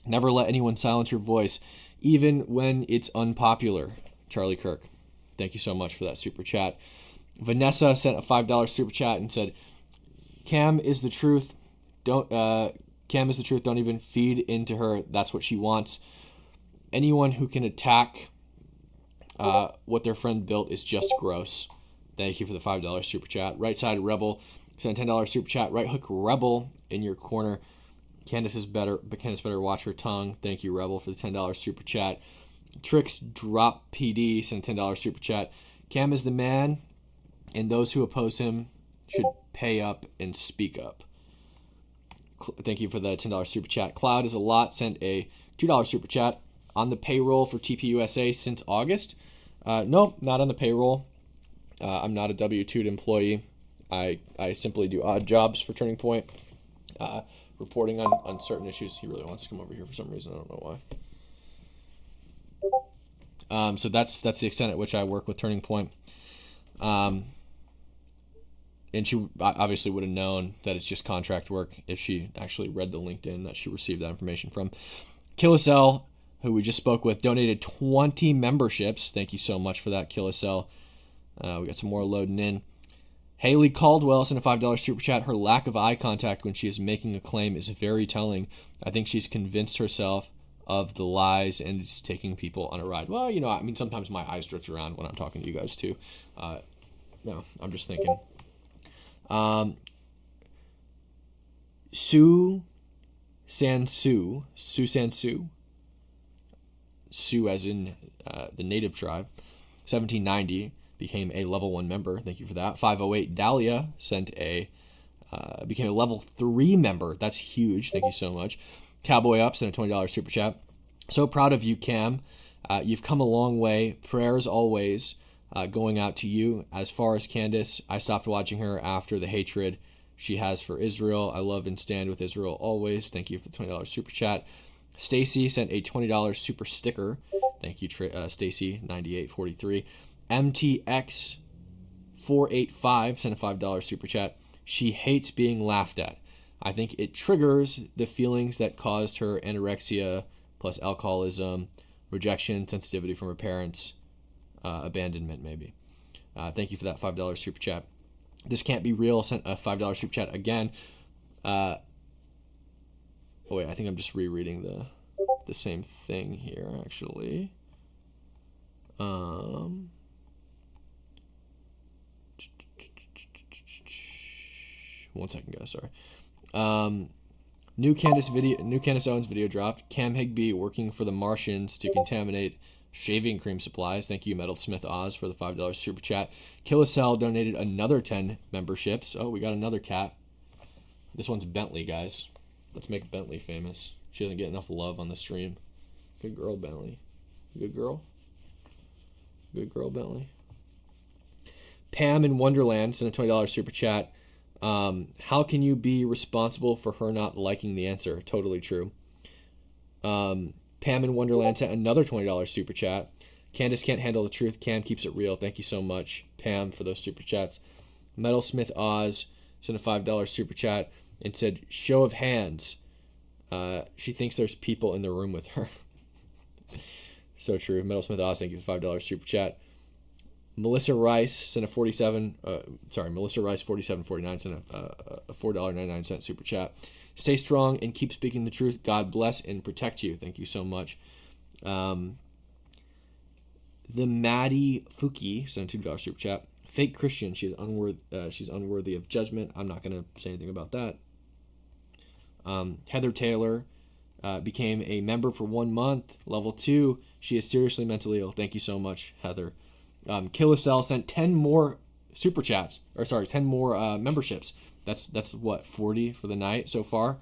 Speaker 1: Never let anyone silence your voice, even when it's unpopular. Charlie Kirk. Thank you so much for that super chat. Vanessa sent a $5 super chat and said, Cam is the truth. Cam is the truth. Don't even feed into her. That's what she wants. Anyone who can attack what their friend built is just gross. Thank you for the $5 super chat. Right Side Rebel sent a $10 super chat. Right Hook Rebel in your corner. Candace is better, but Candace better watch her tongue. Thank you, Rebel, for the $10 super chat. Trix Drop PD sent a $10 super chat. Cam is the man, and those who oppose him should pay up and speak up. Thank you for the $10 super chat. Cloud is a lot. Sent a $2 super chat. On the payroll for TPUSA since August? Nope, not on the payroll. I'm not a W-2 employee. I simply do odd jobs for Turning Point, reporting on certain issues. He really wants to come over here for some reason. I don't know why. So that's the extent at which I work with Turning Point. And she obviously would have known that it's just contract work if she actually read the LinkedIn that she received that information from. Killisell, who we just spoke with, donated 20 memberships. Thank you so much for that, Killisell. We got some more loading in. Haley Caldwell sent a $5 super chat. Her lack of eye contact when she is making a claim is very telling. I think she's convinced herself of the lies and is taking people on a ride. Well, I mean, sometimes my eyes drift around when I'm talking to you guys too. No, I'm just thinking. Sue Sansu, Sioux as in the native tribe, 1790, became a level 1 member. Thank you for that. 508 Dahlia became a level 3 member. That's huge. Thank you so much. Cowboy Up sent a $20 super chat. So proud of you, Cam. You've come a long way. Prayers always going out to you. As far as Candace, I stopped watching her after the hatred she has for Israel. I love and stand with Israel always. Thank you for the $20 super chat. Stacy sent a $20 super sticker. Thank you, Stacy, 9843. MTX485 sent a $5 super chat. She hates being laughed at. I think it triggers the feelings that caused her anorexia plus alcoholism, rejection, sensitivity from her parents, abandonment maybe. Thank you for that $5 super chat. This Can't Be Real sent a $5 super chat again. Oh wait, I think I'm just rereading the same thing here actually. 1 second, guys. Sorry. New Candace Owens video dropped. Cam Higby working for the Martians to contaminate shaving cream supplies. Thank you, Metalsmith Oz, for the $5 super chat. Killisell donated another 10 memberships. Oh, we got another cat. This one's Bentley, guys. Let's make Bentley famous. She doesn't get enough love on the stream. Good girl, Bentley. Good girl. Good girl, Bentley. Pam in Wonderland sent a $20 super chat. How can you be responsible for her not liking the answer? Totally true. Pam in Wonderland sent another $20 super chat. Candace can't handle the truth. Cam keeps it real. Thank you so much, Pam, for those super chats. Metalsmith Oz sent a $5 super chat and said, show of hands. She thinks there's people in the room with her. So true. Metalsmith Oz, thank you for $5 super chat. Melissa Rice sent a Melissa Rice 4749 sent a $4.99 super chat. Stay strong and keep speaking the truth. God bless and protect you. Thank you so much. The Maddie Fuki sent a $2 super chat. Fake Christian. She's unworthy of judgment. I'm not going to say anything about that. Heather Taylor became a member for 1 month. Level 2. She is seriously mentally ill. Thank you so much, Heather. Killisell sent 10 more super chats, 10 more memberships. That's what, 40 for the night so far.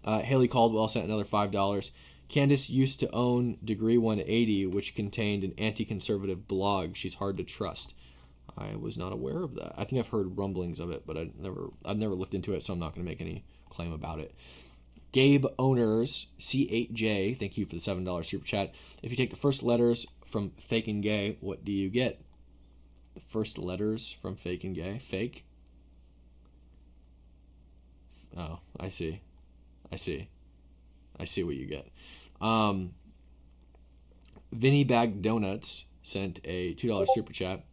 Speaker 1: Haley Caldwell sent another $5. Candace used to own Degree 180, which contained an anti-conservative blog. She's hard to trust. I was not aware of that. I think I've heard rumblings of it, but I've never looked into it, so I'm not going to make any claim about it. Gabe Owners, C8J, thank you for the $7 super chat. If you take the first letters from fake and gay, what do you get? The first letters from fake and gay? Fake? Oh, I see what you get. Vinny Bag Donuts sent a $2 super chat.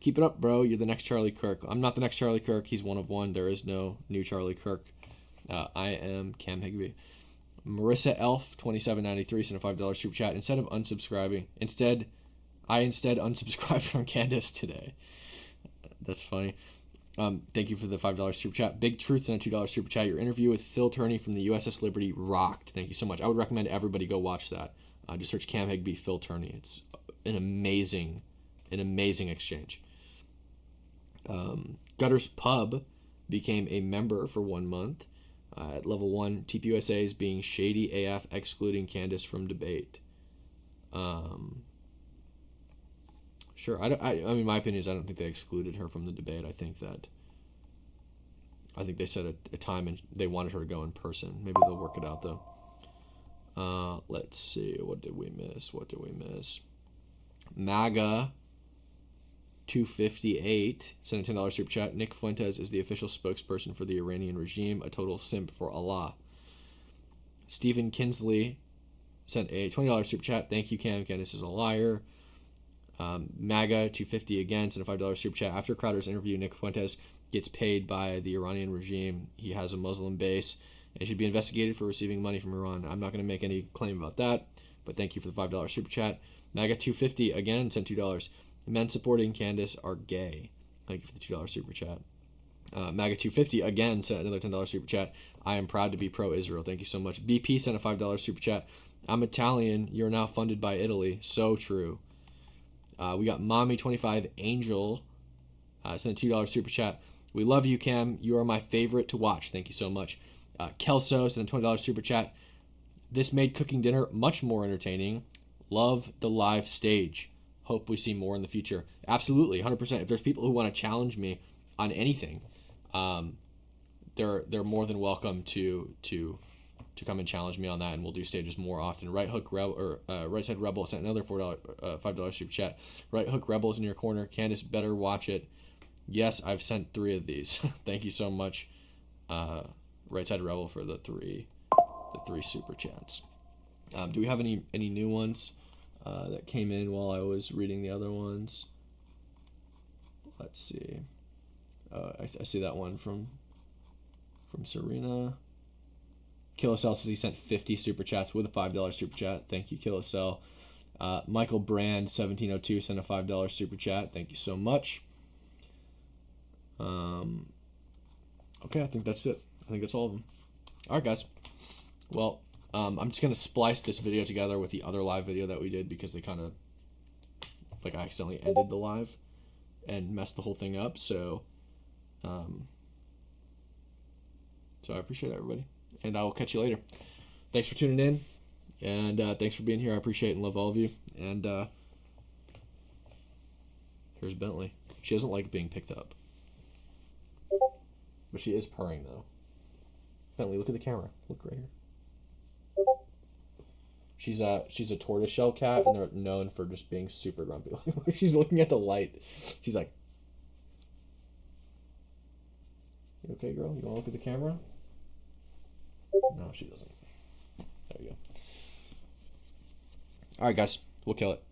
Speaker 1: Keep it up, bro. You're the next Charlie Kirk. I'm not the next Charlie Kirk. He's one of one. There is no new Charlie Kirk. I am Cam Higby. Marissa Elf 2793 sent a $5 super chat. Instead of unsubscribing, I unsubscribed from Candace today. That's funny. Thank you for the $5 super chat. Big Truth sent a $2 super chat. Your interview with Phil Turney from the USS Liberty rocked. Thank you so much. I would recommend everybody go watch that. Just search Cam Higby, Phil Turney. It's an amazing exchange. Gutters Pub became a member for 1 month. At level 1, TPUSA is being shady AF, excluding Candace from debate. Sure. I mean, my opinion is I don't think they excluded her from the debate. I think they set a time and they wanted her to go in person. Maybe they'll work it out though. Let's see. What did we miss? MAGA 258 sent a $10 super chat. Nick Fuentes is the official spokesperson for the Iranian regime, a total simp for Allah. Stephen Kinsley sent a $20 super chat. Thank you, Cam. Candace is a liar. MAGA 250 again sent a $5 super chat. After Crowder's interview, Nick Fuentes gets paid by the Iranian regime. He has a Muslim base and should be investigated for receiving money from Iran. I'm not going to make any claim about that, but thank you for the $5 super chat. MAGA 250 again sent $2. Men supporting Candace are gay. Thank you for the $2 super chat. MAGA 250 again sent another $10 super chat. I am proud to be pro-Israel. Thank you so much. BP sent a $5 super chat. I'm Italian. You're now funded by Italy. So true. We got Mommy25 Angel sent a $2 super chat. We love you, Cam. You are my favorite to watch. Thank you so much. Kelso sent a $20 super chat. This made cooking dinner much more entertaining. Love the live stage. Hope we see more in the future. Absolutely, 100%. If there's people who want to challenge me on anything, they're more than welcome to come and challenge me on that, and we'll do stages more often. Right Side Rebel sent another $5 super chat. Right Hook Rebel's in your corner. Candace better watch it. Yes, I've sent 3 of these. Thank you so much, Right Side Rebel, for the three super chats. Do we have any new ones that came in while I was reading the other ones? Let's see. I see that one from Serena. Kilocell says he sent 50 super chats with a $5 super chat. Thank you, Kilocell. Michael Brand 1702 sent a $5 super chat. Thank you so much. Okay, I think that's it. I think that's all of them. All right, guys. Well, I'm just gonna splice this video together with the other live video that we did because they kind of I accidentally ended the live and messed the whole thing up. So I appreciate everybody, and I will catch you later. Thanks for tuning in, and thanks for being here. I appreciate and love all of you. And here's Bentley. She doesn't like being picked up, but she is purring though. Bentley, look at the camera. Look right here. She's a tortoiseshell cat, and they're known for just being super grumpy. She's looking at the light. She's like, "You okay, girl? You want to look at the camera?" No, she doesn't. There you go. All right, guys. We'll kill it.